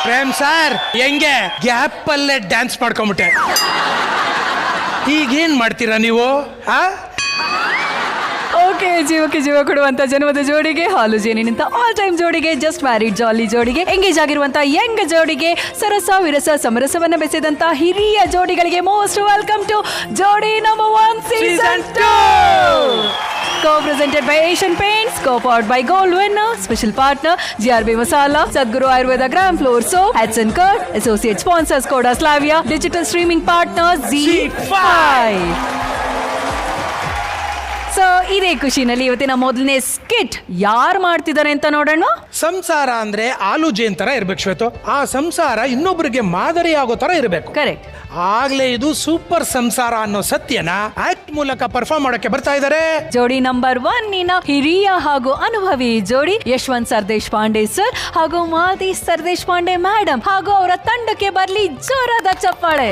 Prem sir ಹೆಂಗೆ gap ಅಲ್ಲೇ dance ಮಾಡ್ಕೊಂಬಿಟ್ಟೆ. ಈಗೇನ್ ಮಾಡ್ತೀರಾ ನೀವು? ಓಕೆ, ಜೀವಕ್ಕೆ ಜೀವ ಕೊಡುವಂತ ಜನ್ಮದ ಜೋಡಿಗೆ, ಹಾಲು ಜೇನಿನಿಂದ ಆಲ್ ಟೈಮ್ ಜೋಡಿಗೆ, ಜಸ್ಟ್ ಮ್ಯಾರಿಡ್ ಜಾಲಿ ಜೋಡಿಗೆ, ಎಂಗೇಜ್ ಆಗಿರುವಂತ ಯಂಗ್ ಜೋಡಿಗೆ, ಸರಸ ವಿರಸ ಸಮರಸವನ್ನ ಬೆಸೆದಂತ ಹಿರಿಯ ಜೋಡಿಗಳಿಗೆ ಮೋಸ್ಟ್ ವೆಲ್ಕಮ್ ಟು ಜೋಡಿ number 1 season 2. Co-presented by Asian Paints, co-powered by Gold Winner, special partner GRB Masala, Sadhguru Ayurveda Gram Floor Soap, Hudson Curd, associate sponsors Skoda Slavia, digital streaming partner Z5. So ಇದೇ ಖುಷಿನಲ್ಲಿ ಇವತ್ತಿನ ಮೊದಲನೇ skit ಯಾರು ಮಾಡ್ತಿದ್ದಾರೆ ಅಂತ ನೋಡೋಣ. ಸಂಸಾರ ಅಂದ್ರೆ ಆಲೂ ಜೇನ್ ತರ ಇರ್ಬೇಕು ಶ್ವೇತು. ಆ ಸಂಸಾರ ಇನ್ನೊಬ್ಬರಿಗೆ ಮಾದರಿ ಆಗೋ ತರ ಇರಬೇಕು. ಕರೆಕ್ಟ್. ಆಗ್ಲೇ ಇದು ಸೂಪರ್ ಸಂಸಾರ ಅನ್ನೋ ಸತ್ಯನ ಆಕ್ಟ್ ಮೂಲಕ ಪರ್ಫಾರ್ಮ್ ಮಾಡಕ್ಕೆ ಬರ್ತಾ ಇದ್ದಾರೆ ಜೋಡಿ ನಂಬರ್ 1 ಹಿರಿಯ ಹಾಗೂ ಅನುಭವಿ ಜೋಡಿ ಯಶವಂತ್ ಸರ್ದೇಶ್ ಪಾಂಡೆ ಸರ್ ಹಾಗೂ ಮಾಲತಿ ಸರ್ದೇಶ್ ಪಾಂಡೆ ಮೇಡಮ್ ಹಾಗೂ ಅವರ ತಂಡಕ್ಕೆ ಬರ್ಲಿ ಜೋರಾದ ಚಪ್ಪಾಳೆ.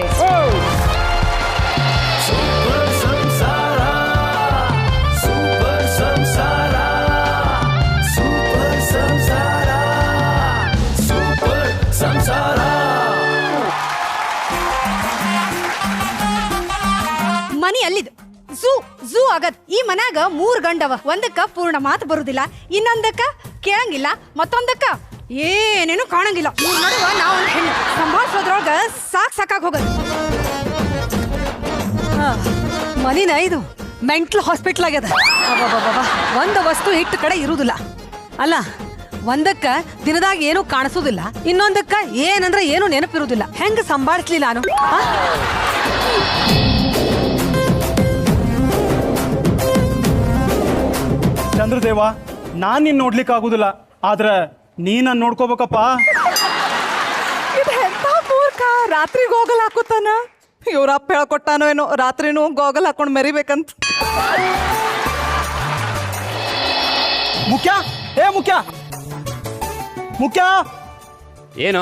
ಮನಿ ಅಲ್ಲಿದ್ ಝೂ ಆಗದ್. ಈ ಮನ್ಯಾಗ 3 ಗಂಡವ. ಒಂದಕ್ಕ ಪೂರ್ಣ ಮಾತು ಬರುದಿಲ್ಲ, ಇನ್ನೊಂದಕ್ಕ ಕೇಳಂಗಿಲ್ಲ, ಮತ್ತೊಂದಕ್ಕ ಏನೇನು ಕಾಣಂಗಿಲ್ಲ. ನಡುವ ನಾವು ಹೆಣ್ಣು ಸಂಭಾಳಿಸೋದ್ರೊಳಗ ಸಾಕಾಗ್ ಹೋಗದ್. ಮನಿನ ಇದು ಮೆಂಟಲ್ ಹಾಸ್ಪಿಟಲ್ ಆಗ್ಯದ. ಒಂದು ವಸ್ತು ಇಟ್ಟು ಕಡೆ ಇರುದಿಲ್ಲ. ಅಲ್ಲ, ಒಂದಕ್ಕ ದಿನದಾಗ ಏನು ಕಾಣಿಸೋದಿಲ್ಲ, ಇನ್ನೊಂದಕ್ಕ ಏನಂದ್ರೆ ಏನು ನೆನಪಿರುದಿಲ್ಲ. ಹೆಂಗ ಸಂಭಾಳಿಸ್ಲಿ ನಾನು? ಚಂದ್ರದೇವ, ನಾನ್ ನಿನ್ ನೋಡ್ಲಿಕ್ಕೆ ಆಗುದಿಲ್ಲ, ಆದ್ರೆ ನೀನ್ ನೋಡ್ಕೋಬೇಕಪ್ಪ. ಮೂರ್ಖ ರಾತ್ರಿ ಗೋಗಲ್ ಹಾಕುತ್ತಾನ. ಇವ್ರಪ್ಪ ಹೇಳ್ಕೊಟ್ಟಾನೋ ಏನೋ, ರಾತ್ರಿನೂ ಗೋಗಲ್ ಹಾಕೊಂಡ್ ಮೆರಿಬೇಕಂತ. ಮುಖ್ಯ ಮುಖ್ಯ ಏನು?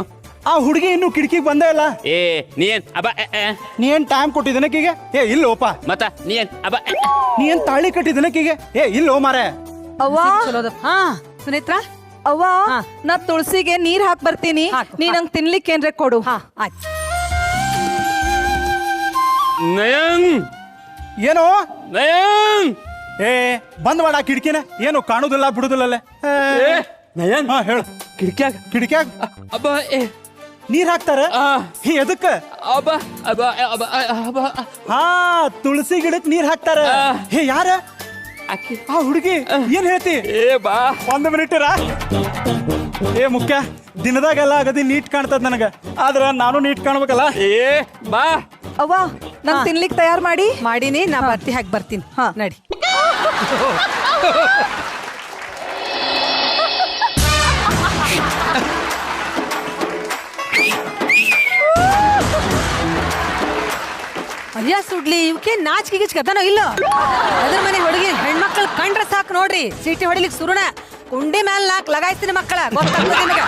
ಆ ಹುಡುಗಿ ಇನ್ನು ಕಿಟಕಿಗೆ ಬಂದೇ ಇಲ್ಲ. ನೀ ಏನ್ ಟೈಮ್ ಕೊಟ್ಟಿದ್ದೇನೆ ಕೀಗೆ? ಇಲ್ಲೋಪ. ಮತ್ತ ನೀ ಏನ್ ತಾಳಿ ಕಟ್ಟಿದ್ದೇನೆ ಕೀಗೆ? ಇಲ್ಲೋ ಮಾರೆ. ಅವ್ವಾ, ಸುನೇತ್ರ ಅವ್ವಾ, ನಾ ತುಳಸಿಗೆ ನೀರ್ ಹಾಕ್ ಬರ್ತೀನಿ. ನೀ ನಂಗೆ ತಿನ್ಲಿಕ್ಕೆ ಏನ್ರೆ ಕೊಡು. ನಯನ್ ಏನೋ ನಯನ್ ಬಂದ್ ಮಾಡ ಕಿಟಕಿನ. ಏನು ಕಾಣುದಿಲ್ಲ ಬಿಡುದಿಲ್ಲ. ನಯನ್ ಹೇಳು. ಕಿಟಕ್ಯಾಗ ಅಬ್ಬ ನೀರ್ ಹಾಕ್ತಾರ. ಎದಕ್ಕ? ಹಾ, ತುಳಸಿ ಗಿಡಕ್ ನೀರ್ ಹಾಕ್ತಾರ. ಯಾರ? ಆ ಹುಡುಗಿ. ಏನ್ ಹೇಳ್ತಿ? ಬಾ 1 ಮಿನಿಟ್ ಇರ. ಮುಖ್ಯ, ದಿನದಾಗೆಲ್ಲ ಅಗದಿ ನೀಟ್ ಕಾಣ್ತದ ನನಗ, ಆದ್ರ ನಾನು ನೀಟ್ ಕಾಣ್ಬೇಕಲ್ಲ. ಬಾ ಅವ್ವಾ, ನಂಗೆ ತಿನ್ಲಿಕ್ಕೆ ತಯಾರು ಮಾಡೀನಿ. ನಾ ಬತ್ತಿ ಹಾಕಿ ಬರ್ತೀನಿ. ಹಾ, ನಡಿ. ಅಯ್ಯ ಸುಡ್ಲಿ, ಇವಕ್ಕೆ ನಾಚಿಕೆ ಗಿಚ್ಕತನೋ ಇಲ್ಲ. ಅದ್ರ ಮನೆ ಹುಡುಗಿ ಹೆಣ್ಮಕ್ಳು ಕಂಡ್ರೆ ಸಾಕು ನೋಡ್ರಿ, ಸೀಟಿ ಹೊಡಿಲಿಕ್ಕೆ ಸುರುಣ ಕುಂಡಿ ಮೇಲೆ 4 ಲಗಾಯ್ತೀನಿ ಮಕ್ಕಳ. ಗೊತ್ತಾಗ್ತದೆ ನಿಮಗೆ?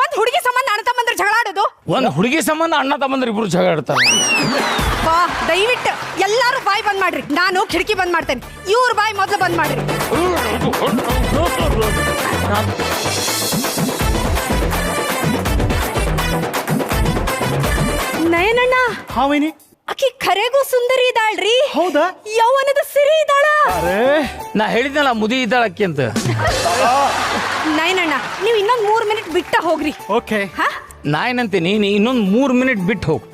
ಒಂದ್ ಹುಡುಗಿ ಸಂಬಂಧ ಅಣ್ಣ ತಮ್ಮಂದ್ರ ಜಗಳ ಆಡೋದು? ಒಂದ್ ಹುಡುಗಿ ಸಂಬಂಧ ಅಣ್ಣ ತಮ್ಮಂದ್ರ ಇಬ್ರು ಜಗಳ ಆಡ್ತಾರೆ. ಬಾ, ದಯವಿಟ್ಟು ಎಲ್ಲಾರು ಬಾಯಿ ಬಂದ್ ಮಾಡ್ರಿ. ನಾನು ಕಿಟಕಿ ಬಂದ್ ಮಾಡ್ತೇನೆ, ಇವ್ರ ಬಾಯಿ ಮೊದಲು ಬಂದ್ ಮಾಡ್ರಿ. ನಯನಣ್ಣ, ಹಾವಿನಿ ಆಕಿ ಖರೆಗೂ ಸುಂದರಿ ಇದ್ದಾಳ್ರಿ. ಹೌದಾ? ಯೌವನದ ಸಿರಿ ಇದ್ದಾಳ. ನಾ ಹೇಳಿದ್ನಲ್ಲ ಮುದಿ ಇದ್ದಾಳಕ್ಕಿ ಅಂತ. ನಯನಣ್ಣ, ನೀವು ಇನ್ನೊಂದ್ 3 ಮಿನಿಟ್ ಬಿಟ್ಟ ಹೋಗ್ರಿ. ಓಕೆ. ನಾ ಏನಂತೀನಿ, ನೀ ಇನ್ನೊಂದ್ 3 ಮಿನಿಟ್ ಬಿಟ್ಟು ಹೋಗ್.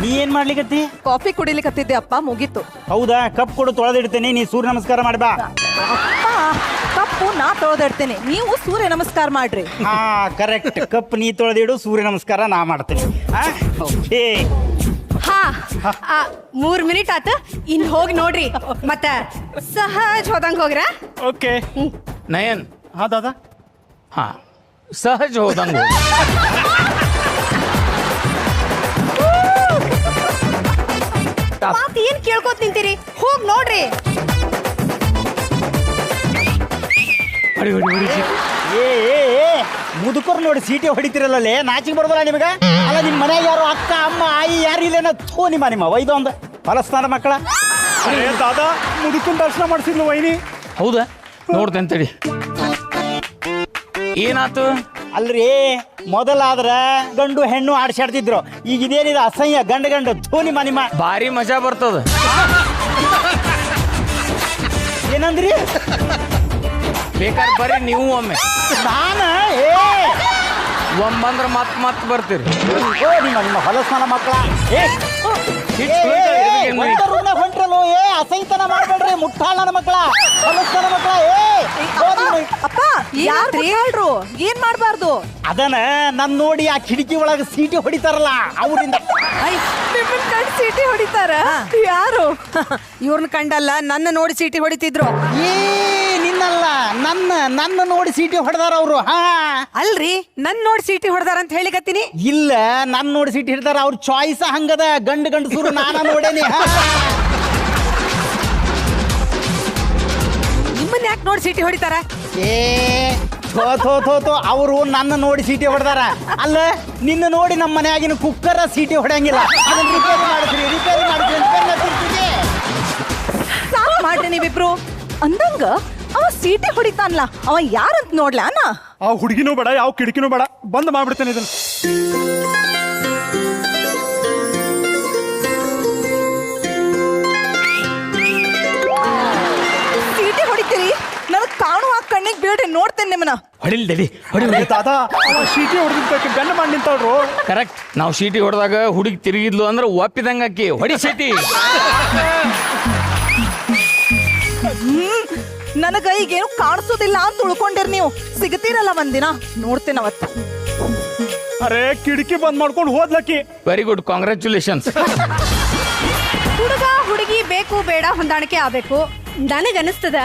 ನೀ ಏನ್ ಮಾಡ್ಲಿಕತ್ತಿ? ಕಾಫಿ ಕುಡಿಲಿಕತ್ತಿದ್ದೆ ಅಪ್ಪ, ಮುಗೀತು. ಹೌದಾ? ಕಪ್ ಕೊಡು, ತೊಳೆದಿಡ್ತೇನೆ. ನೀ ಸೂರ್ಯ ನಮಸ್ಕಾರ ಮಾಡ್ಬಾ. ಕಪ್ಪು ನಾ ತೊಳೆದಿಡ್ತೇನೆ, ನೀವು ಸೂರ್ಯ ನಮಸ್ಕಾರ ಮಾಡ್ರಿ. ಹಾ, ಕರೆಕ್ಟ್. ಕಪ್ ನೀ ತೊಳೆದಿಡು, ಸೂರ್ಯ ನಮಸ್ಕಾರ ನಾ ಮಾಡ್ತೇನೆ. ಹಾ, 3 ಮಿನಿಟ್ ಆತ. ಇನ್ ಹೋಗಿ ನೋಡ್ರಿ, ಮತ್ತ ಸಹಜ ಹೋದಂಗ ಹೋಗ್ರ. ಓಕೆ. ನಯನ್. ಹಾ ದಾದಾ. ಹಾ, ಸಹಜ ಹೋದಂಗ. ಮಾತು ಏನ್ ಕೇಳ್ಕೊತ ನಿಂತೀರಿ? ಹೋಗ್ ನೋಡ್ರಿ. ಮುದುಕರು ನೋಡಿ ಸೀಟಿ ಹೊಡಿತಿರಲ್ಲೇ, ನಾಚಿಗೆ ಬರೋದಲ್ಲ ನಿಮಗ? ಅಲ್ಲ, ನಿಮ್ ಮನ್ಯಾಗ ಯಾರು ಅಕ್ಕ ಅಮ್ಮ ಆಯಿ ಯಾರು ಇಲ್ಲೇನ? ಥೋ, ನಿಮ್ಮ ವೈದ ಒಂದು ಫಲಸ್ತಾನ ಮಕ್ಕಳ. ಅರೇ ದಾದಾ ಮುದುಕನ್ ದರ್ಶನ ಮಾಡಿಸಿದ್ಲು ವೈನಿ. ಹೌದಾ ನೋಡ್ತೇನೆ ತಡಿ. ಏನಾತು? ಅಲ್ರಿ ಮೊದಲಾದ್ರ ಗಂಡು ಹೆಣ್ಣು ಆಡ್ಸಾಡ್ತಿದ್ರು. ಈಗ ಇದೇನಿದೆ ಅಸಹ್ಯ ಗಂಡು ಧೋನಿ ಮನಿಮ. ಭಾರಿ ಮಜಾ ಬರ್ತದ. ಏನಂದ್ರಿ? ಬೇಕಾದ್ರೆ ಬರ್ರಿ ನೀವು ಒಮ್ಮೆ. ನಾನ ಒಮ್ಮಂದ್ರ ಮತ್ ಬರ್ತೀರಿ. ನಿಮ್ಮ ಹೊಲಸ್ನ ಮಕ್ಕಳ ಹೊಂಟ್ರಲ್ಲ ಅಸಹ್ಯತನ ಮಾಡ್ಬೇಡ್ರಿ ಮುಟ್ಟಾಳ ನನ್ನ ಮಕ್ಕಳ ಹೊಲಸ್ನ ಮಕ್ಕಳ. ಅಪ್ಪ ಯಾರು ಏನ್ ಮಾಡ್ಬಾರ್ದು? ಅದನ್ನ ನನ್ ನೋಡಿ ಆ ಕಿಟಕಿ ಒಳಗೆ ಸೀಟಿ ಹೊಡಿತಾರಲ್ಲ ಅವರಿಂದ. ಸೀಟಿ ಹೊಡಿತಾರ ಯಾರು? ಇವ್ರನ್ನ ಕಂಡಲ್ಲ ನನ್ನ ನೋಡಿ ಸೀಟಿ ಹೊಡಿತಿದ್ರು. ನಿನ್ನಲ್ಲ ನನ್ನ ನೋಡಿ ಸೀಟಿ ಹೊಡೆದಾರ ಅವರು. ಹಾ ಅಲ್ರಿ ನನ್ ನೋಡಿ ಸೀಟಿ ಹೊಡೆದಾರ ಅಂತ ಹೇಳಿಕತ್ತೀನಿ. ಇಲ್ಲ ನನ್ ನೋಡಿ ಸೀಟಿ ಹಿಡ್ದಾರ. ಅವ್ರ ಚಾಯ್ಸ್ ಹಂಗದ. ಗಂಡು ಸುರು ನಾನ ನೋಡೇನಿ. ನಿಮ್ಮನ್ನ ಯಾಕೆ ನೋಡಿ ಸೀಟಿ ಹೊಡಿತಾರ? ಅವರು ನನ್ನ ನೋಡಿ ಸೀಟಿ ಹೊಡೆದಾರ. ಅಲ್ಲ ನಿನ್ನ ನೋಡಿ ನಮ್ಮ ಮನೆಯಾಗಿನ ಕುಕ್ಕರ ಸೀಟಿ ಹೊಡೆಯಂಗಿಲ್ಲ. ಅದನ್ನ ರಿಪೇರಿ ಮಾಡಿಸ್ರಿ ಸಾಕು ಮಾಡ್ರಿ ನೀವಿಬ್ರು. ಅಂದಂಗ ಅವ ಸೀಟಿ ಹೊಡಿತಾನ್ಲ, ಅವ ಯಾರಂತ ನೋಡ್ಲಾನ? ಆ ಹುಡುಗಿನೂ ಬೇಡ, ಯಾವ ಕಿಟಕಿನೂ ಬೇಡ, ಬಂದ್ ಮಾಡ್ಬಿಡ್ತೇನೆ ಇದನ್ನ. ಸೀಟಿ ಹೊಡಿತೀರಿ? ನನಗ್ ಕಾಣುವ ಕಣ್ಣಿಗೆ ಬೀಳ್ರಿ, ನೋಡ್ತೇನೆ ನಿಮ್ಮನ್ನ. ಹೊಡಿಲ್ದೇವಿ ದಾದಾ ಅವ ಸೀಟಿ ಹೊಡೆದಿದ್ದಕ್ಕೆ ಗಂಡು ಮಾಡಿ ನಿಂತವ್ರು. ಕರೆಕ್ಟ್. ನಾವು ಸೀಟಿ ಹೊಡೆದಾಗ ಹುಡುಗಿ ತಿರುಗಿದ್ಲು ಅಂದ್ರೆ ಒಪ್ಪಿದಂಗ ಅಕ್ಕಿ ಹೊಡಿ ಸೀಟಿ. ನನಗ ಈಗೇನು ಕಾಣಿಸೋದಿಲ್ಲ ಅಂತ ಉಳ್ಕೊಂಡಿರ್ ನೀವು. ಸಿಗತೀರಲ್ಲ ಒಂದಿನ, ನೋಡ್ತೇನೆ ಅವತ್ತು. ಅರೆ ಕಿಟಕಿ ಬಂದ್ ಮಾಡ್ಕೊಂಡು ಹೋದ್ಲಕ್ಕಿ. Very good, congratulations. ಹುಡುಗ ಹುಡುಗಿ ಬೇಕು ಬೇಡ ಹೊಂದಾಣಿಕೆ ಆಗ್ಬೇಕು. ನನಗನ್ನಿಸ್ತದ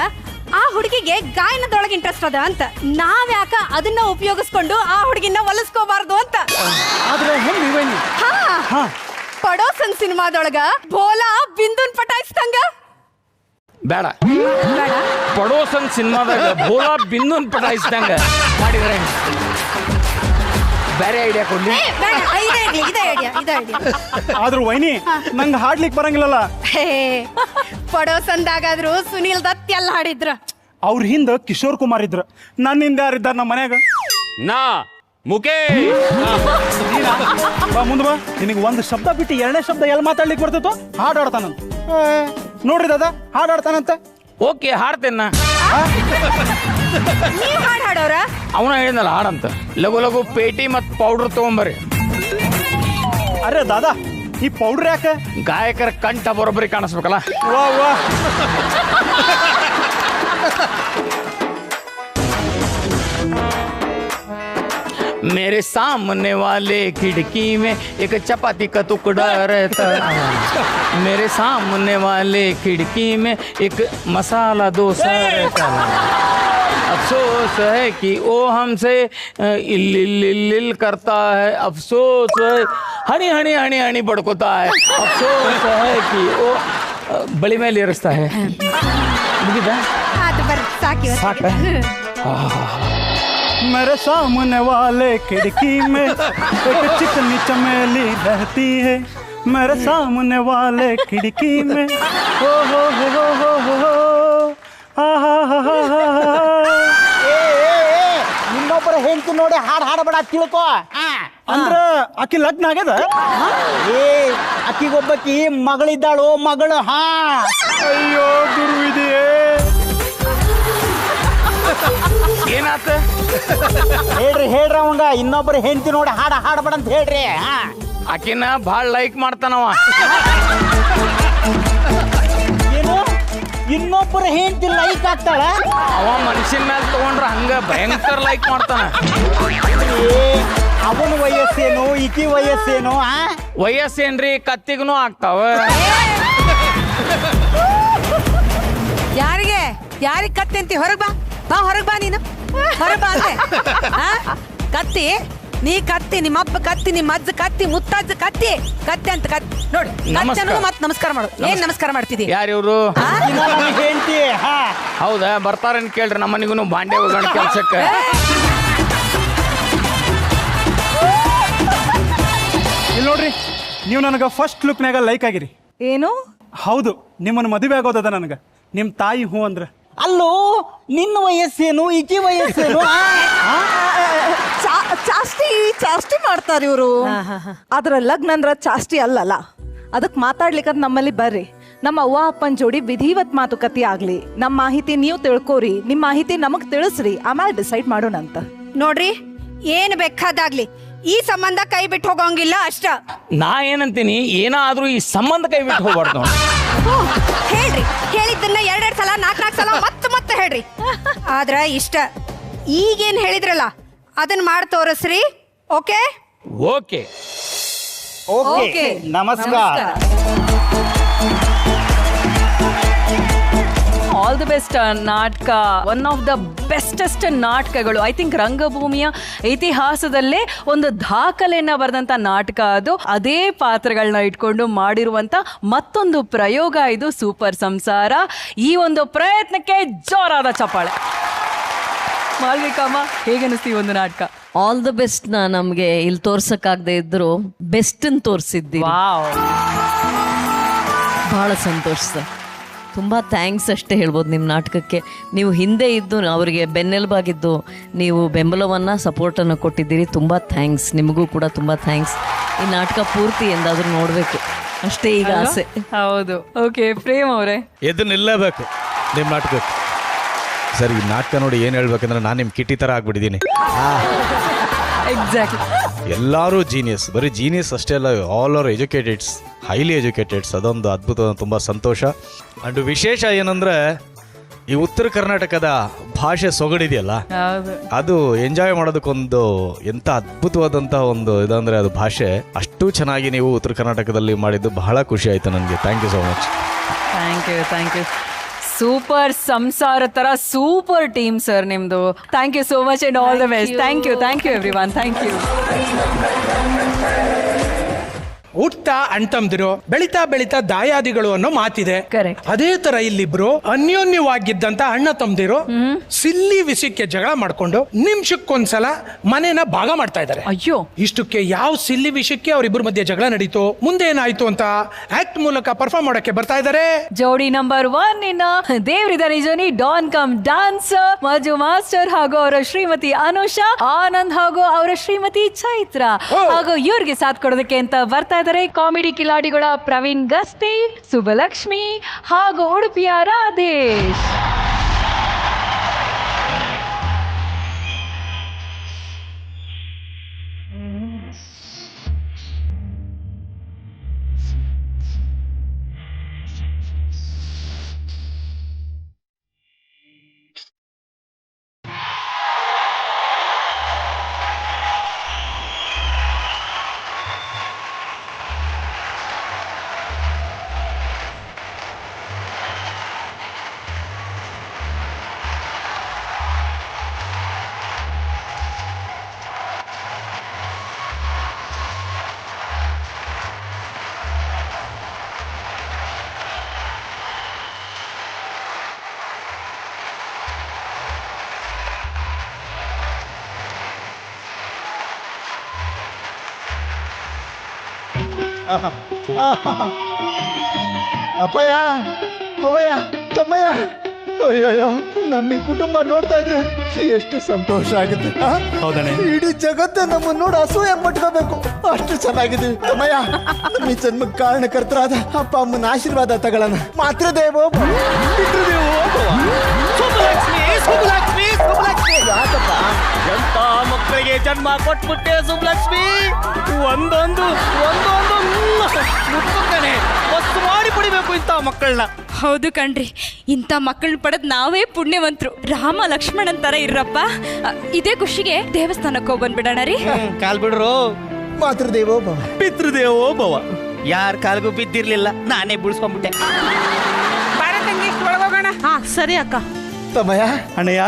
ಆ ಹುಡುಗಿಗೆ ಗಾಯನದೊಳಗೆ ಇಂಟ್ರೆಸ್ಟ್ ಅದ ಅಂತ. ನಾವ್ಯಾಕ ಅದನ್ನ ಉಪಯೋಗಿಸ್ಕೊಂಡು ಆ ಹುಡುಗಿನ ಒಲಿಸ್ಕೋಬಾರ್ದು ಅಂತ. ಆದ್ರೆ ಹೆಂಗ್ ಹಾ ಪಡೋಸನ್ ಸಿನಿಮಾದೊಳಗ ಬೋಲಾ ಬಿಂದುನ್ ಪಟಾಯಿಸ್ದಂಗ. ಬೇಡ, ಪಡೋಸನ್ ಸಿನಿಮಾದಾಗ ಬೋಲಾ ಬಿಂದುನ್ ಪಟಾಯಿಸ್ದಂಗ ಮಾಡಿದ್ರೆ ಬೇರೆ ಐಡಿಯಾ ಕೊಡ್ಲಿ. ಆದ್ರೂ ವೈನಿ ನಂಗೆ ಹಾಡ್ಲಿಕ್ ಬರಂಗಿಲ್ಲಲ್ಲ. ಪಡೋಸಂದಾಗಾದ್ರು ಸುನೀಲ್ ದತ್ ಎಲ್ಲ ಹಾಡಿದ್ರ. ಅವ್ರ ಹಿಂದ ಕಿಶೋರ್ ಕುಮಾರ್ ಇದ್ರ. ನನ್ನಿಂದ ಯಾರಿದ್ದಾರ ನಮ್ಮ ಮನ್ಯಾಗ? ನಾ ಮುಖೇಶ್. ಬಾ ಮುಂದೆ ಬಾ. ನಿನಗೆ ಒಂದು ಶಬ್ದ ಬಿಟ್ಟು ಎರಡನೇ ಶಬ್ದ ಎಲ್ಲಿ ಮಾತಾಡ್ಲಿಕ್ಕೆ ಬರ್ತೈತೋ ಹಾಡಾಡ್ತಾನಂತ. ನೋಡ್ರಿ ದಾದಾ ಹಾಡಾಡ್ತಾನಂತ. ಓಕೆ, ಹಾಡ್ತೇನ. ನೀವ್ ಹಾಡ್ ಹಾಡೋರ? ಅವನ ಹೇಳಿದ್ನಲ್ಲ ಹಾಡಂತ. ಲಘು ಲಘು ಪೇಟಿ ಮತ್ತು ಪೌಡರ್ ತಗೊಂಬರ್ರಿ. ಅರೆ ದಾದಾ ಈ ಪೌಡರ್ ಯಾಕೆ? ಗಾಯಕರ ಕಂಠ ಬರೋಬ್ಬರಿ ಕಾಣಿಸ್ಬೇಕಲ್ಲ. ವಾ ವಾ मेरे सामने वाले खिड़की में एक चपाती का टुकड़ा रहता है. मेरे सामने वाले खिड़की में एक मसाला डोसा रहता है. अफसोस है कि वो हमसे इल इल इल इल करता है. अफसोस है हनी हनी हनी हनी बड़कोता है. अफसोस है कि वो बड़ी में लेरस्ता है. मेरे सामने वाले खिड़की में एक चिकनी चमेली रहती है. मेरे सामने वाले खिड़की में हो ಇನ್ನೊಬ್ಬರ ಹೆಂಡತಿ ನೋಡಿ ಹಾಡಬೇಡ ತಿಳ್ಕೊ. ಅಂದ್ರ ಆಕಿ ಲಗ್ನ ಆಗ್ಯದ? ಅಕ್ಕಿಗೊಬ್ಬಕಿ ಮಗಳಿದ್ದಾಳು. ಮಗಳು. ಹಾ ಅಯ್ಯೋ ಗುರುವಿದೆಯೇ. ಏನಾತ? ಹೇಳ್ರಿ ಅವಂಗ ಇನ್ನೊಬ್ಬರ ಹೆಂಡತಿ ನೋಡಿ ಹಾಡಬೇಡ ಅಂತ ಹೇಳ್ರಿ. ಆಕಿನ ಭಾಳ ಲೈಕ್ ಮಾಡ್ತಾನವ. ಏನು ಇನ್ನೊಬ್ಬರ ಹೆಂಡತಿ ಲೈಕ್ ಆಗ್ತಾಳ? ಅವ ಮನುಷ್ಯನ ಮೇಲೆ ತಗೊಂಡ್ರ ಹಂಗ ಭಯಂಕರ ಲೈಕ್ ಮಾಡ್ತಾನ. ಅವನ ವಯಸ್ಸೇನು ಈಕಿ ವಯಸ್ಸೇನು? ವಯಸ್ಸೇನ್ರಿ ಕತ್ತಿಗೂ ಆಗ್ತಾವ. ಯಾರಿಗೆ ಕತ್ತಿ ಅಂತಿ? ಹೊರಗ್ ಬಾ, ಹೊರಗ್ ಬಾ, ನೀನು ಹೊರಗ್ ಬಾ ಅಂತೆ. ಕತ್ತಿ ನೀ ಕತ್ತಿ, ನಿಮ್ಮಪ್ಪ ಕತ್ತಿ, ನಿಮ್ಮ ಅಜ್ಜ ಕತ್ತಿ, ಮುತ್ತಜ್ಜ ಕತ್ತಿ ಅಂತ ಕತ್ತಿ ನೋಡಿ. ಮತ್ತೆ ನಮಸ್ಕಾರ ಮಾಡು. ಏನ್ ನಮಸ್ಕಾರ ಮಾಡ್ತಿದ್ದಿ? ಯಾರಿವ್ರು? ಹೆಂಡತಿ. ಹೌದಾ, ಬರ್ತಾರನ್ ಕೇಳ್ರಿ ನಮ್ಮ ಮನಿಗೂ ಬಾಂಡೆ ಹೋಗೋಣ ಕೆಲ್ಸಕ್ಕೆ. ಇಲ್ಲಿ ನೋಡ್ರಿ, ನೀವು ನನಗೆ ಫಸ್ಟ್ ಲುಕ್ನಾಗ ಲೈಕ್ ಆಗಿರಿ. ಏನು ಹೌದು, ನಿಮ್ಮನ್ನು ಮದುವೆ ಆಗೋದದ ನನಗೆ. ನಿಮ್ಮ ತಾಯಿ ಹೂ ಅಂದ್ರೆ. ಅಲ್ಲೋ, ನಿನ್ನ ವಯಸ್ಸೇನು, ಈಕಿ ವಯಸ್ಸೇನು? ಚಾಸ್ತಿ ಮಾಡ್ತಾರೆ ಇವರು. ಆದ್ರ ಲಗ್ನ ಅಂದ್ರ ಚಾಸ್ತಿ ಅಲ್ಲಲ್ಲ. ಅದಕ್ಕೆ ಮಾತಾಡ್ಲಿಕ್ಕ ನಮ್ಮಲ್ಲಿ ಬರ್ರಿ. ನಮ್ಮ ಅವ್ವ ಅಪ್ಪನ ಜೋಡಿ ವಿಧಿವತ್ ಮಾತುಕತೆ ಆಗ್ಲಿ. ನಮ್ಮ ಮಾಹಿತಿ ನೀವು ತಿಳ್ಕೋರಿ, ನಿಮ್ಮ ಮಾಹಿತಿ ನಮಗ್ ತಿಳಿಸ್ರಿ, ಆಮೇಲೆ ಡಿಸೈಡ್ ಮಾಡೋಣ ಅಂತ. ನೋಡ್ರಿ, ಏನ್ ಬೇಕಾದಾಗ್ಲಿ ಈ ಸಂಬಂಧ ಕೈ ಬಿಟ್ಟು ಹೋಗೋಂಗಿಲ್ಲ ಅಷ್ಟ. ನಾ ಏನಂತೀನಿ, ಏನಾದ್ರೂ ಈ ಸಂಬಂಧ ಕೈ ಬಿಟ್ಟು ಹೋಗ್ಬಾರ್ದು. ಹೇಳ್ರಿ, ಹೇಳಿದ್ದನ್ನ 2 ಸಲ 4 ಸಲ ಮತ್ತೆ ಹೇಳ್ರಿ. ಆದ್ರ ಇಷ್ಟ ಈಗೇನ್ ಹೇಳಿದ್ರಲ್ಲ ಅದನ್ನ ಮಾಡಿ ತೋರಿಸ್ರಿ. ಓಕೆ ಓಕೆ ಓಕೆ, ನಮಸ್ಕಾರ. ಆಲ್ ದಿ ಬೆಸ್ಟ್ ನಾಟಕ. ಒನ್ ಆಫ್ ದ ಬೆಸ್ಟೆಸ್ಟ್ ನಾಟಕಗಳು. ಐ ಥಿಂಕ್ ರಂಗಭೂಮಿಯ ಇತಿಹಾಸದಲ್ಲೇ ಒಂದು ದಾಖಲೆಯನ್ನ ಬರೆದಂತ ನಾಟಕ ಅದು. ಅದೇ ಪಾತ್ರಗಳನ್ನ ಇಟ್ಕೊಂಡು ಮಾಡಿರುವಂತ ಮತ್ತೊಂದು ಪ್ರಯೋಗ ಇದು ಸೂಪರ್ ಸಂಸಾರ. ಈ ಒಂದು ಪ್ರಯತ್ನಕ್ಕೆ ಜೋರಾದ ಚಪ್ಪಾಳೆ. ಮಾಲ್ವಿಕಮ್ಮ, ಹೇಗನ್ನಿಸ್ತೀವಿ ಒಂದು ನಾಟಕ? All the best. ನಮ್ಗೆ ಇಲ್ಲಿ ತೋರ್ಸಕ್ಕಾಗದೆ ಇದ್ರು ಬೆಸ್ಟ್ ತೋರಿಸಿದ್ದೀವಿ. ಬಹಳ ಸಂತೋಷ ಸರ್. ತುಂಬ ಥ್ಯಾಂಕ್ಸ್ ಅಷ್ಟೇ ಹೇಳ್ಬೋದು ನಿಮ್ಮ ನಾಟಕಕ್ಕೆ. ನೀವು ಹಿಂದೆ ಇದ್ದು ಅವರಿಗೆ ಬೆನ್ನೆಲುಬಾಗಿದ್ದು, ನೀವು ಬೆಂಬಲವನ್ನು ಸಪೋರ್ಟನ್ನು ಕೊಟ್ಟಿದ್ದೀರಿ. ತುಂಬ ಥ್ಯಾಂಕ್ಸ್. ನಿಮಗೂ ಕೂಡ ತುಂಬ ಥ್ಯಾಂಕ್ಸ್. ಈ ನಾಟಕ ಪೂರ್ತಿ ಎಂದಾದರೂ ನೋಡಬೇಕು ಅಷ್ಟೇ ಈಗ ಆಸೆ. ಹೌದು. ಓಕೆ, ಪ್ರೇಮ್ ಅವರೇ, ಎದ್ದು ನಿಲ್ಲಬೇಕು ನಿಮ್ಮ ನಾಟಕಕ್ಕೆ. ಸರ್, ಈ ನಾಟಕ ನೋಡಿ ಏನು ಹೇಳ್ಬೇಕಂದ್ರೆ ನಾನು ನಿಮ್ಮ ಕಿಟಿ ಥರ ಆಗ್ಬಿಟ್ಟಿದ್ದೀನಿ. ಎಕ್ಸಾಕ್ಟ್ಲಿ. ಎಲ್ಲರೂ ಜೀನಿಯಸ್, ಬರೀ ಜೀನಿಯಸ್ ಅಷ್ಟೇ ಅಲ್ಲ, all are educateds, highly educateds. ಅದೊಂದು ಅದ್ಭುತ, ತುಂಬ ಸಂತೋಷ. ಅಂಡ್ ವಿಶೇಷ ಏನಂದರೆ ಈ ಉತ್ತರ ಕರ್ನಾಟಕದ ಭಾಷೆ ಸೊಗಡಿದೆಯಲ್ಲ, ಅದು ಎಂಜಾಯ್ ಮಾಡೋದಕ್ಕೊಂದು ಎಂಥ ಅದ್ಭುತವಾದಂಥ ಒಂದು ಇದಂದರೆ ಅದು ಭಾಷೆ. ಅಷ್ಟು ಚೆನ್ನಾಗಿ ನೀವು ಉತ್ತರ ಕರ್ನಾಟಕದಲ್ಲಿ ಮಾಡಿದ್ದು ಬಹಳ ಖುಷಿ ಆಯಿತು ನನಗೆ. Thank you so much. Thank you. Super ಸಂಸಾರ ತರ ಸೂಪರ್ ಟೀಮ್ ಸರ್ ನಿಮ್ದು. Thank you so much and all the best. Thank you everyone. Thank you. ಹುಟ್ತಾ ಅಣ್ತಂದಿರು, ಬೆಳಿತಾ ದಾಯಾದಿಗಳು ಅನ್ನೋ ಮಾತಿದೆ. Correct. ಅದೇ ತರ ಇಲ್ಲಿಬ್ರು ಅನ್ಯೋನ್ಯವಾಗಿದ್ದಂತ ಅಣ್ಣ ತಮ್ಮದಿರು ಸಿಲ್ಲಿ ವಿಷಯಕ್ಕೆ ಜಗಳ ಮಾಡ್ಕೊಂಡು ನಿಮಿಷಕ್ಕೊಂದ್ಸಲ ಮನೇನ ಭಾಗ ಮಾಡ್ತಾ ಇದ್ದಾರೆ. ಅಯ್ಯೋ, ಇಷ್ಟಕ್ಕೆ ಯಾವ ಸಿಲ್ಲಿ ವಿಷಯಕ್ಕೆ ಅವರಿಬ್ಬರ ಮಧ್ಯೆ ಜಗಳ ನಡೀತು, ಮುಂದೆ ಏನಾಯ್ತು ಅಂತ ಆಕ್ಟ್ ಮೂಲಕ ಪರ್ಫಾರ್ಮ್ ಮಾಡಕ್ಕೆ ಬರ್ತಾ ಇದ್ದಾರೆ. ಜೋಡಿ ನಂಬರ್ 1 ಇನ್ನ ದೇವ್ರಿದ ನಿಜನಿ ಡಾನ್ ಕಮ್ ಡಾನ್ಸರ್ ಮಜು ಮಾಸ್ಟರ್ ಹಾಗೂ ಅವರ ಶ್ರೀಮತಿ ಅನುಷಾ, ಆನಂದ್ ಹಾಗೂ ಅವರ ಶ್ರೀಮತಿ ಚೈತ್ರ. ಹಾಗೂ ಇವ್ರಿಗೆ ಸಾಥ್ ಕೊಡೋದಕ್ಕೆ ಅಂತ ಬರ್ತಾ ಇದ್ದಾರೆ ಕಾಮಿಡಿ ಕಿಲಾಡಿಗಳ ಪ್ರವೀಣ್ ಗಸ್ತಿ, ಸುಬಲಕ್ಷ್ಮಿ ಹಾಗೂ ಉಡುಪಿಯ ರಾಧೇಶ್. ಅಪ್ಪಯ್ಯ, ಅವಯ್ಯ, ತಮ್ಮಯ್ಯ, ಅಯ್ಯಯ್ಯೋ, ನಮ್ಮ ಈ ಕುಟುಂಬ ನೋಡ್ತಾ ಇದ್ರೆ ಎಷ್ಟು ಸಂತೋಷ ಆಗುತ್ತೆ. ಹೌದಣ್ಣ. ಇಡೀ ಜಗತ್ತು ನಮ್ಮನ್ನು ನೋಡಿ ಅಸೂಯೆ ಪಟ್ಕೋಬೇಕು, ಅಷ್ಟು ಚೆನ್ನಾಗಿದ್ದೀವಿ. ತಮ್ಮಯ್ಯ, ನಮ್ಮ ಈ ಜನ್ಮಕ್ಕೆ ಕಾರಣಕರ್ತರಾದ ಅಪ್ಪ ಅಮ್ಮನ ಆಶೀರ್ವಾದ ತಗೊಳ್ಳೋಣ. ಮಾತ್ರ ದೇವೋ ಭವ, ಪಿತೃದೇವೋ ಭವ. ಯಾಕಪ್ಪ ಎಂತ ಮಕ್ಕಳಿಗೆ ಜನ್ಮ ಕೊಟ್ಬಿಟ್ಟೆ ಸುಬ್ಲಕ್ಷ್ಮಿ. ಒಂದೊಂದು ಮುತ್ತನೆ ವಸ್ತು ಮಾಡಿ ಪಡಿಬೇಕು ಇಂಥ ಮಕ್ಕಳನ್ನ. ಹೌದು ಕಣ್ರಿ, ಇಂಥ ಮಕ್ಕಳನ್ನ ಪಡೆದ್ ನಾವೇ ಪುಣ್ಯವಂತರು. ರಾಮ ಲಕ್ಷ್ಮಣನ್ ತರ ಇರ್ರಪ್ಪ. ಇದೇ ಖುಷಿಗೆ ದೇವಸ್ಥಾನಕ್ಕೆ ಹೋಗಿ ಬಂದ್ಬಿಡೋಣ ರೀ. ಕಾಲ್ ಬಿಡ್ರು. ಮಾತೃದೇವೋ ಭವ, ಪಿತೃದೇವೋ ಭವ. ಯಾರ ಕಾಲ್ಗೂ ಬಿದ್ದಿರ್ಲಿಲ್ಲ, ನಾನೇ ಬಿಡಿಸ್ಕೊಂಡ್ಬಿಟ್ಟೆ. ಹಾ ಸರಿ ಅಕ್ಕ. ತಮ್ಮಯ್ಯ, ಅಣ್ಣಯ್ಯ.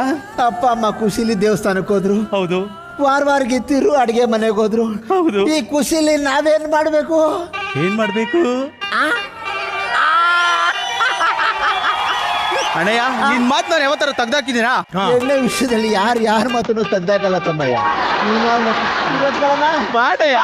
ಅಪ್ಪ ಅಮ್ಮ ಖುಷಿಲಿ ದೇವಸ್ಥಾನಕ್ಕೆ ಹೋದ್ರು. ಹೌದು. ವಾರ ಗಿತ್ತಿರು ಅಡಿಗೆ ಮನೆಗೆ ಹೋದ್ರು. ಹೌದು. ಈ ಖುಷಿಲಿ ನಾವೇನ್ ಮಾಡ್ಬೇಕು? ಏನ್ ಮಾಡ್ಬೇಕು? ಅಣ್ಣಯ್ಯ, ನಿನ್ ಮಾತು ನಾನು ಯಾವತ್ತರ ತೆಗ್ದಾಕಿದ್ದೀನಾ? ಎಣ್ಣೆ ವಿಷಯದಲ್ಲಿ ಯಾರ ಮಾತನ್ನು ತೆಗ್ದಾಕಲ್ಲ ತಮ್ಮಯ್ಯ. ಮಾಡಯ್ಯ.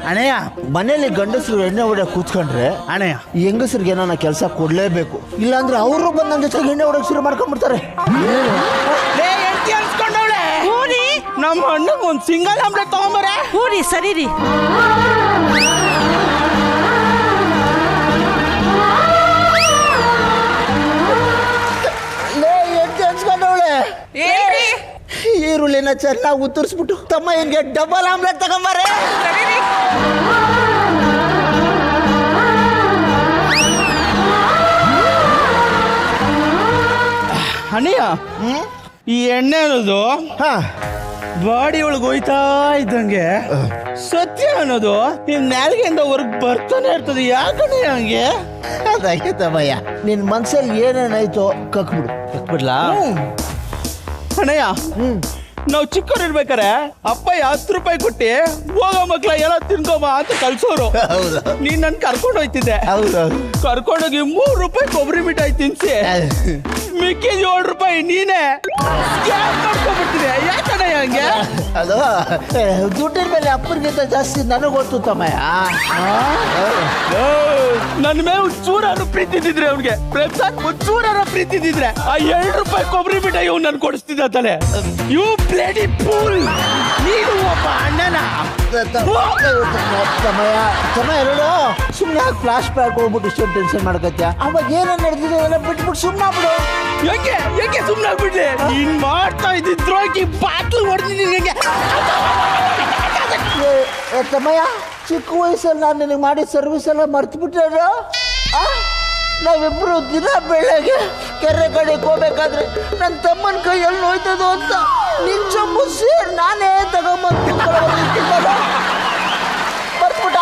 ಅಣ್ಣಯ್ಯ ಮನೇಲಿ ಗಂಡಸರು ಎಣ್ಣೆ ಹೊಡೆ ಕೂತ್ಕೊಂಡ್ರೆ ಅಣ್ಣಯ್ಯ ಹೆಂಗಸರಿಗೆ ಏನೋ ಕೆಲಸ ಕೊಡ್ಲೇಬೇಕು, ಇಲ್ಲಾಂದ್ರೆ ಅವರು ಬಂದು ನನ್ನ ಜೊತೆಗೆ ಎಣ್ಣೆ ಹೊಡಕ್ ಶುರು ಮಾಡ್ಕೊಂಡ್ಬಿಡ್ತಾರೆ. ನಮ್ಮ ಅಣ್ಣಗೆ ಒಂದು ಸಿಂಗಲ್ ಆಮ್ಲೆಟ್ ತಗೊಂಬರೆ. ಹ್ಞೂ ರೀ, ಸರಿ ರೀ. ಈರುಳ್ಳಿನ ಚೆನ್ನಾಗಿ ಉತ್ತರಿಸ್ಬಿಟ್ಟು ತಮ್ಮ ಏನ್ಗೆ ಡಬಲ್ ಆಮ್ಲೆಟ್ ತಗೊಂಬಾರೆ. ಅಣ್ಣಯ್ಯ ಈ ಎಣ್ಣೆ ಅನ್ನೋದು ಬಾಡಿ ಒಳಗೆ ಹೋಯ್ತಾ ಇದ್ದಂಗೆ ಸತ್ಯ ಅನ್ನೋದು ನಿನ್ ನಾಲ್ಗೆಯಿಂದ ಹೊರಗೆ ಬರ್ತಾನೆ ಇರ್ತದೆ. ಯಾಕಂದ್ರೆ ಹಂಗೆ ಅದಾಗೆ ತಮ್ಮಯ್ಯ, ನಿನ್ ಮನ್ಸಲ್ಲಿ ಏನೇನಾಯ್ತೋ ಕಕ್ಬಿಡ್ಲಾ ಅಣ್ಣಯ್ಯ. ನಾವು ಚಿಕ್ಕವ್ರು ಅಪ್ಪ 10 ರೂಪಾಯಿ ಕೊಟ್ಟಿ ಹೋಗೋ ಮಕ್ಳ ಎಲ್ಲ ತಿನ್ಕೋಬ ಅಂತ ಕಳ್ಸೋರು. ನೀನ್ ನನ್ ಕರ್ಕೊಂಡು ಹೋಯ್ತಿದ್ದೆ. ಕರ್ಕೊಂಡೋಗಿ 3 ರೂಪಾಯಿ ಕೊಬ್ಬರಿ ಮಿಠಾಯಿ ತಿನ್ಸಿ ಮಿಕ್ಕಿದ 7 ರೂಪಾಯಿ ನೀನೇ ಮಾಡ್ಕೊಂಡ್ಬಿಡ್ತೀನಿ. ಯಾಕಣ್ಣ ಹಂಗೆ? ಅದು ದುಡ್ಡಿನ ಮೇಲೆ ಅಪ್ಪನಿಗಿಂತ ಜಾಸ್ತಿ ನನಗೆ ಗೊತ್ತು ತಮ್ಮಯ್ಯ. ನನ್ನ ಮೇಲೆ ಒಂಚೂರಾರು ಪ್ರೀತಿ ಇದ್ದಿದ್ರೆ ಅವ್ನಿಗೆ ಒಂಚೂರಾರು ಪ್ರೀತಿ ಇದ್ದಿದ್ರೆ ಆ 2 ರೂಪಾಯಿ ಕೊಬ್ಬರಿ ಮಿಠಾಯಿ ಇವ್ ನನ್ ಕೊಡಿಸ್ತಿದ್ದ ತಾನೆ. You bloody fool. ನೀನು ಒಬ್ಬ ಅಣ್ಣನ ತಮ್ಮಯ್ಯ ಎರಡು ಸುಮ್ಮನೆ ಫ್ಲಾಶ್ ಬ್ಯಾಕ್ ಹೋಗ್ಬಿಟ್ಟು ಇಷ್ಟೊಂದು ಟೆನ್ಷನ್ ಮಾಡ್ಕತ್ಯ. ಅವಾಗ ಏನೋ ನಡೆದಿದೆ ಎಲ್ಲ ಬಿಟ್ಬಿಟ್ಟು ಸುಮ್ಮನೆ ಆಗ್ಬಿಡು. ಯಾಕೆ ಸುಮ್ಮನೆ ಆಗ್ಬಿಡ್ಲಿ? ನೀನ್ ಮಾಡ್ತಾ ಇದ್ದಿದ್ರೋಗಿ ಬಾಟ್ಲು ಹೊಡೆದಿದ್ದೀನಿ ನಿನಗೆ. ತಮ್ಮಯ್ಯ, ಚಿಕ್ಕ ವಯಸ್ಸಲ್ಲಿ ನಾನು ನಿನಗೆ ಮಾಡಿದ ಸರ್ವಿಸ್ ಎಲ್ಲ ಮರ್ತ್ಬಿಟ್ಟೆ. ನಾವಿಬ್ರು ದಿನ ಬೆಳಗ್ಗೆ ಕೆರೆ ಕಡೆಗೆ ಹೋಗ್ಬೇಕಾದ್ರೆ ನನ್ನ ತಮ್ಮನ ಕೈಯಲ್ಲಿ ನೋಯ್ತದೋ ಅಂತ ನಿನ್ ಚೊಂಬು ಸೇರ್ ನಾನೇ ತಗೊಂಬಂದು ಮರ್ತ್ಬಿಟ್ಟ.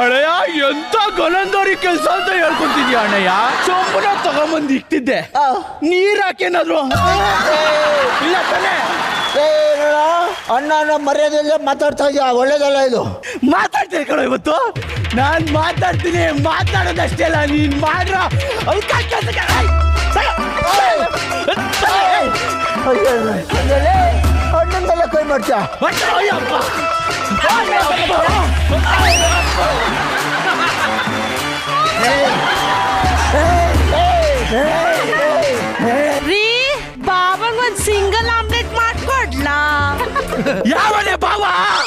ಅಣ್ಣಯ್ಯ, ಎಂತ ಗಲಂದೋರಿ ಕೆಲಸ ಅಂತ ಹೇಳ್ಕೊಂತಿದ್ಯಾ ಅಣ್ಣಯ್ಯ. ಚೊಂಬನ ತಗೊಂಬಂದು ಇಟ್ಟಿದ್ದೆ, ನೀರ್ ಹಾಕೇನಾದ್ರು ಇಲ್ಲ ತಾನೆ. ಅಣ್ಣ ಮರ್ಯಾದೆಲ್ಲ ಮಾತಾಡ್ತಾ ಇದೆಯಾ? ಒಳ್ಳೇದಲ್ಲ ಇದು. ಮಾತಾಡ್ತೀನಿ ಕಣೋ ಇವತ್ತು. ನಾನ್ ಮಾತಾಡ್ತೀನಿ, ಮಾತಾಡೋದಷ್ಟೇ ಅಲ್ಲ ನೀನ್ ಮಾಡ್ರ ಅಣ್ಣಂದೆಲ್ಲ ಕೈ ಮಾಡ್ತೀಯ. ರೀ, ಬಾಬಂಗೊಂದು ಸಿಂಗಲ್ ಆಮ್ಲೆಟ್ ಮಾಡ್ಕೊಡ್ಲಾ? ಯಾವನೇ ಬಾವ?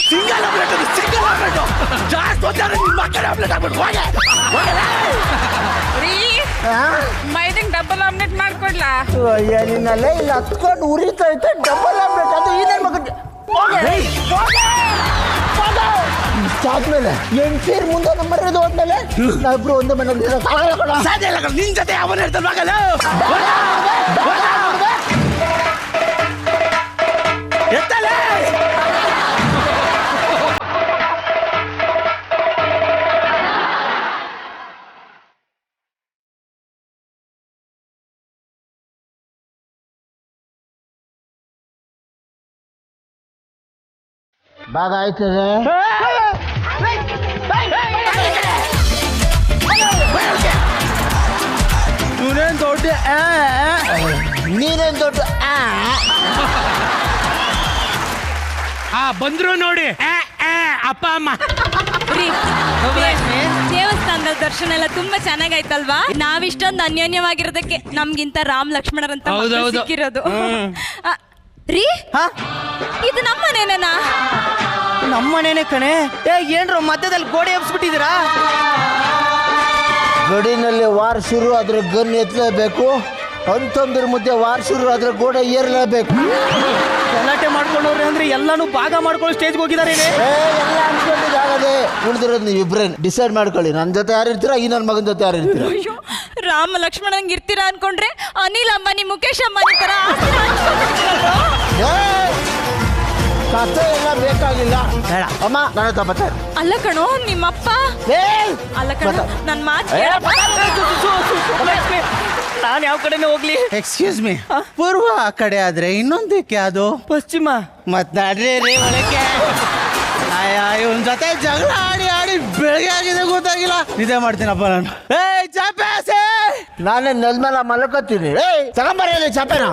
ಸಿಂಗಲ್ ಆಮ್ಲೆಟ್ ಜಾಸ್ತಿ ಆಮ್ಲೆಟ್ ಆಗ್ಬಿಟ್ಟು ಮೈದಂಗ್ ಡಬಲ್ ಆಮ್ಲೆಟ್ ಮಾಡ್ಕೊಡ್ಲಾ? ನಿನ್ನಲ್ಲೇ ಇಲ್ಲಿ ಹತ್ಕೊಂಡು ಉರಿತಾ ಇತ್ತು ಡಬಲ್ ಆಮ್ಲೆಟ್. ಅದು ಏನೇ ಮಗ ಆದ್ಮೇಲೆ 8 ಸೇರಿ ಮುಂದೆ ನಮ್ಮ ಮರ್ಯಾದೆ ಹೋದ್ಮೇಲೆ ನಾವಿಬ್ರು ಒಂದೇ ಮನೇಲಿ ಸಾಧ್ಯ ಇಲ್ಲ. ನಿನ್ ಜೊತೆ ಅವನ ಹೇಳ್ತಾನೆ ಮಗಲ್ಲ. ಎತ್ತಲೇ ಭಾಗ ಆಯ್ತದೆ. ಇವನೇನ್ ದೊಡ್ಡ ನೀನೇನ್ ದೊಡ್ಡ ಬಂದ್ರು ನೋಡಿ ಅಪ್ಪ ಅಮ್ಮ. ದೇವಸ್ಥಾನದ ದರ್ಶನ ಎಲ್ಲ ತುಂಬಾ ಚೆನ್ನಾಗಾಯ್ತಲ್ವಾ? ನಾವಿಷ್ಟೊಂದು ಅನ್ಯೋನ್ಯವಾಗಿರೋದಕ್ಕೆ ನಮ್ಗಿಂತ ರಾಮ್ ಲಕ್ಷ್ಮಣರಂತ ಮಕ್ಳು ಸಿಕ್ಕಿರೋದು. ರೀ, ಇದು ನಮ್ಮನೇನಾ? ನಮ್ಮನೇನೆ ಕಣೆ. ಏನ್ರು ಮಧ್ಯದಲ್ಲಿ ಗೋಡೆ ಎಬ್ಸ್ಬಿಟ್ಟಿದ್ದೀರಾ? ಗಡಿನಲ್ಲಿ ವಾರ್ ಶುರು ಆದ್ರೆ ಗನ್ ಎತ್ತಲೇಬೇಕು. ಅಂತಂದ್ರ ಮುದ್ದೆ ವಾರ್ ಶುರು ಆದ್ರೆ ಗೋಡೆ ಏರ್ಲೇಬೇಕು. ಗಲಾಟೆ ಮಾಡ್ಕೊಂಡವ್ರೆ ಅಂದ್ರೆ ಎಲ್ಲಾನು ಭಾಗ ಮಾಡ್ಕೊಂಡು ಸ್ಟೇಜ್ಗೆ ಹೋಗಿದ್ದಾರೆ. ಎಲ್ಲ ಅನ್ಕೊಂಡಿದ್ದಾಗದೆ ಉಳಿದಿರೋದು ನೀವಿಬ್ರೇ ಡಿಸೈಡ್ ಮಾಡ್ಕೊಳ್ಳಿ. ನನ್ನ ಜೊತೆ ಯಾರು ಇರ್ತೀರಾ, ಈ ನನ್ನ ಮಗನ ಜೊತೆ ಯಾರು ಇರ್ತೀರಾ? ರಾಮ ಲಕ್ಷ್ಮಣಂಗ್ ಇರ್ತೀರಾ ಅನ್ಕೊಂಡ್ರೆ ಅನಿಲ್ ಅಂಬಾನಿ, ಮುಖೇಶ್ ಅಂಬಾನಿ ತರ ಕಥೆ ಎಲ್ಲ ಬೇಕಾಗಿಲ್ಲ. ಅಮ್ಮ ನಾನು ತಗೋತಾರೆ. ಅಲ್ಲ ಕಣೋ ನಿಮ್ಮಪ್ಪ. ಅಲ್ಲ ಕಣೋ ನನ್ ಮಾತು. ನಾನು ಯಾವ ಕಡೆನೇ ಹೋಗ್ಲಿ? ಎಕ್ಸ್ಕ್ಯೂಸ್ ಮೀ, ಪೂರ್ವ ಆ ಕಡೆ ಆದ್ರೆ ಇನ್ನೊಂದಕ್ಕೆ ಅದು ಪಶ್ಚಿಮ. ಮತ್ ನಡ್ರಿ ರೀ ಒಳಕ್ಕೆ. ಇವನ್ ಜೊತೆ ಜಗಳ ಆಡಿ ಆಡಿ ಬೆಳಗ್ಗೆ ಆಗಿದೆ ಗೊತ್ತಾಗಿಲ್ಲ. ನಿದ್ದೆ ಮಾಡ್ತೀನಪ್ಪ ನಾನು. ಚಾಪೆ ನಾನೇ ನೆಲ್ ಮೇಲೆ ಮಲ್ಕೋತೀನಿ. ತಗೊಂಬರ ಚಾಪೆನ.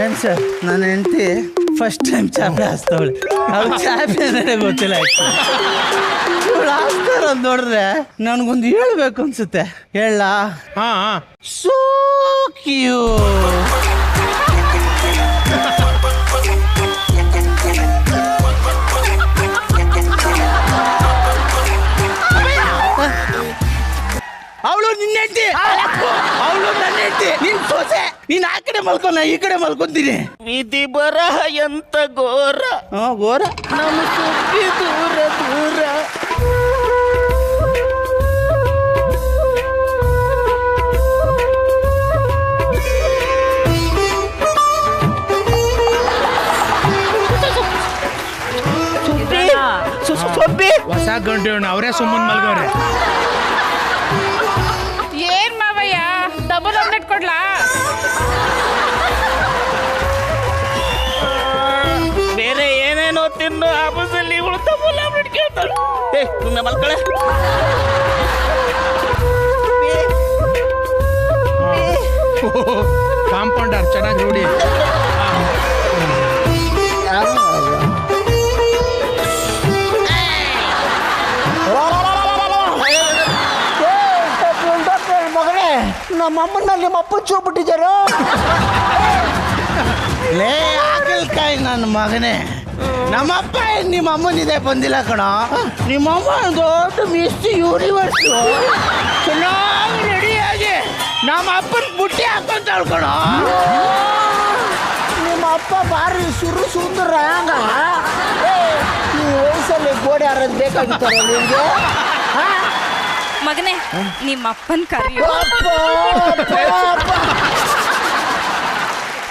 ಏನ್ ಸರ್ ನನ್ನ ಹೆಂಡತಿ ಫಸ್ಟ್ ಟೈಮ್ ಚಾಪೆ ಹಾಸ್ತವಳೆ. ಅವ್ಳು ಚಾಪೆ ಅಂದ್ರೆ ಗೊತ್ತಿಲ್ಲ. ಇವಳು ಹಾಸ್ತಾರ ಅಂತ ನೋಡಿದ್ರೆ ನನಗೊಂದು ಹೇಳ್ಬೇಕು ಅನ್ಸುತ್ತೆ. ಹೇಳ ಸೋ ಕ್ಯೂಟ್. ಅವಳು ನಿನ್ನ ಹೆಂಡತಿ, ಅವಳು ನನ್ನ ಹೆಂಡತಿ, ನಿನ್ ಸೊಸೆ. ನೀನ್ ಆ ಕಡೆ ಮಲ್ಕೊಂಡ, ಈ ಕಡೆ ಮಲ್ಕೊಂತೀನಿ. ವಿಧಿ ಬರಹ ಎಂತ ಘೋರ. ಘೋರ ನಮ್ಮ ಸುದ್ದಿ ದೂರ ದೂರ. ಹೊಸ ಗಂಟೆ ಅವರೇ ಸುಮ್ಮನ್ ಮಲ್ಗವ್ರೆ. ಏನ್ ಮಾವಯ್ಯ, ಡಬಲ್ ಆಮ್ಲೆಟ್ ಕೊಡ್ಲಾ? ಬೇರೆ ಏನೇನೋ ತಿನ್ನು ಆಫೀಸಲ್ಲಿ ಇವಳು ಡಬಲ್ ಆಮ್ಲೆಟ್ ಕೇಳ್ತಾಳೆ. ಸುಮ್ಮನೆ ಮಲ್ಕಳೆ. ಕಾಂಪೌಂಡರ್ ಚೆನ್ನಾಗಿ ನೋಡಿ. ಮಗನೇ, ನಮ್ಮಮ್ಮನ ನಿಮ್ಮ ಅಪ್ಪ ಚೋಬಿಟ್ಟಿದ್ದಾರೋ? ಲೇ ಆಗಲ್ಕಾಯಿ ನನ್ನ ಮಗನೇ, ನಮ್ಮಪ್ಪ ನಿಮ್ಮ ಅಮ್ಮನಿದೆ ಬಂದಿಲ್ಲ ಕಣ. ನಿಮ್ಮಮ್ಮ ದೊಡ್ಡ ಮಿಸ್ ಯೂನಿವರ್ಸ್ ಚೆನ್ನಾಗಿ ರೆಡಿಯಾಗಿ ನಮ್ಮ ಅಪ್ಪನ ಬುಟ್ಟಿ ಹಾಕೊಂತಾಳ್ ಕಣ. ನಿಮ್ಮ ಅಪ್ಪ ಬಾರಿ ಸುರು ಸುಂದರ ಹಂಗ. ಈ ವಯಸ್ಸಲ್ಲಿ ಗೋಡೆ ಆರೋದು ಬೇಕಾಗಿತ್ತಾರ ನಿಮ್ಗೆ? ಮಗನೇ, ನಿಮ್ಮ ಅಪ್ಪನ್ ಕರಿಯೋ.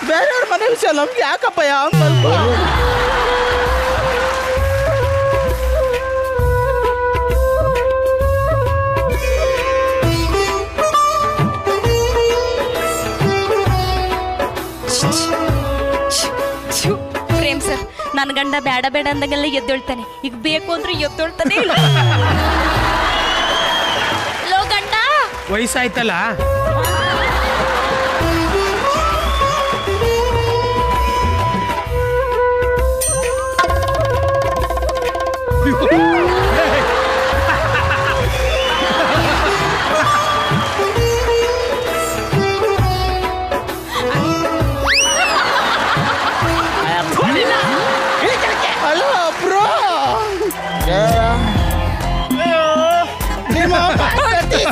ಬೇರೆಯವ್ರ ಮನೆ ವಿಷಯ ನಮ್ಗೆ ಯಾಕಪ್ಪ ಯಾವ ಪ್ರೇಮ್ ಸರ್, ನನ್ನ ಗಂಡ ಬೇಡ ಬೇಡ ಅಂದಂಗೆಲ್ಲ ಎದ್ದೊಳ್ತಾನೆ. ಈಗ ಬೇಕು ಅಂದ್ರೆ ಎದ್ದೊಳ್ತಾನೆ ಇಲ್ಲ. ಲೋ ಗಂಡ, ವಯಸ್ಸಾಯ್ತಲ್ಲ.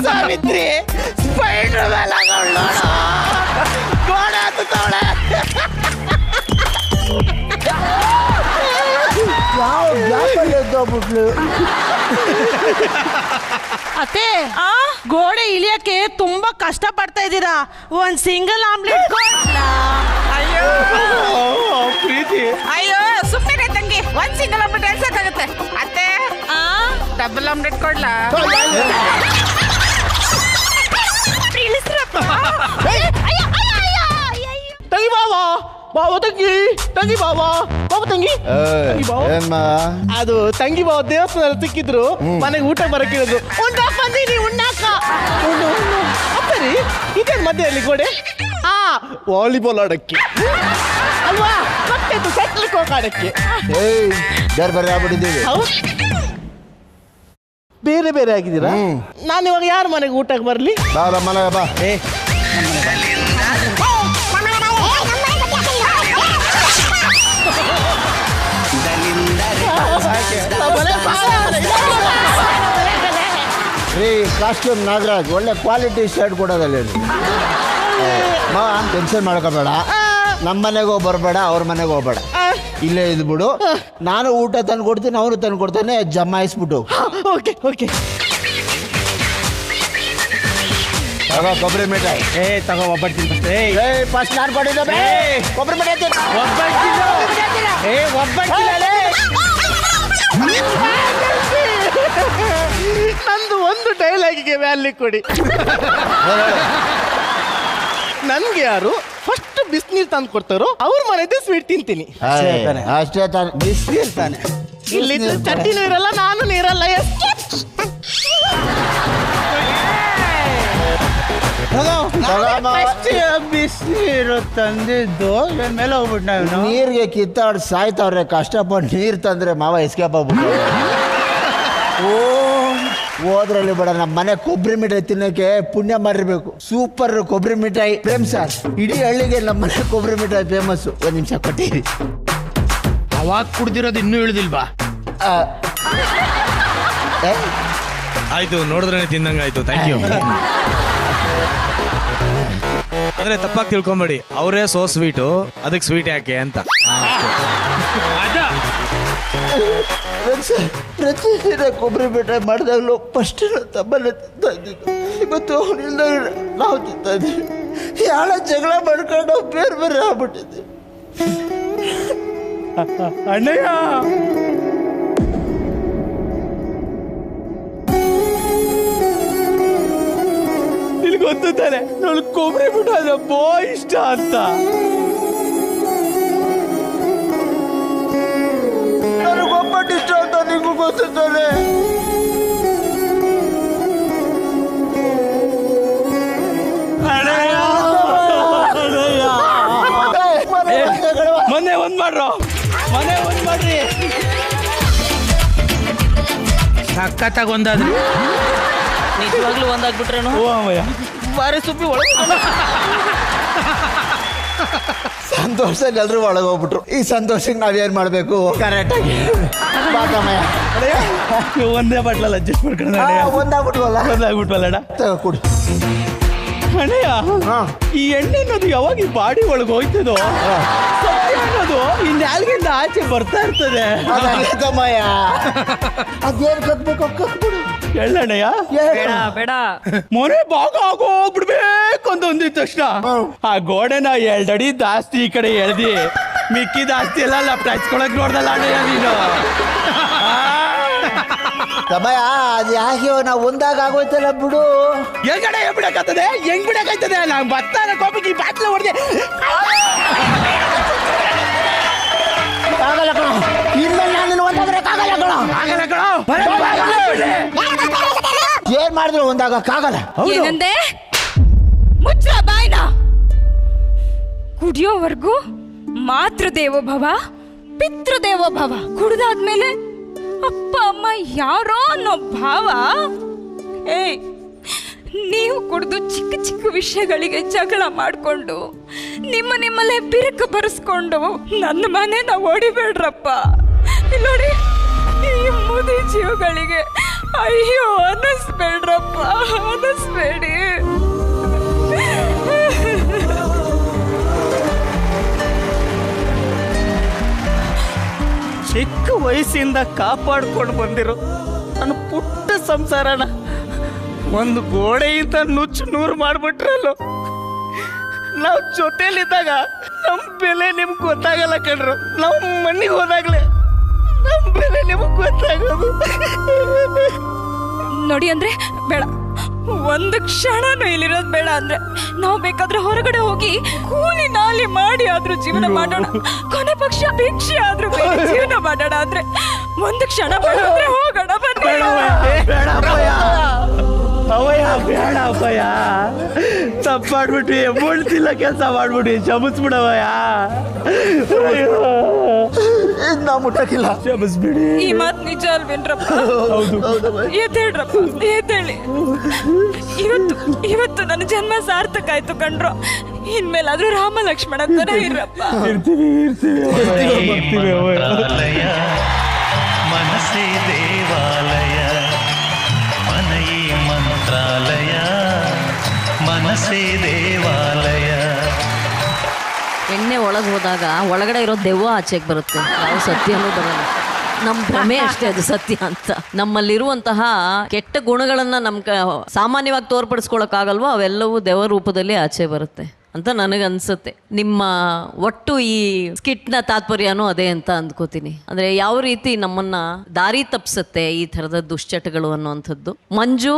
ಸಾವಿತ್ರಿ ಸ್ಪೈಡರ್ ಮೇಲೆ ಗೋಡ ಹತ್ತವಳೆ. ಯಾವ ಗ್ಯಾಪಲ್ಲಿ ಎದ್ದೋಗ್ಬಿಟ್ಲು. ಅತ್ತೆ, ಗೋಡೆ ಇಳಿಯಕ್ಕೆ ತುಂಬಾ ಕಷ್ಟ ಪಡ್ತಾ ಇದ್ದೀರಾ. ಒಂದ್ ಸಿಂಗಲ್ ಆಮ್ಲೆಟ್ ಕೊಡ್ಲಾ? ಅಯ್ಯೋ ಪ್ರೀತಿ, ಅಯ್ಯೋ ಸುಮ್ಮನೆ ತಂಗಿ, ಒಂದ್ ಸಿಂಗಲ್ ಆಮ್ಲೆಟ್ ಎಲ್ಸಕ್ಕಾಗತ್ತೆ. ಅತ್ತೆ, ಡಬಲ್ ಆಮ್ಲೆಟ್ ಕೊಡ್ಲಾ? ತಂಗಿ ಬಾವಾ, ಬಾವ ತಂಗಿ, ತಂಗಿ ಬಾವಾ, ಬಾವ ತಂಗಿ. ಅದು ತಂಗಿ ಬಾವ ದೇವಸ್ಥಾನದಲ್ಲಿ ಸಿಕ್ಕಿದ್ರು, ಮನೆಗೆ ಊಟ ಬರಕ್ ಹೇಳಿದ್ರು. ಉಣ್ಣಾಕ ಬಂದೀನಿ, ಉಣ್ಣಾಕ. ಅಪ್ಪರಿ ಇದೇನ್ ಮಧ್ಯದಲ್ಲಿ ಗೋಡೆ? ವಾಲಿಬಾಲ್ ಆಡಕ್ಕೆ ಅಲ್ವಾ? ಮತ್ತೆ ಸೆಟ್ಲಿಕ್ಕೆ ಹೋಗಿ ಆಡಕ್ಕೆ. ಬೇರೆ ಬೇರೆ ಆಗ್ಬಿಟ್ಟಿದ್ದೀವಿ. ಬೇರೆ ಬೇರೆ ಆಗಿದ್ದೀರಾ? ನಾನು ಇವಾಗ ಯಾರ ಮನೆಗೆ ಊಟಕ್ಕೆ ಬರ್ಲಿ? ಬಾ ಮನೆಗೆ ಬಾ. ರೀ ಕಾಸ್ಟ್ಯೂಮ್ ನಾಗರಾಜ್ ಒಳ್ಳೆ ಕ್ವಾಲಿಟಿ ಶರ್ಟ್ ಕೊಡೋದಲ್ಲ. ಮಾ ಟೆನ್ಷನ್ ಮಾಡ್ಕೋಬೇಡ. ನಮ್ಮ ಮನೆಗೆ ಬರಬೇಡ, ಅವ್ರ ಮನೆಗೆ ಹೋಗ್ಬೇಡ, ಇಲ್ಲೇ ಇದ್ಬಿಡು. ನಾನು ಊಟ ತಂದು ಕೊಡ್ತೀನಿ, ಅವನು ತಂದು ಕೊಡ್ತಾನೆ. ಜಮಾಯಿಸ್ಬಿಟ್ಟು ಓಕೆ ಓಕೆ. ತಗೋ ಕೊಬ್ಬರಿ ಮಿಠಾಯಿ. ತಗೋ ಒಬ್ಬಟ್ಟು ಫಸ್ಟ್ ನಾನು ಕೊಟ್ಟಿದ್ದೆ ಕೊಬ್ಬರಿ ಮಿಠಾಯಿ. ನಂದು ಒಂದು ಡೈಲಾಗಿಗೆ ವ್ಯಾಲ್ಯೂ ಕೊಡಿ. ನನ್ಗೆ ಯಾರು ಫಸ್ಟ್ ಬಿಸಿನೀರು ತಂದು ಕೊಡ್ತಾರೋ ಅವ್ರ ಮನೆದೇ ಸ್ವೀಟ್ ತಿಂತೀನಿ. ಅಷ್ಟೇ ತಾನೆ, ಬಿಸಿನೀರು ತಾನೆ. ಇಲ್ಲಿ ಚಟ್ನಿನೂ ಇರಲ್ಲ, ನಾನು ನೀರಲ್ಲ. ಬಿಸಿನೀರು ತಂದಿದ್ದು ಮೇಲೆ ಹೋಗ್ಬಿಟ್ಟ ನೀರಿಗೆ ಕಿತ್ತಾಡ್ ಸಾಯ್ತವ್ರೆ, ಕಷ್ಟಪಟ್ಟು ನೀರು ತಂದ್ರೆ ಮಾವ ಎಸ್ಕೇಪ್ ಆಗ್ಬಿಟ್ಟು. ಹೋದ್ರಲ್ಲಿ ಬೇಡ, ನಮ್ಮ ಮನೆ ಕೊಬ್ಬರಿ ಮಿಠಾಯಿ ತಿನ್ನಕ್ಕೆ ಪುಣ್ಯ ಮಾಡಿರ್ಬೇಕು. ಸೂಪರ್ ಕೊಬ್ಬರಿ ಮಿಠಾಯಿ ಪ್ರೇಮ್ ಸರ್, ಇಡೀ ಹಳ್ಳಿಗೆ ನಮ್ಮ ಮನೆ ಕೊಬ್ಬರಿ ಮಿಠಾಯಿ ಫೇಮಸ್. ಒಂದ್ ನಿಮಿಷ ಕೊಟ್ಟಿರಿ. ಅವಾಗ ಕುಡ್ದಿರೋದು ಇನ್ನೂ ಇಳಿದಿಲ್ವಾ? ಆಯ್ತು, ನೋಡಿದ್ರೆ ತಿಂದಂಗಾಯ್ತು. Thank you. ಅಂದ್ರೆ ತಪ್ಪಾಗಿ ತಿಳ್ಕೊಂಬೇಡಿ, ಅವರೇ ಸೋ ಸ್ವೀಟು, ಅದಕ್ಕೆ ಸ್ವೀಟ್ ಯಾಕೆ ಅಂತ. ಪ್ರತಿದಿನ ಕೊಬ್ಬರಿ ಮಿಠಾಯಿ ಮಾಡಿದಾಗಲೂ ಫಸ್ಟ್ ತಮ್ಮಲ್ಲೇ ತಿಂತಾ ಇದ್ದಿದ್ದು. ಇವತ್ತು ಅವನಿಂದ ನಾವು ತಿಂತಾ ಇದ್ದೀವಿ. ಯಾಳ ಜಗಳ ಮಾಡ್ಕೊಂಡು ಬೇರೆ ಬೇರೆ ಆಗ್ಬಿಟ್ಟಿದ್ದೆ. ಅಣ್ಣಯ್ಯ, ಇಲ್ಲಿ ಗೊತ್ತು ತಾನೆ ನನಗೆ ಕೊಬ್ಬರಿ ಮಿಠಾಯಿ ಬೋ ಇಷ್ಟ ಅಂತ. ನನಗೊಬ್ಬಟ್ಟು ಇಷ್ಟ ಅಂತ ನಿಂಗೂ ಗೊತ್ತಿದ್ದಾನೆ. ಮನೆ ಒಂದ್ ಮಾಡ್ರೋ, ಮನೆ ಒಂದ್ ಮಾಡ್ರಿ. ಸಖತ್ತಾಗಿ ಒಂದಾದ್ರಿ. ನಿಜವಾಗ್ಲೂ ಒಂದಾಗ್ಬಿಟ್ರೇನು? ಓ ಅಮ್ಮಯ್ಯ, ಬಾರಿ ಸುಬ್ಬಿ ಒಳಗೆ ಸಂತೋಷದಲ್ಲಿ ಎಲ್ರೂ ಒಳಗೆ ಹೋಗ್ಬಿಟ್ರು. ಈ ಸಂತೋಷಕ್ಕೆ ನಾವೇನ್ ಮಾಡ್ಬೇಕು? ಕರೆಕ್ಟ್ ಆಗಿ ನೀವು ಒಂದೇ ಬಟ್ಲಲ್ಲಿ ಅಡ್ಜಸ್ಟ್ ಮಾಡ್ಕೊಂಡು ಒಂದಾಗ್ಬಿಟ್ವಲ್ಲ ಕೊಡಿ ಅಣ್ಣಯ್ಯ. ಈ ಎಣ್ಣೆ ಅನ್ನೋದು ಯಾವಾಗ ಈ ಬಾಡಿ ಒಳಗೆ ಹೋಯ್ತದೋ, ಸತ್ಯ ಅನ್ನೋದು ಈ ನಾಲ್ಗಿಂದ ಆಚೆ ಬರ್ತಾ ಇರ್ತದೆ. ಅದೇನ್ ಕಟ್ಬೇಕು ಕಟ್ಬಿಡು. ಎಳ್ಳಣ್ಣಯ್ಯ, ಬೇಡ ಮೊನೆ ಭಾಗ ಆಗೋಗ್ಬಿಡ್ಬೇಕು ಅಂತ ಒಂದಿದ ತಕ್ಷಣ ಆ ಗೋಡೆನ 2 ಅಡಿ ಜಾಸ್ತಿ ಈ ಕಡೆ ಎಳ್ದಿ ಮಿಕ್ಕಿ ಜಾಸ್ತಿ ಎಲ್ಲ ಲಪ್ಟಾಚ್ಕೊಳಕ್ ನೋಡ್ದಲ್ಲ ಅಣ್ಣಯ್ಯ ನೀನು. ಸಮಯ ಅದು ಯಾಕೆ ನಾವು ಒಂದಾಗ ಆಗೋಯ್ತಲ್ಲ ಬಿಡು. ಹೆಂಗಡೆ ಬಿಡಕಾಗ್ತದೆ, ಹೆಂಗ್ ಬಿಡಕಾಯ್ತದೆ? ನಾ ಬತ್ತಾನ ಕೋಪಕ್ಕೆ ಈ ಬಾಟ್ಲ ಹೊಡೆದೆ. ಆಗಲ್ಲ ಕಣ, ಇನ್ಮೇಲೆ ನಾನು ಒಂದಾಗ್ರಕ್ಕಾಗಲ್ಲ ಕಣ. ಆಗಲ್ಲ ಕಣ. ಏನ್ ಮಾಡಿದ್ರು ಒಂದಾಗಕ್ಕಾಗಲ್ಲ. ಏನಂದೆ? ಮುಚ್ಚ ಬಾಯ್ನ. ಕುಡಿಯೋವರೆಗೂ ಮಾತೃದೇವೋ ಭವ ಪಿತೃದೇವೋ ಭವ. ಕುಡ್ದಾದ್ಮೇಲೆ ಅಪ್ಪ ಅಮ್ಮ ಯಾರೋ ಅನ್ನೋ ಭಾವ. ಏಯ್, ನೀವು ಕುಡಿದು ಚಿಕ್ಕ ಚಿಕ್ಕ ವಿಷಯಗಳಿಗೆ ಜಗಳ ಮಾಡಿಕೊಂಡು ನಿಮ್ಮಲ್ಲೇ ಬಿರುಕು ಬರೆಸ್ಕೊಂಡು ನನ್ನ ಮನೆನ ಓಡಿಬೇಡ್ರಪ್ಪ. ನೋಡಿ, ಈ ಮುದಿ ಜೀವಗಳಿಗೆ ಅಯ್ಯೋ ಅನ್ನಿಸ್ಬೇಡ್ರಪ್ಪ, ಅನ್ನಿಸ್ಬೇಡಿ. ಚಿಕ್ಕ ವಯಸ್ಸಿಂದ ಕಾಪಾಡ್ಕೊಂಡು ಬಂದಿರೋ ನನ್ನ ಪುಟ್ಟ ಸಂಸಾರನ ಒಂದು ಗೋಡೆಯಿಂದ ನುಚ್ಚು ನೂರು ಮಾಡ್ಬಿಟ್ರಲ್ಲೋ. ನಾವು ಜೊತೆಲಿದ್ದಾಗ ನಮ್ಮ ಬೆಲೆ ನಿಮ್ಗೆ ಗೊತ್ತಾಗಲ್ಲ ಕಣ್ರು. ನಾವು ಮನೆಗೆ ಹೋದಾಗ್ಲೇ ನಮ್ಮ ಬೆಲೆ ನಿಮ್ಗೆ ಗೊತ್ತಾಗೋದು. ನೋಡಿ ಅಂದ್ರೆ ಬೇಡ, ಒಂದು ಕ್ಷಣನೂ ಇಲ್ಲಿರೋದು ಬೇಡ. ಅಂದ್ರೆ ನಾವು ಬೇಕಾದ್ರೆ ಹೊರಗಡೆ ಹೋಗಿ ಕೂಲಿ ನಾಲಿ ಮಾಡಿ ಆದ್ರೂ ಜೀವನ ಮಾಡೋಣ, ಕೊನೆ ಪಕ್ಷ ಭಿಕ್ಷೆ ಆದ್ರೂ ಬೇರೆ ಜೀವನ ಮಾಡೋಣ. ಅಂದ್ರೆ ಒಂದು ಕ್ಷಣ ಬೇಡ ಅಂದ್ರೆ ಹೋಗೋಣ, ಬನ್ನಿ. ಬೇಡ ಅಪ್ಪಯ್ಯ, ಅವಯ್ಯ ಬೇಡ ಅಪ್ಪಯ್ಯ, ತಪ್ಪಾಡ್ಬಿಟ್ವಿ, ಮುಳ್ತಿಲ್ಲ ಕೆಲಸ ಮಾಡ್ಬಿಟ್ವಿ, ಕ್ಷಮಿಸ್ಬಿಡವಯ್ಯ. ನಾ ಮುಟ್ಟಕ್ಕಿಲ್ಲ, ಕ್ಷಮಿಸ್ಬಿಡಿ. ಈ ಮಾತು ನಿಜ ಅಲ್ವೇನ್ರಪ್ಪ? ಎದ್ದೇಳ್ರಪ್ಪ, ಎದ್ದೇಳಿ. ಇವತ್ತು ನನ್ನ ಜನ್ಮ ಸಾರ್ಥಕ ಆಯ್ತು ಕಣ್ರು. ಇನ್ಮೇಲಾದ್ರೂ ರಾಮ ಲಕ್ಷ್ಮಣ ತರ ಇರಪ್ಪ. ಮನಸ್ಸೇ ದೇವಾಲಯ, ಮನೆಯೇ ಮಂತ್ರಾಲಯ, ಮನಸ್ಸೇ ದೇವಾಲಯ. ಎಣ್ಣೆ ಒಳಗೆ ಹೋದಾಗ ಒಳಗಡೆ ಇರೋ ದೆವ್ವ ಆಚೆಗೆ ಬರುತ್ತೆ, ಯಾವ ಸತ್ಯನೂ ಬರಲ್ಲ. ನಮ್ಮ ಭ್ರಮೆ ಅಷ್ಟೇ ಅದು ಸತ್ಯ ಅಂತ. ನಮ್ಮಲ್ಲಿರುವಂತಹ ಕೆಟ್ಟ ಗುಣಗಳನ್ನ ಸಾಮಾನ್ಯವಾಗಿ ತೋರ್ಪಡಿಸ್ಕೊಳಕ್ಕಾಗಲ್ವೋ ಅವೆಲ್ಲವೂ ದೆವ್ವ ರೂಪದಲ್ಲಿ ಆಚೆ ಬರುತ್ತೆ ಅಂತ ನನಗನ್ಸುತ್ತೆ. ನಿಮ್ಮ ಒಟ್ಟು ಈ ಸ್ಕಿಟ್ನ ತಾತ್ಪರ್ಯನೂ ಅದೇ ಅಂತ ಅಂದ್ಕೋತೀನಿ. ಅಂದ್ರೆ ಯಾವ ರೀತಿ ನಮ್ಮನ್ನ ದಾರಿ ತಪ್ಪಿಸುತ್ತೆ ಈ ಥರದ ದುಶ್ಚಟಗಳು ಅನ್ನುವಂಥದ್ದು. Manju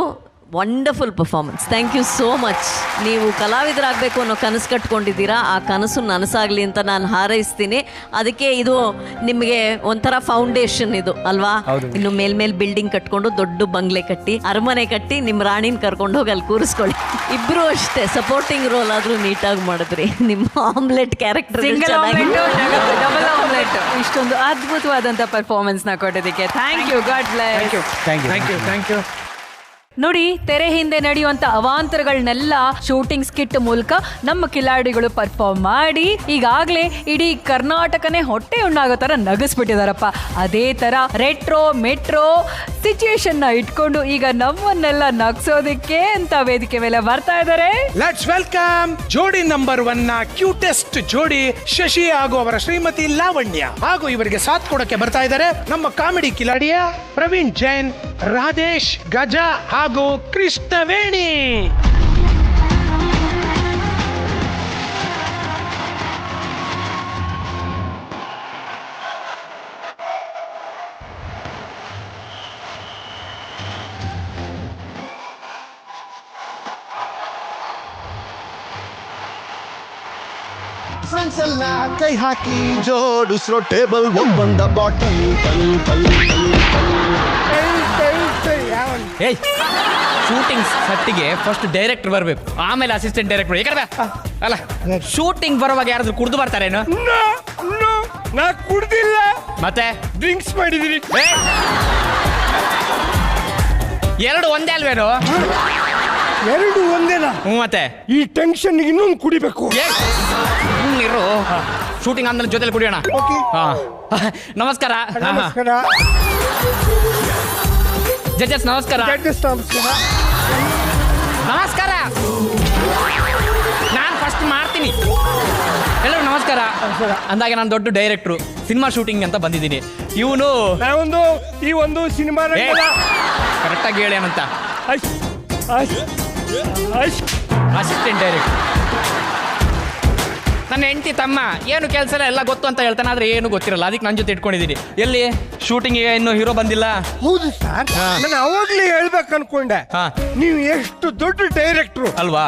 wonderful performance. Thank you so much. ನೀವು ಕಲಾವಿದರಾಗಬೇಕು ಅನ್ನೋ ಕನಸು ಕಟ್ಕೊಂಡಿದ್ದೀರಾ. ಆ ಕನಸು ನನಸಾಗಲಿ ಅಂತ ನಾನು ಹಾರೈಸ್ತೀನಿ. ಅದಕ್ಕೆ ಇದು ನಿಮಗೆ ಒಂಥರ ಫೌಂಡೇಶನ್ ಇದು ಅಲ್ವಾ? ಇನ್ನು ಮೇಲ್ಮೇಲ್ ಬಿಲ್ಡಿಂಗ್ ಕಟ್ಕೊಂಡು ದೊಡ್ಡ ಬಂಗ್ಲೆ ಕಟ್ಟಿ ಅರಮನೆ ಕಟ್ಟಿ ನಿಮ್ಮ ರಾಣಿನ ಕರ್ಕೊಂಡು ಹೋಗಿ ಅಲ್ಲಿ ಕೂರಿಸ್ಕೊಳ್ಳಿ. ಇಬ್ರು ಅಷ್ಟೇ ಸಪೋರ್ಟಿಂಗ್ ರೋಲ್ ಆದ್ರೂ ನೀಟಾಗಿ ಮಾಡಿದ್ರಿ. ನಿಮ್ಮ ಆಮ್ಲೆಟ್ ಕ್ಯಾರೆಕ್ಟರ್ ಡಬಲ್ ಆಮ್ಲೆಟ್ ಇಷ್ಟೊಂದು ಅದ್ಭುತವಾದಂತ ಪರ್ಫಾರ್ಮೆನ್ಸ್ ನ ಕೊಟ್ಟೋದಕ್ಕೆ thank you. God bless. Thank you. ನೋಡಿ, ತೆರೆ ಹಿಂದೆ ನಡೆಯುವಂತ ಅವಾಂತರಗಳನ್ನೆಲ್ಲ ಶೂಟಿಂಗ್ ಸ್ಕಿಟ್ ಮೂಲಕ ನಮ್ಮ ಕಿಲಾಡಿಗಳು ಪರ್ಫಾರ್ಮ್ ಮಾಡಿ ಈಗಾಗಲೇ ಇಡೀ ಕರ್ನಾಟಕನೇ ಹೊಟ್ಟೆ ಉಣ್ಣಾಗೋ ತರ ನಗಿಸ್ಬಿಟ್ಟಿದಾರಪ್ಪ. ಅದೇ ತರ ರೆಟ್ರೋ ಮೆಟ್ರೋ ಸಿಚುಯೇಷನ್ ನ ಇಟ್ಕೊಂಡು ಈಗ ನಮ್ಮನ್ನೆಲ್ಲ ನಗ್ಸೋದಿಕ್ಕೆ ಅಂತ ವೇದಿಕೆ ಮೇಲೆ ಬರ್ತಾ ಇದಾರೆ. ಲೆಟ್ಸ್ ವೆಲ್ಕಮ್ ಜೋಡಿ ನಂಬರ್ 1 ನ ಕ್ಯೂಟೆಸ್ಟ್ ಜೋಡಿ ಶಶಿ ಹಾಗೂ ಅವರ ಶ್ರೀಮತಿ ಲಾವಣ್ಯ. ಹಾಗೂ ಇವರಿಗೆ ಸಾಥ್ ಕೊಡಕ್ಕೆ ಬರ್ತಾ ಇದ್ದಾರೆ ನಮ್ಮ ಕಾಮಿಡಿ ಕಿಲಾಡಿಯ ಪ್ರವೀಣ್ ಜೈನ್, ರಾಧೇಶ್ ಗಜ ಹಾಗೂ ಕೃಷ್ಣವೇಣಿ. ಫ್ರೆಂಡ್ಸ್ ಎಲ್ಲ ಕೈ ಹಾಕಿ ಜೋಡಿಸ್ರೋ ಟೇಬಲ್ ಒಂದ ಬಾಟಲ್. ಏಯ್, ಶೂಟಿಂಗ್ ಸೆಟ್ಟಿಗೆ ಫಸ್ಟ್ ಡೈರೆಕ್ಟರ್ ಬರಬೇಕು, ಆಮೇಲೆ ಅಸಿಸ್ಟೆಂಟ್ ಡೈರೆಕ್ಟರ್. ಯಾಕಂದ್ರೆ ಅಲ್ಲ, ಶೂಟಿಂಗ್ ಬರುವಾಗ ಯಾರಾದ್ರೂ ಕುಡ್ದು ಬರ್ತಾರೇನು? ನಾ ಕುಡ್ದಿಲ್ಲ, ಮತ್ತೆ ಡ್ರಿಂಕ್ಸ್ ಮಾಡಿದೀನಿ. ಎರಡು ಒಂದೇ ಅಲ್ವೇನು? ಎರಡು ಒಂದೇನಾ? ಮತ್ತೆ ಈ ಟೆನ್ಷನ್ ಇನ್ನೊಂದು ಕುಡಿಬೇಕು. ಇರು, ಶೂಟಿಂಗ್ ಆದ್ಮೇಲೆ ಜೊತೆಲಿ ಕುಡಿಯೋಣ. ಹಾ, ನಮಸ್ಕಾರ. ಜಡ್ಜಸ್ ನಮಸ್ಕಾರ. ನಮಸ್ಕಾರ. ನಾನು ಫಸ್ಟ್ ಮಾಡ್ತೀನಿ. ಎಲ್ಲರೂ ನಮಸ್ಕಾರ. ಅಂದಾಗೆ ನಾನು ದೊಡ್ಡ ಡೈರೆಕ್ಟ್ರು, ಸಿನಿಮಾ ಶೂಟಿಂಗ್ ಅಂತ ಬಂದಿದ್ದೀನಿ. ಇವನು ಈ ಒಂದು ಸಿನಿಮಾ ಕರೆಕ್ಟಾಗಿ ಹೇಳಿ ಏನಂತ. Assistant director. ನನ್ನ ಹೆಂಡತಿ ತಮ್ಮ ಏನು ಕೆಲಸ ಎಲ್ಲ ಗೊತ್ತು ಅಂತ ಹೇಳ್ತಾನೆ, ಆದ್ರೆ ಏನು ಗೊತ್ತಿರಲ್ಲ. ಅದಕ್ಕೆ ನನ್ನ ಜೊತೆ ಇಟ್ಕೊಂಡಿದ್ದೀನಿ. ಎಲ್ಲಿ ಶೂಟಿಂಗಿಗೆ ಇನ್ನು ಹೀರೋ ಬಂದಿಲ್ಲ. ಹೌದು ಸರ್, ನಾನು ಅವಾಗ್ಲೇ ಹೇಳ್ಬೇಕು ಅನ್ಕೊಂಡೆ. ನೀವು ಎಷ್ಟು ದೊಡ್ಡ ಡೈರೆಕ್ಟ್ರು ಅಲ್ವಾ?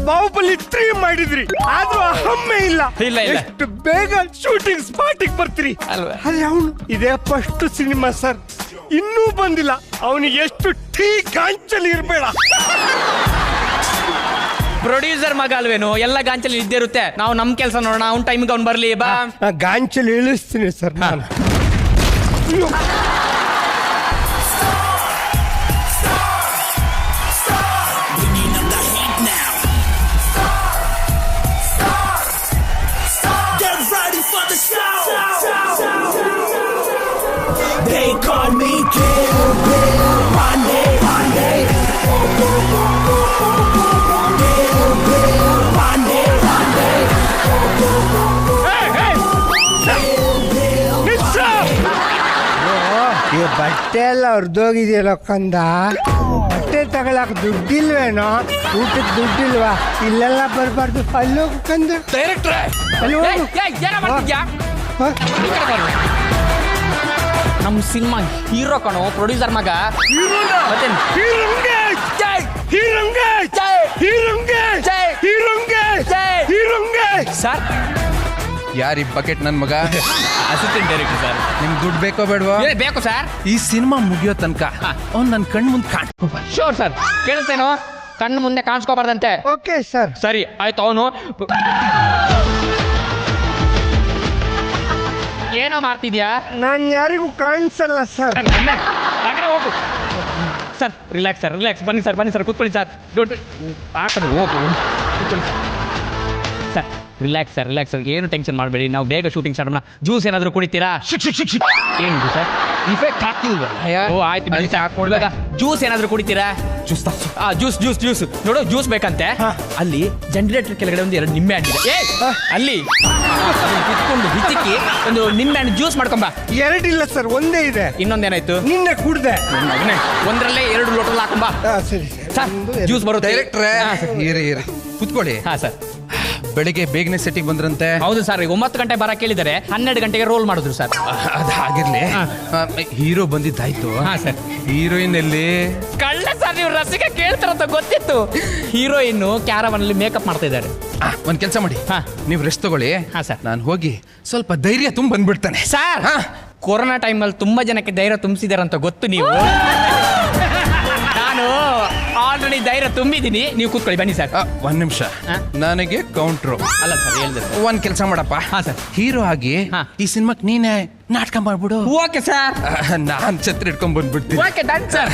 ಬಾಹುಬಲಿ 3 ಮಾಡಿದ್ರಿ, ಆದ್ರೂ ಅಹಮ್ಮೆ ಇಲ್ಲ. ಇಲ್ಲ. ಎಷ್ಟು ಬೇಗ ಶೂಟಿಂಗ್ ಸ್ಪಾಟಿಗೆ ಬರ್ತೀರಿ ಅಲ್ವಾ? ಅದೇ ಅವನು ಇದೇ ಫಸ್ಟ್ ಸಿನಿಮಾ ಸರ್, ಇನ್ನೂ ಬಂದಿಲ್ಲ. ಅವನಿಗೆ ಎಷ್ಟು ಟೀ ಗಾಂಚಲಿ ಇರ್ಬೇಡ. ಪ್ರೊಡ್ಯೂಸರ್ ಮಗ ಅಲ್ವೇನು, ಎಲ್ಲ ಗಾಂಚಲಿ ಇದ್ದೇ ಇರುತ್ತೆ. ನಾವು ನಮ್ ಕೆಲಸ ನೋಡೋಣ, ಅವ್ನ ಟೈಮ್ಗೆ ಅವ್ನು ಬರ್ಲಿ. ಬಾ, ಗಾಂಚಲಿ ಇಳಿಸ್ತೀನಿ ಸರ್ ನಾನು. They call me Kill Bill, Monday, Monday. Kill Bill, Monday, Monday. ಈ ಬಟ್ಟೆ ಎಲ್ಲ ಹೊರ್ದೋಗಿದೆಯಲ್ಲ ಕಂದ. ಬಟ್ಟೆ ತಗೊಳಕ್ ದುಡ್ಡಿಲ್ವೇನೋ? ಊಟಕ್ಕೆ ದುಡ್ಡಿಲ್ವಾ? ಇಲ್ಲೆಲ್ಲ ಬರ್ಬಾರ್ದು. ಅಲ್ಲೋಗು ಕಂದ. ಡೈರೆಕ್ಟ್ರೆ, ನಮ್ ಸಿನಿಮಾ ಹೀರೋ ಕಣೋ, ಪ್ರೊಡ್ಯೂಸರ್ ಮಗ. ಸರ್, ಯಾರಿ ಬಕೆಟ್ ನನ್ ಮಗ? Assistant director sir. ನಿಮ್ಗೆ ದುಡ್ಡು ಬೇಕೋ ಬೇಡವಾ? ಬೇಕು ಸರ್. ಈ ಸಿನಿಮಾ ಮುಗಿಯೋ ತನಕ ಅವ್ನು ನನ್ನ ಕಣ್ಣು ಮುಂದೆ ಶೋರ್ ಸರ್. ಕೇಳಿಸ್ತೇನೋ? ಕಣ್ಣು ಮುಂದೆ ಕಾಣಿಸ್ಕೋಬಾರ್ದಂತೆ. Okay sir. ಸರಿ ಆಯ್ತು. ಅವನು ಏನೋ ಮಾಡ್ತಿದ್ಯಾ? ನಾನು ಯಾರಿಗೂ ಕಾಣಿಸಲ್ಲ ಸರ್. ಹೋಗು ಸರ್. Relax sir, relax. ಬನ್ನಿ ಸರ್, ಕೂತ್ಕೊಳ್ಳಿ ಸರ್. ಹೋಗು ಸರ್. ರಿಲ್ಯಾಕ್ಸ್ ಸರ್, ಏನು ಟೆನ್ಷನ್ ಮಾಡಬೇಡಿ. ನಾವು ಬೇಗ ಶೂಟಿಂಗ್ ಸ್ಟಾರ್ಟ್ ಮಾಡೋಣ. ಜ್ಯೂಸ್ ಏನಾದರೂ ಕುಡಿತೀರಾ? ಏನು ಸರ್? ಇಫೆಕ್ಟ್ ಆಗ್ತಿಲ್ವ? ಓ ಆಯ್ತು, ಹಾಕೊಡ್ಬೇಕ. ಜ್ಯೂಸ್ ಏನಾದರೂ ಕುಡಿತೀರಾ? ಜ್ಯೂಸ್ ನೋಡು, ಜ್ಯೂಸ್ ಬೇಕಂತೆ. ಅಲ್ಲಿ ಜನರೇಟರ್ ಕೆಳಗಡೆ ಒಂದು 2 ನಿಂಬೆ ಹಣ್ಣಿದೆ. ಅಲ್ಲಿ ಕುತ್ಕೊಂಡು ಹಿಚಿಕ್ಕಿ ಒಂದು ನಿಂಬೆ ಹಣ್ಣು ಜ್ಯೂಸ್ ಮಾಡ್ಕೊಂಬ. 2 ಇಲ್ಲ ಸರ್, ಒಂದೇ ಇದೆ. ಇನ್ನೊಂದೇನಾಯ್ತು? ನಿನ್ನೆ ಕುಡ್ದೆ. ಒಂದರಲ್ಲೇ 2 ಲೋಟಲ್ ಹಾಕೊಂಬ. ಸರಿ ಸರ್, ಜ್ಯೂಸ್ ಬರುತ್ತೆ. ಡೈರೆಕ್ಟ್ರೇ, ಕೂತ್ಕೊಳ್ಳಿ. ಹಾ ಸರ್. ಬೆಳಿಗ್ಗೆ ಬೇಗನೆ ಸೆಟ್ಟಿಗೆ ಬಂದ್ರಂತೆ. ಹೌದು ಸರ್, ಈಗ 9 ಗಂಟೆ ಬರಕ್ಕೆ ಹೇಳಿದ್ದಾರೆ, 12 ಗಂಟೆಗೆ ರೋಲ್ ಮಾಡಿದ್ರು ಸರ್. ಅದು ಆಗಿರ್ಲಿ. ಹೀರೋ ಬಂದಿದ್ದಾಯ್ತು. ಹಾ ಸರ್. ಹೀರೋಯಿನ್ ಎಲ್ಲಿ? ಕಳ್ಳ ಸರ್, ನೀವು ರಸಿಕ ಕೇಳ್ತಾರಂತ ಗೊತ್ತಿತ್ತು. ಹೀರೋಯಿನ್ ಕ್ಯಾರವನ್ ಅಲ್ಲಿ ಮೇಕಪ್ ಮಾಡ್ತಾ ಇದ್ದಾರೆ. ಒಂದ್ ಕೆಲಸ ಮಾಡಿ, ನೀವು ರೆಸ್ಟ್ ತಗೊಳ್ಳಿ. ಹಾ ಸರ್. ನಾನು ಹೋಗಿ ಸ್ವಲ್ಪ ಧೈರ್ಯ ತುಂಬ ಬಂದ್ಬಿಡ್ತಾನೆ. ಸರ್, ಕೊರೋನಾ ಟೈಮಲ್ಲಿ ತುಂಬಾ ಜನಕ್ಕೆ ಧೈರ್ಯ ತುಂಬಿಸಿದಾರಂತ ಗೊತ್ತು ನೀವು. ನಾನು ಆಲ್ರೆಡಿ ಧೈರ್ಯ ತುಂಬಿದ್ದೀನಿ, ನೀವು ಕೂತ್ಕೊಳ್ಳಿ. ಬನ್ನಿ ಸರ್. ಒಂದ್ ನಿಮಿಷ, ನನಗೆ ಕೌಂಟ್ರು ಅಲ್ಲ ಸರ್, ಹೇಳಿದೆ. ಒಂದ್ ಕೆಲಸ ಮಾಡಪ್ಪ. ಹಾ ಸರ್. ಹೀರೋ ಆಗಿ ಈ ಸಿನಿಮಾಕ್ ನೀನೇ ನಾಟಕ ಮಾಡ್ಬಿಡು. Okay sir. ನಾನ್ ಛತ್ರಿ ಇಟ್ಕೊಂಡ್ ಬಂದ್ಬಿಡ್ತೀನಿ. Okay done sir.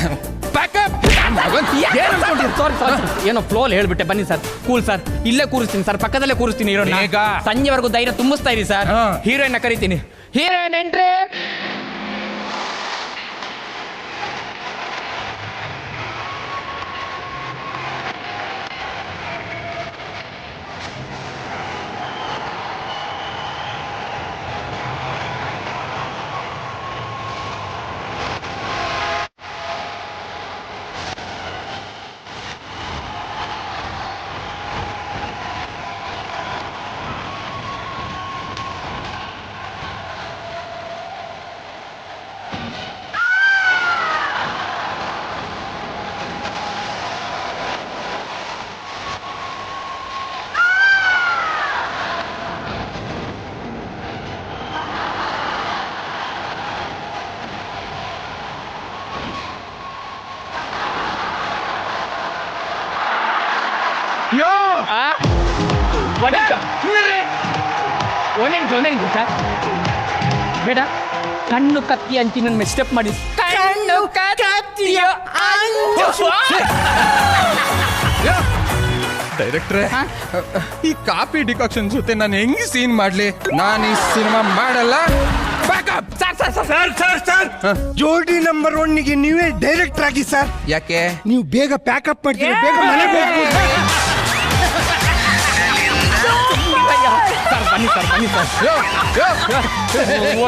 ಏನೋ ಫ್ಲೋಲ್ ಹೇಳ್ಬಿಟ್ಟೆ. ಬನ್ನಿ ಸರ್, ಕೂಲ್ ಸರ್. ಇಲ್ಲೇ ಕೂರಿಸ್ತೀನಿ ಸರ್, ಪಕ್ಕದಲ್ಲೇ ಕೂರಿಸ್ತೀನಿ. ಹೀರೋನ ಸಂಜೆವರೆಗೂ ಧೈರ್ಯ ತುಂಬಿಸ್ತಾ ಇರಿ ಸರ್. ಹೀರೋಯಿನ್ ಕರಿತೀನಿ. Heroine entry. ಒಂದೇನು ಸರ್, ಬೇಡ. ಕಣ್ಣು ಕತ್ತಿ ಅಂಚಿ ನನ್ನ ಸ್ಟೆಪ್ ಮಾಡಿ. ಕಣ್ಣು ಕತ್ತಿಯ ಡೈರೆಕ್ಟ್ರೆ, ಈ ಕಾಪಿ ಡಿಕಾಕ್ಷನ್ ಜೊತೆ ನಾನು ಹೆಂಗ್ ಸೀನ್ ಮಾಡ್ಲಿ? ನಾನು ಈ ಸಿನಿಮಾ ಮಾಡಲ್ಲ. ಜೋಡಿ ನಂಬರ್ 1 ನೀವೇ ಡೈರೆಕ್ಟರ್ ಆಗಿ ಸರ್. ಯಾಕೆ? ನೀವು ಬೇಗ ಪ್ಯಾಕಪ್ ಮಾಡ್ತೀರಿ, ಬೇಗ ಮನೆಗೆ ಹೋಗ್ಬೋದು. ಸರ್ ಬನ್ನಿ ಸರ್, ಬನ್ನಿ ಸರ್.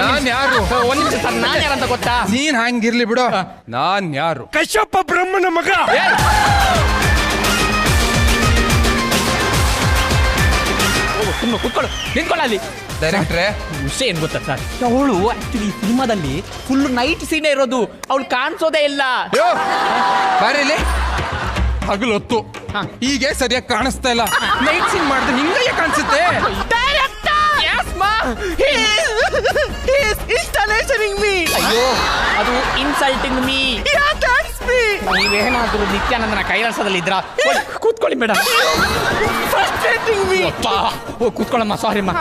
ನಾನ್ ಯಾರು? ಒಂದ್ ನಿಮಿಷ ಸರ್, ನಾನ್ ಯಾರಂತ ಗೊತ್ತಾ? ನೀನ್ ಹಂಗಿರ್ಲಿ ಬಿಡು. ನಾನ್ ಯಾರು? ಕಶ್ಯಪ ಬ್ರಹ್ಮನ ಮಗ. ಸುಮ್ಮನೆ ಕೂತ್ಕೊಳ್ಳು, ನಿಂತ್ಕೊಳ್ಳಿ. ಡೈರೆಕ್ಟ್ರೆ, ವಿಷಯ ಏನ್ ಗೊತ್ತಾ ಸರ್, ಅವಳು ಆಕ್ಚುಲಿ ಸಿನಿಮಾದಲ್ಲಿ ಫುಲ್ ನೈಟ್ ಸೀನೇ ಇರೋದು, ಅವಳು ಕಾಣಿಸೋದೇ ಇಲ್ಲ. ಬಾರಿಲಿ, ಹಗಲು ಹೊತ್ತು ಹೀಗೆ ಸರಿಯಾಗಿ ಕಾಣಿಸ್ತಾ ಇಲ್ಲ. ನೈಟ್ ಸೀನ್ ಮಾಡಿದ್ರೆ ಹಿಂಗೆ ಕಾಣಿಸುತ್ತೆ. ಅಯ್ಯೋ, ಅದು ಇನ್ಸಲ್ಟಿಂಗ್ ಮೀ. ನೀವೇನಾದ್ರೂ ನಿತ್ಯಾನಂದನ ಕೈಲಾಸದಲ್ಲಿ ಇದ್ರ? ಕೂತ್ಕೊಳ್ಳಿ ಮೇಡಮ್. ಕೂತ್ಕೊಳ್ಳಮ್ಮ. ಸಾರಿ ಅಮ್ಮ.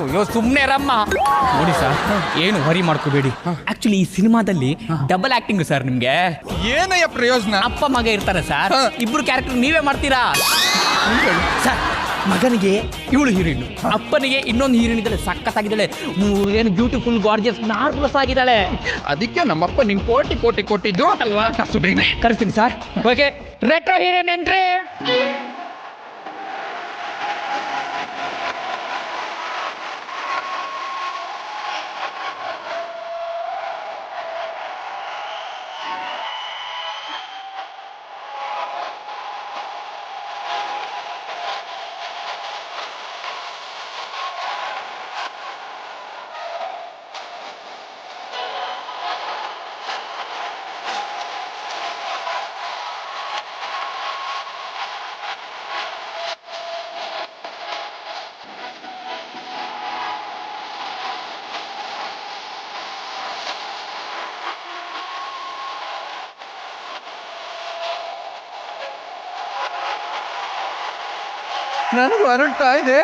ಅಯ್ಯೋ ಸುಮ್ನೆ ರಮ್ಮ. ನೋಡಿ ಸರ್, ಏನು ವರಿ ಮಾಡ್ಕೋಬೇಡಿ. ಆಕ್ಚುಲಿ ಈ ಸಿನಿಮಾದಲ್ಲಿ ಡಬಲ್ ಆಕ್ಟಿಂಗ್ ಸರ್. ನಿಮ್ಗೆ ಏನಯ್ಯ ಪ್ರಯೋಜನ? ಅಪ್ಪ ಮಗ ಇರ್ತಾರೆ ಸರ್, ಇಬ್ರು ಕ್ಯಾರೆಕ್ಟರ್ ನೀವೇ ಮಾಡ್ತೀರಾ ಸರ್. ಮಗನಿಗೆ ಇವಳು ಹೀರೋಯಿನ್, ಅಪ್ಪನಿಗೆ ಇನ್ನೊಂದು ಹೀರೋಯಿನ್ ಇದ್ದಾಳೆ, ಸಖತ್ತಾಗಿದ್ದಾಳೆ. ಏನು ಬ್ಯೂಟಿಫುಲ್ ಗಾರ್ಜಿಯಸ್ ನಾರ್ಮಲಸ್ ಆಗಿದ್ದಾಳೆ. ಅದಕ್ಕೆ ನಮ್ಮಪ್ಪ ನಿಂಗೆ ಕೋಟಿ ಕೋಟಿ ಕೊಟ್ಟಿದ್ದು ಅಲ್ವಾ? ಬೇಗನೆ ಕರೆಸ್ತೀನಿ sir. Okay, retro heroine entry. ನನಗೂ ಅರಳ್ತಾ ಇದೆ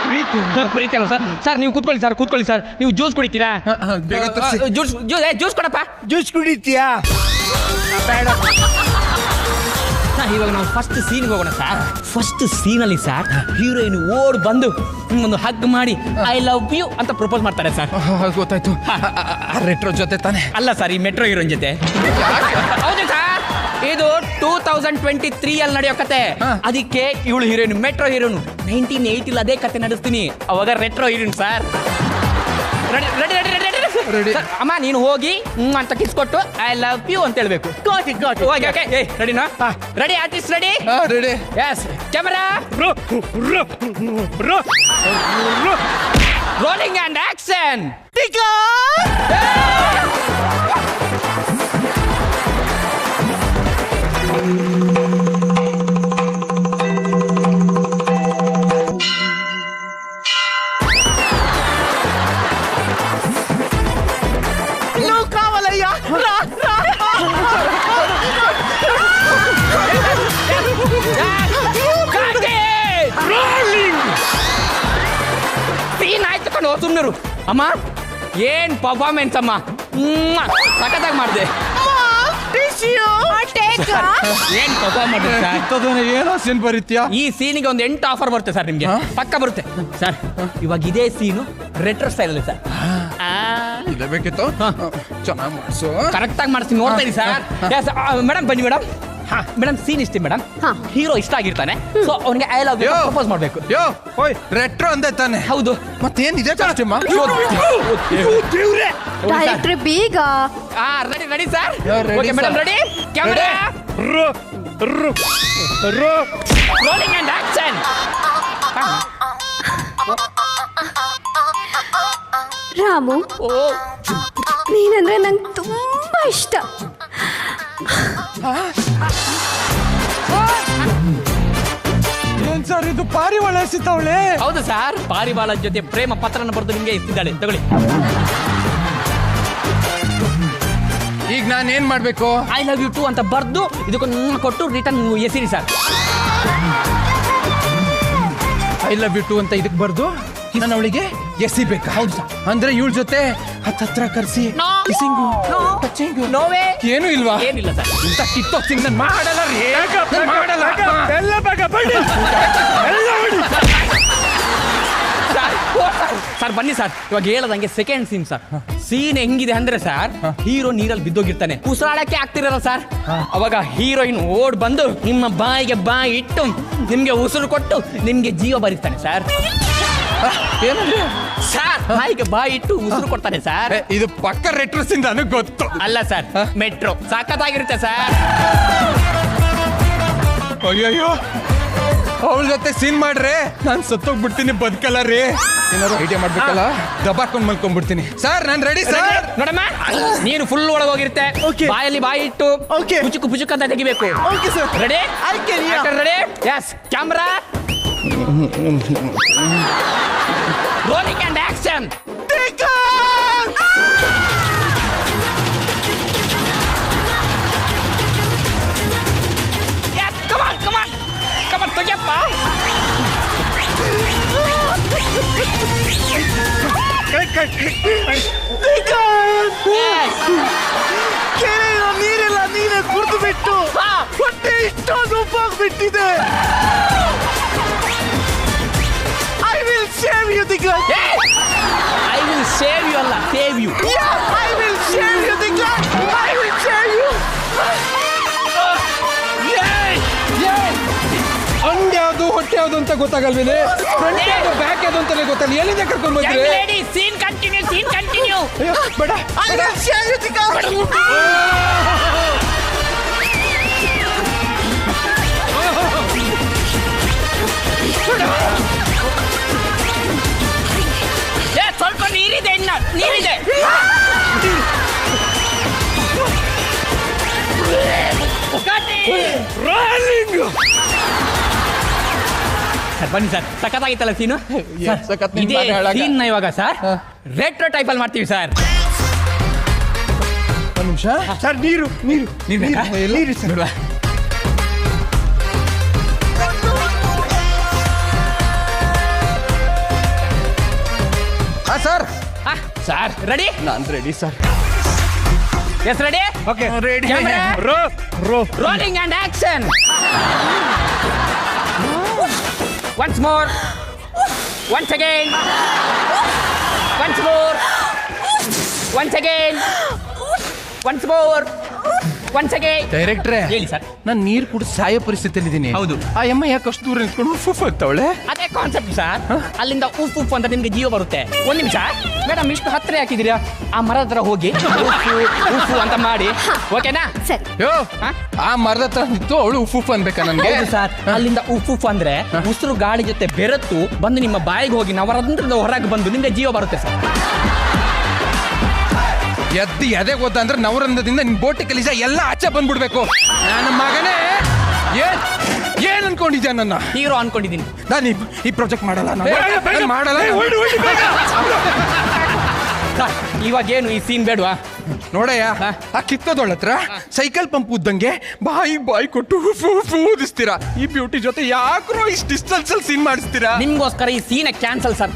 ಪ್ರೀತಿ. ಪ್ರೀತಿ ಅಲ್ಲ ಸರ್. ಸರ್ ನೀವು ಕೂತ್ಕೊಳ್ಳಿ ಸರ್, ಕೂತ್ಕೊಳ್ಳಿ ಸರ್. ನೀವು ಜ್ಯೂಸ್ ಕುಡಿತೀರಾ? ಜ್ಯೂಸ್ ಕೊಡಪ್ಪ. ಜ್ಯೂಸ್ ಕುಡಿತೀಯಾ? ಬೇಡ. ಇವಾಗ ನಾವು ಫಸ್ಟ್ ಸೀನ್ಗೆ ಹೋಗೋಣ ಸರ್. ಫಸ್ಟ್ ಸೀನಲ್ಲಿ ಸರ್, ಹೀರೋಯಿನ್ ಓಡ್ ಬಂದು ಒಂದು ಹಗ್ ಮಾಡಿ ಐ ಲವ್ ಯು ಅಂತ ಪ್ರಪೋಸ್ ಮಾಡ್ತಾರೆ ಸರ್. ಗೊತ್ತಾಯ್ತು. ರೆಟ್ರೋ ಜೊತೆ ತಾನೆ? ಅಲ್ಲ ಸರ್, ಈ ಮೆಟ್ರೋ ಹೀರೋಯಿನ್ ಜೊತೆ. ಹೌದು ಸರ್, ಇದು 2023 ಅಲ್ಲಿ ನಡೆಯೋ ಕತೆ. ಅದಕ್ಕೆ ಇವಳು ಹೀರೋಯಿನ್, ಮೆಟ್ರೋ ಹೀರೋಯಿನ್. 1980 ಅದೇ ಕತೆ ನಡೆಸ್ತೀನಿ, ಅವಾಗ retro heroine sir. Ready ready ready ready Ready. ಅಮ್ಮ ನೀನು ಹೋಗಿ ಅಂತ ಕಿಸ್ ಕೊಟ್ಟು ಐ ಲವ್ ಯು ಅಂತ ಹೇಳ್ಬೇಕು. ರೆಡಿನಾ? Ready artist ready? Ready. Yes camera rolling and action. Scene ಆಯ್ತು ಕಣೋ ಸುಮ್ನರು. ಅಮ್ಮ ಏನ್ ಪರ್ಫಾರ್ಮೆನ್ಸ್ ಅಮ್ಮ, ಸಖತ್ತಾಗಿ ಮಾಡಿದೆ. ಏನ್ ಪರ್ಫಾರ್ಮ್ ಮಾಡಿದ್ರೆ ಏನೋ ಸೀನ್ ಬರೀತ್ಯಾ? ಈ ಸೀನಿಗೆ ಒಂದು 8 ಆಫರ್ ಬರುತ್ತೆ ಸರ್ ನಿಮ್ಗೆ, ಪಕ್ಕ ಬರುತ್ತೆ ಸರ್. ಇವಾಗ ಇದೇ ಸೀನು ರೆಟ್ರೋ ಸ್ಟೈಲ್ ಅಲ್ಲಿ ಸರ್. ಇಲ್ಲೇ ಬೇಕಿತ್ತು, ಚೆನ್ನಾಗಿ ಮಾಡಿಸು. ಕರೆಕ್ಟ್ ಆಗಿ ಮಾಡಿಸ್ತೀನಿ, ನೋಡ್ತಾ ಇದೀನಿ ಸರ್. ಮೇಡಮ್ ಬನ್ನಿ ಮೇಡಮ್. ಮೇಡಮ್ ಸೀನ್ ಇಷ್ಟ ಮೇಡಮ್, ಹೀರೋ ಇಷ್ಟ ಆಗಿರ್ತಾನೆ, ಸೊ ಅವನಿಗೆ ಐ ಲವ್ ಯು ಪ್ರಪೋಸ್ ಮಾಡ್ಬೇಕು. ರೆಟ್ರೋ ಅಂದೆ ತಾನೆ? ಹೌದು. ಮತ್ತೇನ್ ಇದೆ ಕಾಸ್ಟ್ಯೂಮ್? ಡೈರೆಕ್ಟ್ರೆ ಬೇಗ. Ready ready sir. Okay madam ready. Camera rolling and action. Ramu, ನೀನಂದ್ರೆ ನಂಗೆ ತುಂಬಾ ಇಷ್ಟ. ಏನ್ ಸರ್ ಇದು ಪಾರಿವಾಳ ಎಸಿತಾವಳೆ? ಹೌದು ಸರ್, ಪಾರಿವಾಳ ಜೊತೆ ಪ್ರೇಮ ಪತ್ರನ ಬರೆದು ನಿಮ್ಗೆ ಇಸ್ತಿದ್ದಾಳೆ, ತಗೊಳ್ಳಿ. ಈಗ ನಾನು ಏನ್ ಮಾಡ್ಬೇಕು? ಐ ಲವ್ ಯು ಟು ಅಂತ ಬರ್ದು ಇದಕ್ಕೆ ಕೊಟ್ಟು ರಿಟರ್ನ್ ಎಸಿರಿ sir. I love you too ಅಂತ ಇದಕ್ಕೆ ಬರ್ದು ನಾನು ಅವಳಿಗೆ ಎಸಿಬೇಕಾ? ಹೌದು ಸರ್. ಅಂದ್ರೆ ಇವಳ ಜೊತೆ ಹತ್ರ ಕರ್ಸಿ ಕಿಸಿಂಗು ಟಚಿಂಗು ನೋವೇ ಏನು ಇಲ್ವಾ? ಏನಿಲ್ಲ ಸರ್. ಇಂತ ಕಿತ್ತೋಕ್ಸಿಂಗ್ ನಾನು ಮಾಡಲ್ಲ ರೀ, ಮಾಡಲ್ಲ. ಎಲ್ಲ ಬೇಗ ಬನ್ನಿ, ಎಲ್ಲ ಬನ್ನಿ ಸರ್. ಬನ್ನಿ ಸರ್. ಇವಾಗ ಹೇಳದಂಗೆ ಸೆಕೆಂಡ್ ಸೀನ್ ಸರ್. ಸೀನ್ ಹೆಂಗಿದೆ ಅಂದ್ರೆ ಸರ್, ಹೀರೋ ನೀರಲ್ಲಿ ಬಿದ್ದೋಗಿರ್ತಾನೆ, ಉಸಿರಾಡಕ್ಕೆ ಆಗ್ತಿರಲ್ಲ ಸರ್. ಅವಾಗ ಹೀರೋಯಿನ್ ಓಡ್ ಬಂದು ನಿಮ್ಮ ಬಾಯಿಗೆ ಬಾಯಿ ಇಟ್ಟು ನಿಮ್ಗೆ ಉಸಿರು ಕೊಟ್ಟು ನಿಮ್ಗೆ ಜೀವ ಬರಿತಾನೆ ಸರ್. ಏನಂದ್ರೆ ಸರ್ ಬಾಯಿಗೆ ಬಾಯಿ ಇಟ್ಟು ಉಸಿರು ಕೊಡ್ತಾನೆ ಸರ್. ಇದು ಪಕ್ಕ ರೆಟ್ರೋ ಸೀನ್ ನನಗೆ ಗೊತ್ತು. ಅಲ್ಲ ಸರ್, ಮೆಟ್ರೋ ಸಖತ್ತಾಗಿರುತ್ತೆ ಸರ್. ಅಯ್ಯಯ್ಯೋ, ಅವಳ ಜೊತೆ ಸೀನ್ ಮಾಡ್ರೆ ನಾನು ಸತ್ತೋಗ್ಬಿಡ್ತೀನಿ, ಬದುಕಲ್ಲ ರೀ. ಏನಾದ್ರು ಐಡಿಯಾ ಮಾಡ್ಬೇಕಲ್ಲ, ದಬಾಕೊಂಡ್ ಮಲ್ಕೊಂಡ್ಬಿಡ್ತೀನಿ. ಸರ್ ನಾನು ರೆಡಿ ಸರ್. ನೋಡಮ್ಮ, ನೀನು ಫುಲ್ ಒಳಗೋಗಿರುತ್ತೆ, ಬಾಯಲ್ಲಿ ಬಾಯಿ ಇಟ್ಟು ಪುಚುಕು ಪುಚುಕ್ ಅಂತ ತೆಗಿಬೇಕು. Ready? Ready? Yes camera rolling and action. ತೆಗಿಯಪ್ಪ. ನೀರಿಲ್ಲ, ನೀರೇ ಕುಡಿದು ಬಿಟ್ಟು ಹೊಟ್ಟೆ ಇಷ್ಟೊಂದು ಉಪ್ಪಾಗ್ಬಿಟ್ಟಿದೆ. I will save you Diggaj. I will save you ಅಲ್ಲ, save you. I will save you Diggaj. I will save you. And ಯಾವ್ದು ಹೊಟ್ಟೆ ಯಾವ್ದು ಅಂತ ಗೊತ್ತಾಗಲ್ವೇನೆ? ಫ್ರಂಟ್ ಯಾವ್ದು ಬ್ಯಾಕ್ ಯಾವ್ದು ಅಂತಾನೆ ಗೊತ್ತಲ್ಲ. ಎಲ್ಲಿಂದ ಕರ್ಕೊಂಡ್ ಬಂದ್ರಿ? Scene continue, scene continue. ಬೇಡ, I will save you Diggaj. ಸ್ವಲ್ಪ ನೀರಿದೆ, ಇನ್ನ ನೀರಿದೆ. ಸರ್ ಬನ್ನಿ ಸರ್, ಸಖತ್ತಾಗಿತ್ತಲ್ಲ ಸೀನು. ಇದೇ ಸೀನ್ ಇವಾಗ ಸರ್ ರೆಟ್ರೋ ಟೈಪ್ ಅಲ್ಲಿ ಮಾಡ್ತೀವಿ ಸರ್. ಒಂದು ನಿಮಿಷ ಸರ್. ನೀರು ನೀರು ನೀರು ಸರ್. Sir sir ready? ನಾನು ready sir. Yes ready? Okay ready. Rolling and action. Once more. Once again. Once more. Once again. Once more. ಡೈರೆಕ್ಟ್ರೆ ಹೇಳಿ ಸರ್. ನಾನು ನೀರು ಕುಡಿದು ಸಾಯೋ ಪರಿಸ್ಥಿತಿಯಲ್ಲಿ ಇದ್ದೀನಿ. ಹೌದು. ಆ ಅಮ್ಮ ಯಾಕೆ ಅಷ್ಟು ದೂರ ನಿಂತ್ಕೊಂಡು ಉಫ್ ಆಗ್ತಾವಳೆ? ಅದೇ ಕಾನ್ಸೆಪ್ಟ್ ಸರ್. ಅಲ್ಲಿಂದ ಉಫ್ ಉಫ್ ಅಂತ ನಿಮ್ಗೆ ಜೀವ ಬರುತ್ತೆ. ಒಂದ್ ನಿಮಿಷ ಮೇಡಮ್, ಇಷ್ಟು ಹತ್ತಿರ ಹಾಕಿದ್ದೀರಾ? ಆ ಮರದ ಹತ್ರ ಹೋಗಿ ಉಫ್ ಅಂತ ಮಾಡಿ, ಓಕೆನಾ? ಸರಿ. ಯೋ, ಆ ಮರದ ಹತ್ರ ನಿಂತು ಅವಳು ಉಫ್ ಅನ್ಬೇಕಾ ನನ್ಗೆ? ಸರ್, ಅಲ್ಲಿಂದ ಉಫ್ ಅಂದ್ರೆ ಉಸಿರು ಗಾಳಿ ಜೊತೆ ಬೆರೆತು ಬಂದು ನಿಮ್ಮ ಬಾಯಿಗೆ ಹೋಗಿ ನವರಂಧ್ರದ ಹೊರಗೆ ಬಂದು ನಿಮ್ಗೆ ಜೀವ ಬರುತ್ತೆ ಸರ್. ಎದೆ ಗೊತ್ತ ಅಂದ್ರೆ ನವರಂಧದಿಂದ ನಿನ್ ಬೋಟಿ ಕಲಿಜ ಎಲ್ಲ ಆಚೆ ಬಂದ್ಬಿಡ್ಬೇಕು. ನನ್ನ ಮಗನೇ ಏನ್ ಅನ್ಕೊಂಡಿದ್ಯಾ? ನನ್ನ ಹೀರೋ ಅನ್ಕೊಂಡಿದ್ದೀನಿ. ನಾನು ಈ ಪ್ರಾಜೆಕ್ಟ್ ಮಾಡಲ್ಲ, ನಾನು ಮಾಡಲ್ಲ. ಇವಾಗ ಏನು ಈ ಸೀನ್ ಬೇಡವಾ? ನೋಡಯ್ಯ, ಆ ಕಿತ್ತದೊಳ ಹತ್ರ ಸೈಕಲ್ ಪಂಪ್ ಉದ್ದಂಗೆ ಬಾಯಿ ಕೊಟ್ಟು ಊದಿಸ್ತೀರಾ. ಈ ಬ್ಯೂಟಿ ಜೊತೆ ಯಾಕ್ರೋ ಇಷ್ಟು ಡಿಸ್ಟೆನ್ಸ್ ಅಲ್ಲಿ ಸೀನ್ ಮಾಡಿಸ್ತೀರಾ? ನಿಮ್ಗೋಸ್ಕರ ಈ ಸೀನ್ ಕ್ಯಾನ್ಸಲ್ ಸರ್.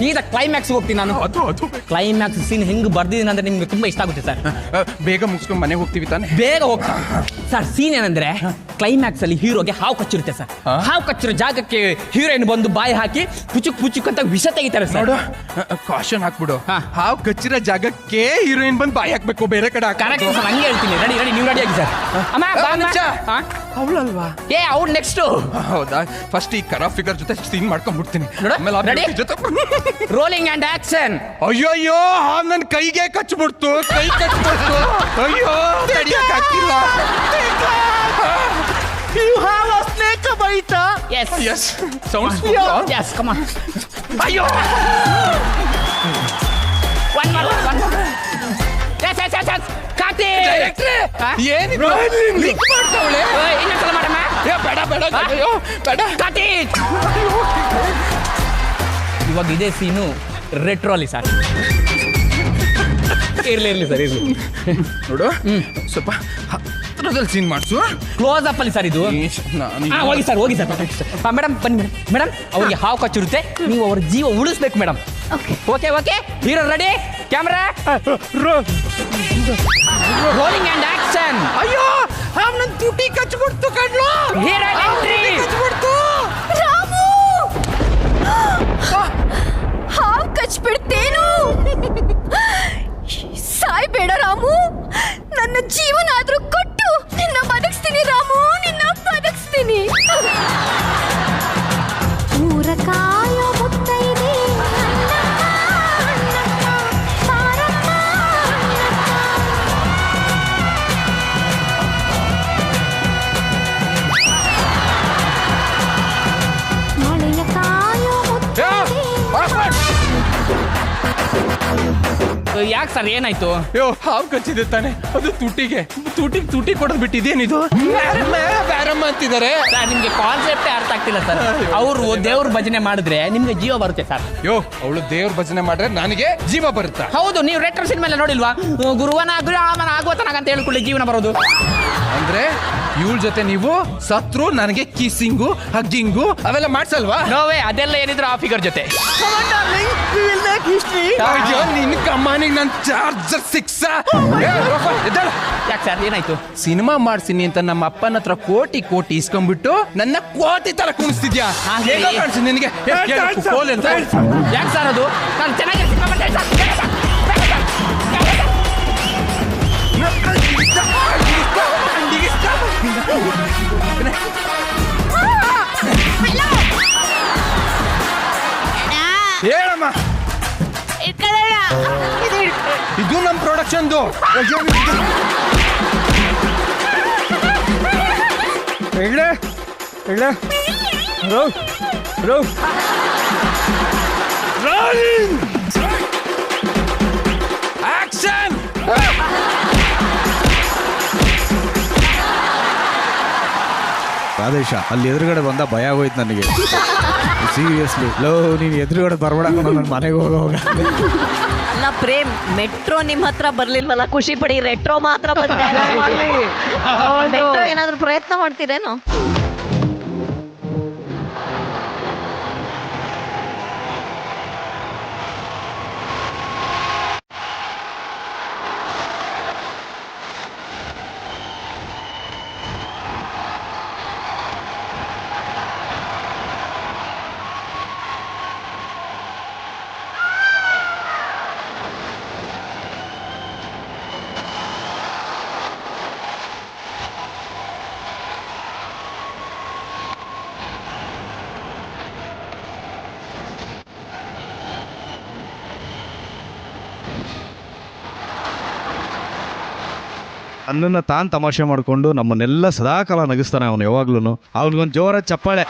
ಈಗ ಕ್ಲೈಮ್ಯಾಕ್ಸ್ ಹೋಗ್ತೀನಿ ನಾನು. ಅದು ಕ್ಲೈಮ್ಯಾಕ್ಸ್ ಸೀನ್ ಹೆಂಗ್ ಬರ್ದಿದ್ದೀನಿ ಅಂದ್ರೆ ನಿಮ್ಗೆ ತುಂಬಾ ಇಷ್ಟ ಆಗುತ್ತೆ ಸರ್. ಬೇಗ ಮುಗಿಸ್ಕೊಂಡು ಮನೆಗೆ ಹೋಗ್ತೀವಿ ತಾನೆ? ಬೇಗ ಹೋಗ್ತೀನಿ ಸರ್. ಸೀನ್ ಏನಂದ್ರೆ ಕ್ಲೈಮ್ಯಾಕ್ಸ್ ಅಲ್ಲಿ ಹೀರೋಗೆ ಹಾವು ಕಚ್ಚಿರುತ್ತೆ ಸರ್. ಹಾವು ಕಚ್ಚಿರೋ ಜಾಗಕ್ಕೆ ಹೀರೋಯಿನ್ ಬಂದು ಬಾಯಿ ಹಾಕಿ ಪುಚುಕ್ ಅಂತ ವಿಷ ತೆಗಿತಾರೆ ಸರ್. ಕಾಶನ್ ಹಾಕ್ಬಿಡು. ಹಾವು ಕಚ್ಚಿರೋ ಜಾಗಕ್ಕೆ ಹೀರೋಯಿನ್ ಬಂದು ಬಾಯಿ ಹಾಕ್ಬೇಕು, ಬೇರೆ ಕಡೆ ಕರೆಕ್ಟ್ ಸರ್. ಹಂಗೆ ಹೇಳ್ತೀನಿ. ರೆಡಿ ನೀವು ರೆಡಿ ಆಗಿ ಸರ್. ಅವಳಲ್ವಾ? ಅವ್ಳು ನೆಕ್ಸ್ಟ್. ಹೌದಾ? ಫಸ್ಟ್ ಈ ಕರಾ ಫಿಗರ್ ಜೊತೆ ಸೀನ್ ಮಾಡ್ಕೊಂಡ್ಬಿಡ್ತೀನಿ. Rolling and action. ಅಯ್ಯೋ, ನನ್ ಕೈಗೆ ಕಚ್ಬಿಡ್ತು. ಅಯ್ಯೋ, ತಡಿಯಕ್ ಆಗ್ತಿಲ್ಲ. You have a snake bite? Yes. Sounds good. Yes, come on. ಅಯ್ಯೋ. One more. Yes. ಕಾಟಿ. ಏನಿದು? ಲಿಂಕ್ ಮಾಡ್ತಾವಳೆ. ಇನ್ನೊಂದ್ಸಲ ಮಾಡಮ್ಮ. ಬೇಡ. ಅಯ್ಯೋ, ಬೇಡ. ಕಾಟಿ. ಇವಾಗ ಇದೇ ಸೀನು ರೆಟ್ರೋ ಅಲ್ಲಿ ಸರ್. ಇರ್ಲಿ ಸರ್, ಇರ್ಲಿ. ನೋಡು, ಸ್ವಲ್ಪ ಹತ್ರದಲ್ಲಿ ಸೀನ್ ಮಾಡಿಸು. ಕ್ಲೋಸ್ ಅಪ್ ಅಲ್ಲಿ ಸರ್ ಇದು. ಹೋಗಿ ಸರ್. ಮೇಡಮ್ ಬನ್ನಿ ಮೇಡಮ್. ಅವ್ರಿಗೆ ಹಾವು ಕಚ್ಚಿರುತ್ತೆ, ನೀವು ಅವ್ರ ಜೀವ ಉಳಿಸ್ಬೇಕು madam. Okay. Hero ready, camera rolling and action. ಅಯ್ಯೋ, ನನ್ ತುಟಿ ಕಚ್ಬಿಡ್ತು ಕಣ್ಲು. Hero entry. ಕಚ್ಬಿಡ್ತು. ರಾಮು, ಹಾವು ಕಚ್ಬಿಡ್ತೇನು? ಸಾಯ್ಬೇಡ ರಾಮು, ನನ್ನ ಜೀವನ ಆದ್ರೂ ಕೊಟ್ಟು ನಿನ್ನ ಬದುಕಿಸ್ತೀನಿ ರಾಮು, ನಿನ್ನ ಬದುಕಿಸ್ತೀನಿ. ಮೂರಕಾಯ ಮುತ್ತೈದೆ ಮಳೆಯ ಕಾಯ ಮುತ್ತೈದೆ. ಯಾಕೆ ಸರ್, ಏನಾಯ್ತು? ಹಾವು ಕಚ್ಚಿದೆ ತಾನೆ, ಅದು ತುಟಿ ಕೊಡೋದು ಬಿಟ್ಟಿದೇನಿದು? ಬ್ಯಾರಮ್ಮ ಅಂತಿದ್ದಾರೆ. ನಿಮ್ಗೆ ಕಾನ್ಸೆಪ್ಟೇ ಅರ್ಥ ಆಗ್ತಿಲ್ಲ ಸರ್. ಅವರು ದೇವ್ರ ಭಜನೆ ಮಾಡಿದ್ರೆ ನಿಮ್ಗೆ ಜೀವ ಬರುತ್ತೆ ಸರ್. ಅವಳು ದೇವ್ರ ಭಜನೆ ಮಾಡ್ರೆ ನನಗೆ ಜೀವ ಬರುತ್ತಾ? ಹೌದು. ನೀವು ರೆಟ್ರೋ ಸಿನಿಮಾ ಎಲ್ಲ ನೋಡಿಲ್ವಾ? ಗುರುವನ ಆಗುವತನಾಗ ಅಂತ ಹೇಳ್ಕೊಳ್ಳಿ ಜೀವನ ಬರೋದು. ಅಂದ್ರೆ ಇವಳ ಜೊತೆ ನೀವು ಸತ್ರು ನನಗೆ ಕಿಸ್ಸಿಂಗು ಹಗ್ಗಿಂಗು ಅವೆಲ್ಲ ಮಾಡ್ಸಲ್ವಾ? ನೋವೇ, ಅದೆಲ್ಲ ಏನಿದ್ರು ಆ ಫಿಗರ್ ಜೊತೆ. ನಿನ್ ಕಮ್ಮಾನಿಗೆ ನನ್ ಚಾರ್ಜರ್ ಸಿಕ್ಸ. ಯಾಕೆ ಸರ್, ಏನಾಯ್ತು? ಸಿನಿಮಾ ಮಾಡ್ತೀನಿ ಅಂತ ನಮ್ಮ ಅಪ್ಪನ ಹತ್ರ ಕೋಟಿ ಇಸ್ಕೊಂಡ್ಬಿಟ್ಟು ನನ್ನ ಕೋಟಿ ತರ ಕುಣಿಸ್ತಿದ್ಯಾ? ನಿನಗೆ ಯಾಕೆ ಸರ್ ಅದು? ನಾನು ಚೆನ್ನಾಗಿ ಸಿನಿಮಾ ಮಾಡ್ತೇನೆ ಸರ್. ಹೇಳಮ್ಮ. ಇದು ನಮ್ ಪ್ರೊಡಕ್ಷನ್ದು. ಆಕ್ಷನ್. ರಾಧೇಶ, ಅಲ್ಲಿ ಎದುರುಗಡೆ ಬಂದ ಭಯ ಆಗೋಯ್ತು ನನಗೆ. ಸೀರಿಯಸ್ಲಿ ನೀನು ಎದುರುಗಡೆ ಬರ್ಬೇಡ, ನನ್ನ ಮನೆಗೆ ಹೋಗೋವಾಗ. ಅಲ್ಲ ಪ್ರೇಮ್, ಮೆಟ್ರೋ ನಿಮ್ಮ ಹತ್ರ ಬರ್ಲಿಲ್ವಲ್ಲ, ಖುಷಿ ಪಡಿ. ರೆಟ್ರೋ ಮಾತ್ರ ಮೆಟ್ರೋ ಏನಾದ್ರು ಪ್ರಯತ್ನ ಮಾಡ್ತೀರೇನೋ? ತನ್ನನ್ನು ತಾನು ತಮಾಷೆ ಮಾಡಿಕೊಂಡು ನಮ್ಮನ್ನೆಲ್ಲ ಸದಾಕಾಲ ನಗಿಸ್ತಾನೆ ಅವನು ಯಾವಾಗ್ಲೂ. ಅವ್ನಿಗೊಂದು ಜೋರ ಚಪ್ಪಾಳೆ.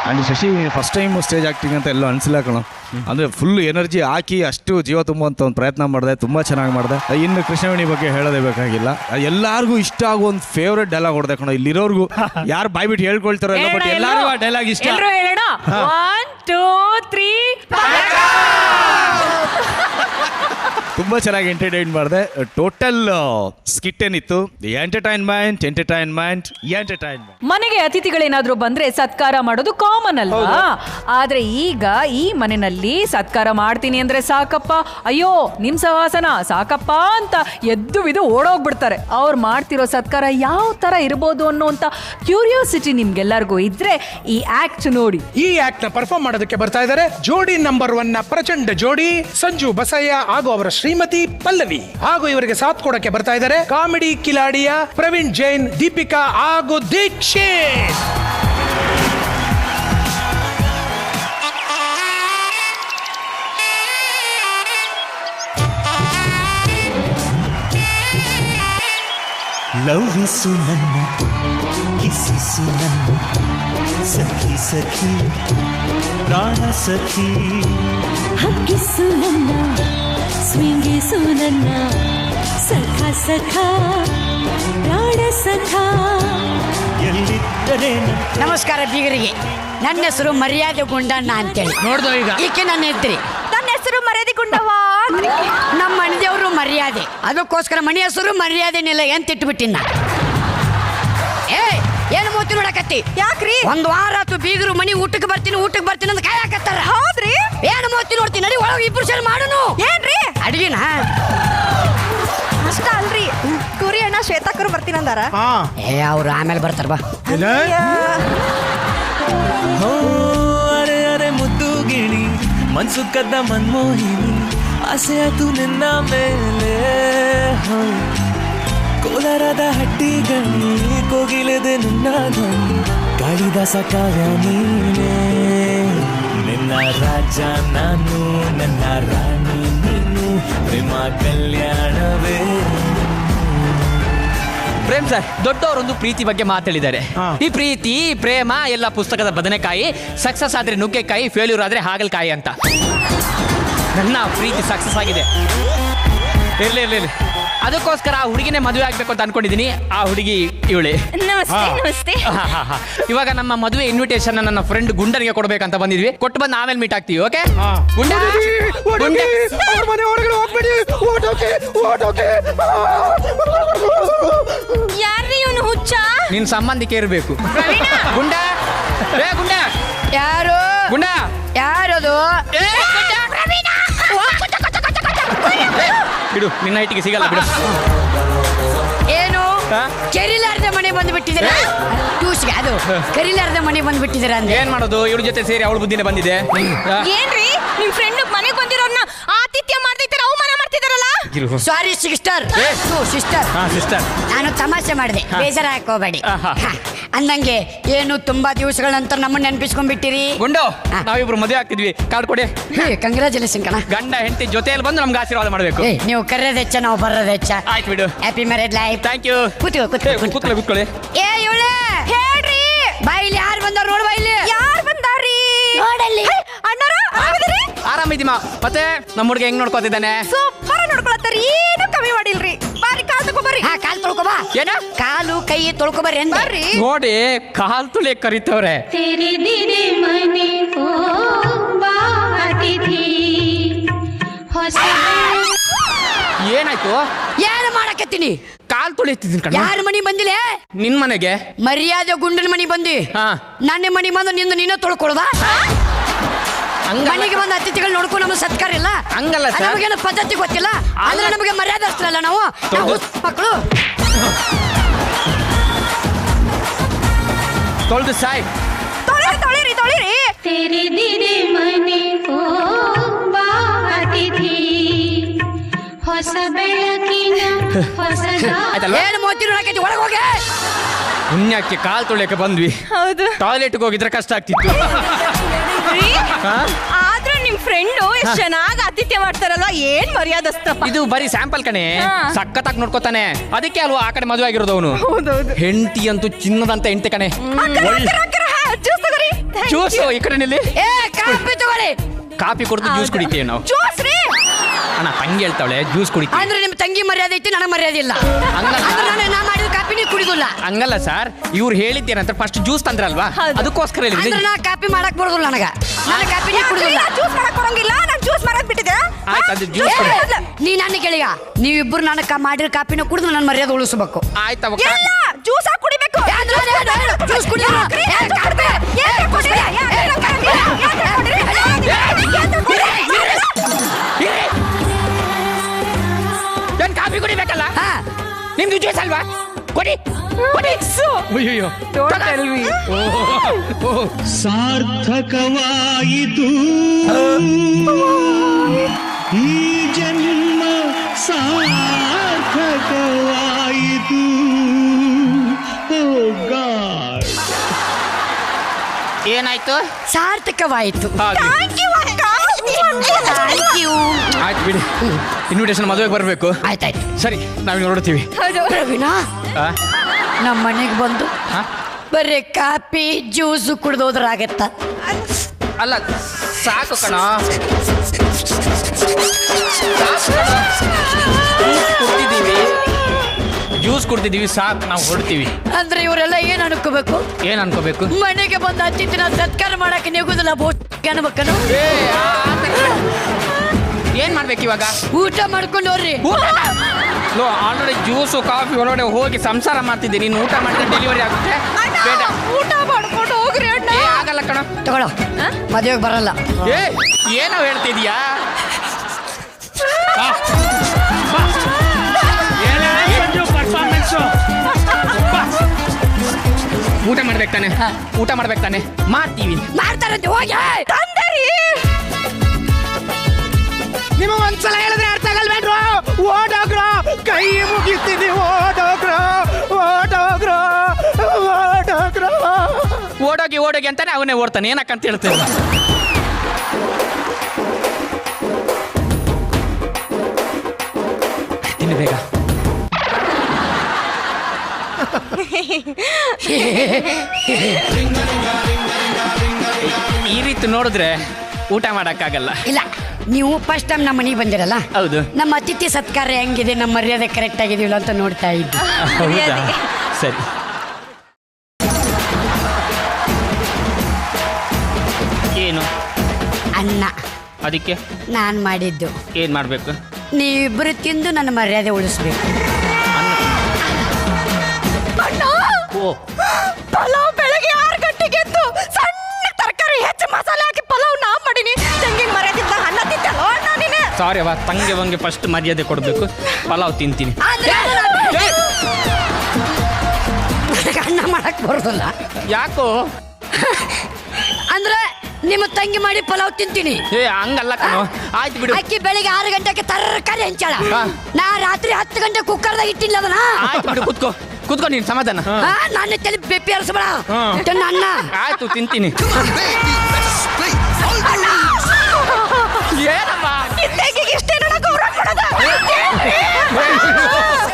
And Shashi first time stage acting ಅಂತ ಎಲ್ಲ ಅನಿಸಿಲ್ಲ ಕಣೋ. ಅಂದರೆ ಫುಲ್ ಎನರ್ಜಿ ಹಾಕಿ ಅಷ್ಟು ಜೀವ ತುಂಬುವಂಥ ಒಂದು ಪ್ರಯತ್ನ ಮಾಡಿದೆ. ತುಂಬ ಚೆನ್ನಾಗಿ ಮಾಡಿದೆ. ಇನ್ನು ಕೃಷ್ಣವೇಣಿ ಬಗ್ಗೆ ಹೇಳೋದೇ ಬೇಕಾಗಿಲ್ಲ. ಎಲ್ಲರಿಗೂ ಇಷ್ಟ ಆಗೋ ಒಂದು ಫೇವ್ರೆಟ್ ಡೈಲಾಗ್ ಹೊಡೆದೆ ಕಣೋ. ಇಲ್ಲಿರೋರ್ಗು ಯಾರು ಬಾಯ್ಬಿಟ್ಟು ಹೇಳ್ಕೊಳ್ತಾರೋ ಬಟ್ ಎಲ್ಲರಿಗೂ ಆ ಡೈಲಾಗ್ ಇಷ್ಟ. ಹೇಳೋಣ 1 2 3 ತುಂಬ ಚೆನ್ನಾಗಿ ಎಂಟರ್ಟೈನ್ ಮಾಡಿದೆ. ಟೋಟಲ್ ಸ್ಕಿಟ್ ಏನಿತ್ತು ಎಂಟರ್ಟೈನ್ಮೆಂಟ್. ಮನೆಗೆ ಅತಿಥಿಗಳೇನಾದ್ರೂ ಬಂದ್ರೆ ಸತ್ಕಾರ ಮಾಡೋದು ಕಾಮನ್ ಅಲ್ವಾ? ಆದ್ರೆ ಈಗ ಈ ಮನೆಯಲ್ಲಿ ಸತ್ಕಾರ ಮಾಡ್ತೀನಿ ಅಂದ್ರೆ ಸಾಕಪ್ಪ, ಅಯ್ಯೋ ನಿಮ್ ಸವಾಸನ ಸಾಕಪ್ಪ ಅಂತ ಎದ್ದು ಬಿದ್ದು ಓಡೋಗ್ಬಿಡ್ತಾರೆ. ಅವ್ರು ಮಾಡ್ತಿರೋ ಸತ್ಕಾರ ಯಾವ ತರ ಇರ್ಬೋದು ಅನ್ನೋಂತ ಕ್ಯೂರಿಯಾಸಿಟಿ ನಿಮ್ಗೆಲ್ಲರಿಗೂ ಇದ್ರೆ ಈ ಆಕ್ಟ್ ನೋಡಿ. ಈ ಆಕ್ಟ್ ನ ಪರ್ಫಾರ್ಮ್ ಮಾಡೋದಕ್ಕೆ ಬರ್ತಾ ಇದ್ದಾರೆ ಜೋಡಿ ನಂಬರ್ 1 ನ ಪ್ರಚಂಡ ಜೋಡಿ ಸಂಜು ಬಸಯ್ಯ ಹಾಗೂ ಅವರ ಶ್ರೀಮತಿ ಪಲ್ಲವಿ. ಹಾಗೂ ಇವರಿಗೆ ಸಾಥ್ ಕೊಡಕ್ಕೆ ಬರ್ತಾ ಇದ್ದಾರೆ ಕಾಮಿಡಿ ಕಿಲಾಡಿಯ ಪ್ರವೀಣ್ ಜೈನ್, ದೀಪಿಕಾ ಹಾಗೂ ದೀಕ್ಷಿತ್. ಲವ್ವಿಸು ನನ್ನ ಕಿಸಿಸು ನನ್ನ ಸಖಿ ಸಖಿ ಪ್ರಾಣ ಸಖಿ ಹಕ್ಕಿಸು ನನ್ನ ಸ್ವಿಂಗಿಸು ನನ್ನ ಸಖ ಸಖ ಪ್ರಾಣ ಸಖ ಎಲ್ಲಿದ್ದರೆ ನಮಸ್ಕಾರ ಬೀಗರಿಗೆ. ನನ್ನ ಹೆಸರು ಮರ್ಯಾದೆ ಗುಂಡಣ್ಣ ಅಂತೇಳಿ. ನೋಡ್ದೋ ಈಗ ಈಕೆ ನನ್ನ ಹೆಸರು. ನನ್ನ ಹೆಸರು ಮರ್ಯಾದೆ ಗುಂಡವ್ವ. ನಮ್ಮ ಮನೆದೇವರು ಮರ್ಯಾದೆ, ಅದಕ್ಕೋಸ್ಕರ ಮನೆ ಹೆಸರು ಮರ್ಯಾದೆ ನಿಲ್ಲ ಅಂತ ಇಟ್ಬಿಟ್ಟಿನ. ಏನು ಮೂತಿ ನೋಡಕತ್ತಿ? ಯಾಕ್ರಿ? ಒಂದ್ ವಾರ ಆತು ಬೀಗರು ಮನಿ ಊಟಕ್ಕೆ ಬರ್ತೀನಿ ಅಂತ ಕಾಯಕತ್ತಾರ. ಹೌದ್ರಿ? ಏನು ಮೂತಿ ನೋಡ್ತೀನಿ, ನಡಿ ಒಳಗೆ ಇಬ್ರು ಸೇರಿ ಮಾಡೋನು. ಏನ್ರಿ ಅಡಿಗೆನ ಅಷ್ಟ ಅಲ್ರಿ, ಕುರಿ ಅಣ್ಣ ಶ್ವೇತಾಕರು ಬರ್ತೀನಂದಾರ. ಅವ್ರು ಆಮೇಲೆ ಬರ್ತಾರ ಬಾ. ಅರೆ ಅರೆ ಮುದ್ದು ಗಿಣಿ ಮನ್ಸು ಕದ್ದ ಮನ್ಮೋಹಿನಿ ಆಸೆ ಆತು ನಿನ್ನ ಮೇಲೆ. ಕೋಲಾರದ ಹಟ್ಟಿ ಗಣಿ ಕೋಗಿಲೆದೆ ನಿನ್ನ ಧ್ವನಿ ಕಾಳಿದಾಸ ಕಾವ್ಯ ನೀನೇ. ನಿನ್ನ ರಾಜ ನಾನು ನನ್ನ ರಾಣಿ ನೀನು ಪ್ರೇಮ ಕಲ್ಯಾಣವೇ. ಪ್ರೇಮ್ ಸರ್, ದೊಡ್ಡವರೊಂದು ಪ್ರೀತಿ ಬಗ್ಗೆ ಮಾತಾಡಿದ್ದಾರೆ. ಈ ಪ್ರೀತಿ ಪ್ರೇಮ ಎಲ್ಲ ಪುಸ್ತಕದ ಬದನೆಕಾಯಿ, ಸಕ್ಸಸ್ ಆದ್ರೆ ನುಗ್ಗೆಕಾಯಿ, ಫೇಲ್ಯೂರ್ ಆದ್ರೆ ಹಾಗಲಕಾಯಿ ಅಂತ. ನನ್ನ ಪ್ರೀತಿ ಸಕ್ಸಸ್ ಆಗಿದೆ. ಇರ್ಲಿ ಅದಕ್ಕೋಸ್ಕರ ಆ ಹುಡುಗಿನೇ ಮದುವೆ ಆಗ್ಬೇಕು ಅಂತ ಅನ್ಕೊಂಡಿದೀನಿ. ಆ ಹುಡುಗಿ ಇವಳೆ. ನಮಸ್ತೆ. ಇವಾಗ ನಮ್ಮ ಮದುವೆ ಇನ್ವಿಟೇಷನ್ ನನ್ನ ಫ್ರೆಂಡ್ ಗುಂಡನಿಗೆ ಕೊಡ್ಬೇಕಂತ ಬಂದಿದ್ವಿ. ಕೊಟ್ಟು ಬಂದು ಆಮೇಲೆ ಮೀಟ್ ಆಗ್ತೀವಿ. ಓಕೆ ಗುಂಡ? ಯಾರ್ರೀ ಇವನು ಹುಚ್ಚ? ನಿನ್ ಸಂಬಂಧಿಕೆ ಇರಬೇಕು. ಗುಂಡ ಗುಂಡ ಯಾರು? ಗುಂಡ ಯಾರದು? ಬಿಡು, ನಿನ್ನ ಹೈಟಿಗೆ ಸಿಗಲ್ಲ ಬಿಡು. ಏನು ಕೆರಿಲಾರ್ದ ಮನೆ ಬಂದ್ಬಿಟ್ಟಿದ್ದೀರಾ? ಟ್ಯೂಸ್ಗೆ ಅದು ಕರಿಲಾರ್ದ ಮನೆ ಬಂದ್ಬಿಟ್ಟಿದ್ದೀರಾ ಅಂದ್ರೆ ಏನ್ ಮಾಡೋದು? ಇವ್ರ ಜೊತೆ ಸೇರಿ ಅವಳ ಬುದ್ಧಿನೇ ಬಂದಿದೆ. ಏನ್ರಿ ನಿಮ್ ಫ್ರೆಂಡ್ ಮನೆಗೆ ಬಂದಿರೋರ್ನ ಆತಿಥ್ಯ ಮಾಡ್ತಿದ್ದೀರ, ಅವಮಾನ ಮಾಡ್ತಿದ್ದಾರಲ್ಲ? Sorry sister. ಸಿಸ್ಟರ್, ನಾನು ತಮಾಷೆ ಮಾಡಿದೆ, ಬೇಜಾರ ಹಾಕೋಬೇಡಿ. ಅಂದಂಗೆ ಏನು ತುಂಬಾ ದಿವಸಗಳ ನಂತರ ನಮ್ಮನ್ನ ನೆನಪಿಸ್ಕೊಂಡ್ಬಿಟ್ಟಿರಿ. ಗುಂಡು, ನಾವಿಬ್ರು ಮದುವೆ ಆಗ್ತಿದ್ವಿ. ಕಾರ್ಡ್ ಕೊಡಿ. ಕಂಗ್ರಾಚುಲೇಷನ್ ಕಣ. ಗಂಡ ಹೆಂಡತಿ ಜೊತೆಯಲ್ಲಿ ಬಂದು ನಮ್ಗೆ ಆಶೀರ್ವಾದ ಮಾಡಬೇಕು. ನೀವು ಕರೆಯೋದು ಹೆಚ್ಚ, ನಾವು ಬರೋದು ಹೆಚ್ಚ. ಆಯ್ತು ಬಿಡು. Happy married life. Thank you. ಕೂತ್ಕೊಳ್ಳಿ. ಏ ಇವಳೆ ಹೇಳ್ರಿ, ಬಾಯಿಲಿ ಯಾರು ಬಂದಾರ ನೋಡು. ಬಾಯಿಲಿ ಯಾರು ಬಂದಾರಿ ನೋಡಲ್ಲಿ. ಅಣ್ಣಾರ ಆರಾಮಿದ್ದೀರಿ? ಆರಾಮಿದ್ದೀಮ. ಮತ್ತೆ ನಮ್ಮ ಹುಡುಗ ಹೆಂಗ್ ನೋಡ್ಕೋತಿದ್ದಾನೆ? ಸೂಪರ್ ನೋಡ್ಕೊಳತ್ತಾರ, ಏನು ಕಮ್ಮಿ ಮಾಡಿಲ್ರಿ. ಬಾರಿ ಕಾಲ್ ತಗೋಬರ್ರಿ. ಕಾಲ್ ತೊಳ್ಕೊಬಾ. ಏನ? ಕಾಲು ಕೈ ತೊಳ್ಕೊಬರ್ರಿ ಅಂತ. ನೋಡಿ, ಕಾಲ್ ತುಳಿ ಕರಿತವ್ರೆ. ಏನಾಯ್ತು? ಏನು ಮಾಡಕತ್ತೀನಿ? ಕಾಲ್ ತುಳಿತಿದ್ದೀನಿ ಕಣ. ಯಾರ ಮನಿ ಬಂದಿಲ್ಲ? ನಿನ್ ಮನೆಗೆ. ಮರ್ಯಾದೆ ಗುಂಡನ ಮನಿ ಬಂದಿ. ನನ್ನ ಮನಿ ಬಂದು ನಿನ್ನ ತೊಳ್ಕೊಳ್ದ? ಮನೆಗೆ ಬಂದ ಅತಿಥಿಗಳು ನೋಡ್ಕೊಂಡು ನಮ್ಗೆ ಸತ್ಕಾರ ಇಲ್ಲ. ಹಂಗಲ್ಲ ಸರ್, ನಮಗೇನು ಪದ್ಧತಿ ಗೊತ್ತಿಲ್ಲ. ಆದ್ರೆ ನಮಗೆ ಮರ್ಯಾದೆ ಅಷ್ಟಲ್ಲ. ನಾವು ಮಕ್ಕಳು ತೊಳೆದು ಸಾಯ್. ತೊಳಿರಿ. ಹೊಸ ಬೆಳಕಿನ ಹೊಸ ಏನು ಮೋತಿ ನೋಡಕೈತಿ? ಒಳಗೆ ಹೋಗಿ. ಪುಣ್ಯಕ್ಕೆ ಕಾಲ್ ತೊಳೆಯಕ್ಕೆ ಬಂದ್ವಿ. ಹೌದು. ಟಾಯ್ಲೆಟ್ಗೆ ಹೋಗಿದ್ರೆ ಕಷ್ಟ ಆಗ್ತಿತ್ತು. ಆದ್ರೂ ನಿಮ್ ಫ್ರೆಂಡು ಎಷ್ಟ್ ಚೆನ್ನಾಗಿ ಆತಿಥ್ಯ ಮಾಡ್ತಾರಲ್ವಾ, ಏನ್ ಮರ್ಯಾದಸ್ತಪ್ಪ. ಇದು ಬರೀ ಸ್ಯಾಂಪಲ್ ಕಣೆ, ಸಖತ್ತಾಗಿ ನೋಡ್ಕೋತಾನೆ. ಅದಕ್ಕೆ ಅಲ್ವಾ ಆ ಕಡೆ ಮದುವೆ ಆಗಿರೋದು ಅವನು. ಹೆಂಡತಿ ಅಂತೂ ಚಿನ್ನದಂತ ಹೆಂಡತಿ ಕಣೆ. ಜ್ಯೂಸ್ ಈ ಕಡೆ ನಿಲ್ಲಿ. ಕಾಫಿ ತಗೊಳ್ಳಿ. ಕಾಫಿ ಕೊಡ್ತು ಜ್ಯೂಸ್ ಕುಡಿತೀವಿ ನಾವು. ಅಣ್ಣ ತಂಗಿ ಹೇಳ್ತಾವಳೆ ಜ್ಯೂಸ್ ಕುಡಿತೀವಿ ಅಂದ್ರೆ ನಿಮ್ ತಂಗಿ ಮರ್ಯಾದೆ ಐತಿ, ನನಗೆ ಮರ್ಯಾದೆ ಇಲ್ಲ. ನಾ ಮಾಡಿದ ಕಾಫಿ ನೀವು ಕುಡಿದಿಲ್ಲ. ಹಂಗಲ್ಲ ಸರ್, ಇವ್ರು ಹೇಳಿದ್ದೇನಂತ ಫಸ್ಟ್ ಜ್ಯೂಸ್ ತಂದ್ರಲ್ವಾ, ಅದಕ್ಕೋಸ್ಕರ ಅಂದ್ರೆ ನಾ ಕಾಫಿ ಮಾಡಕ್ ಬರೋದಿಲ್ಲ ನನಗ. ನನಗೆ ಕಾಫಿ ನೀವು ಕುಡಿದಿಲ್ಲ. ಜ್ಯೂಸ್ ಮಾಡಕ್ ಬರಂಗಿಲ್ಲ, ನಾನು ಜ್ಯೂಸ್ ಮಾಡಕ್ ಬಿಟ್ಟಿದ್ದೆ. ಆಯ್ತು ಅದು ಜ್ಯೂಸ್. ನೀ ನನ್ನ ಕೇಳಿಗ, ನೀವಿಬ್ರು ನನಗೆ ಮಾಡಿರೋ ಕಾಪಿನ ಕುಡಿದು ನನ್ನ ಮರ್ಯಾದೆ ಉಳಿಸಬೇಕು. ಆಯ್ತಾ ಜ್ಯೂಸ್ ಹಾಕಿ ಕುಡಿಬೇಕು. ಜ್ಯೂಸ್ ಕುಡಿ. ನಾನು ಕಾಫಿ ಕುಡಿಬೇಕಲ್ಲ, ನಿಮ್ದು ಜ್ಯೂಸ್ ಅಲ್ವಾ, ಕೊಡಿ ಕೊಡಿ. ಅಯ್ಯೋ ಸಾರ್ಥಕವಾಯಿತು ಈ ಜನ್ಮ, ಸಾರ್ಥಕವಾಯಿತು. ಓ ಗಾಡ್, ಏನಾಯ್ತು? ಸಾರ್ಥಕವಾಯಿತು. ಆಯ್ತು ಬಿಡಿ, ಇನ್ವಿಟೇಷನ್ ಮದುವೆಗೆ ಬರಬೇಕು. ಆಯ್ತಾಯ್ತು, ಸರಿ ನಾವ್ ನೋಡ್ತೀವಿ. ರವಿನಾ, ನಮ್ಮ ಮನೆಗೆ ಬಂದು ಬರೀ ಕಾಫಿ ಜ್ಯೂಸ್ ಕುಡ್ದೋದ್ರಾಗತ್ತ. ಅಲ್ಲ ಸಾಕು ಕಣ, ಜ್ಯೂಸ್ ಕುಡ್ತಿದೀವಿ ಸಾಕು, ನಾವು ಹೊರಡ್ತೀವಿ. ಅಂದ್ರೆ ಇವರೆಲ್ಲ ಏನ್ ಅನ್ಕೋಬೇಕು? ಏನ್ ಅನ್ಕೋಬೇಕು? ಮನೆಗೆ ಬಂದ ಅತಿಥಿನ ಸತ್ಕಾರ ಮಾಡಕ್ಕೆ ನಿಗುದಿಲ್ಲ ಅನ್ಬೇಕನು. ಏನ್ ಮಾಡ್ಬೇಕು ಇವಾಗ? ಊಟ ಮಾಡ್ಕೊಂಡು ಹೋಗ್ರಿ. ಆಲ್ರೆಡಿ ಜ್ಯೂಸು ಕಾಫಿ ಒಳಗಡೆ ಹೋಗಿ ಸಂಸಾರ ಮಾಡ್ತಿದ್ದೀನಿ, ನೀನು ಊಟ ಮಾಡಿದ್ರೆ ಡೆಲಿವರಿ ಆಗುತ್ತೆ. ಬೇಡ, ಊಟ ಮಾಡ್ಕೊಂಡು ಹೋಗ್ರಿ ಅಣ್ಣ. ಆಗಲ್ಲ ಕಣ, ತಗೊಳ್ಳೋ, ಮದುವೆಗೆ ಬರಲ್ಲ. ಏನೋ ಹೇಳ್ತಿದ್ಯಾ? ಊಟ ಮಾಡ್ಬೇಕು ತಾನೆ, ಊಟ ಮಾಡ್ಬೇಕು ತಾನೆ, ಮಾಡ್ತೀವಿ. ಮಾಡ್ತಾರಂತೆ, ಹೋಗಿ ನಿಮಗೆ ಒಂದ್ಸಲ ಹೇಳಿದ್ರೆ ಅರ್ಥ ಆಗಲ್ವೇನ್ರು? ಓಡೋಗ್ರ, ಕೈ ಮುಗಿಸ್ತೀನಿ, ಓಡೋಗ್ರ ಓಡೋಗ್ರ ಓಡೋಗ್ರ. ಓಡೋಗಿ ಓಡೋಗಿ ಅಂತಾನೆ ಅವನೇ ಓಡ್ತಾನೆ, ಏನಕ್ಕಂತ ಹೇಳ್ತೇವೆ. ತಿನ್ನು ಬೇಗ. ಈ ರೀತಿ ನೋಡಿದ್ರೆ ಊಟ ಮಾಡಕ್ಕಾಗಲ್ಲ. ಇಲ್ಲ, ನೀವು ಫಸ್ಟ್ ಟೈಮ್ ನಮ್ಮ ಮನೆಗೆ ಬಂದಿರಲ್ಲ. ಹೌದು. ನಮ್ಮ ಅತಿಥಿ ಸತ್ಕಾರ ಹೆಂಗಿದೆ, ನಮ್ಮ ಮರ್ಯಾದೆ ಕರೆಕ್ಟ್ ಆಗಿದೀವಿಲ್ಲ ಅಂತ ನೋಡ್ತಾ ಇದ್ದೆ. ಹೌದಾ? ಸರಿ. ಏನು? ಅನ್ನ. ಅದಕ್ಕೆ ನಾನ್ ಮಾಡಿದ್ದು. ಏನ್ ಮಾಡ್ಬೇಕು? ನೀವಿಬ್ಬರು ತಿಂದು ನನ್ನ ಮರ್ಯಾದೆ ಉಳಿಸ್ಬೇಕು. ಪಲಾವ್ ಬೆಳಗ್ಗೆ 6 ಗಂಟೆಗೆ ಎದ್ದು ಸಣ್ಣ ತರಕಾರಿ ಹೆಚ್ಚು ಮಸಾಲೆ ಹಾಕಿ ಪಲಾವ್ ನಾ ಮಾಡೀನಿ. ತಂಗಿಗೆ ಮರ್ಯಾದಿದ್ದ ಅನ್ನ ತಿಂತಲ್ಲ ಅಣ್ಣ ನೀನೆ. ಸಾರಿ ಅವ, ತಂಗಿ ಫಸ್ಟ್ ಮರ್ಯಾದೆ ಕೊಡ್ಬೇಕು. ಪಲಾವ್ ತಿಂತೀನಿ. ಅನ್ನ ಮಾಡಕ್ ಬರೋದಿಲ್ಲ. ಯಾಕೋ? ಅಂದ್ರೆ ನಿಮ್ಮ ತಂಗಿ ಮಾಡಿ ಪಲಾವ್ ತಿಂತೀನಿ. ಹಂಗಲ್ಲ ಕಣೋ. ಆಯ್ತು ಬಿಡು. ಅಕ್ಕಿ ಬೆಳಿಗ್ಗೆ 6 ಗಂಟೆಗೆ ತರಕಾರಿ ಹೆಂಚಾಳ, ನಾ ರಾತ್ರಿ 10 ಗಂಟೆ ಕುಕ್ಕರ್ದಾಗ ಇಟ್ಟಿಲ್ಲ ಅದನ್ನ. ಆಯ್ತು ಬಿಡು, ಕುತ್ಕೋ ನೀನು ಸಮಾಧಾನ. ನನ್ನ ತಲೆ ಬೆಪ್ಪಿ ಹರಿಸ್ಬೇಡ. ಅನ್ನ ಆಯ್ತು ತಿಂತೀನಿ. ಏನಮ್ಮ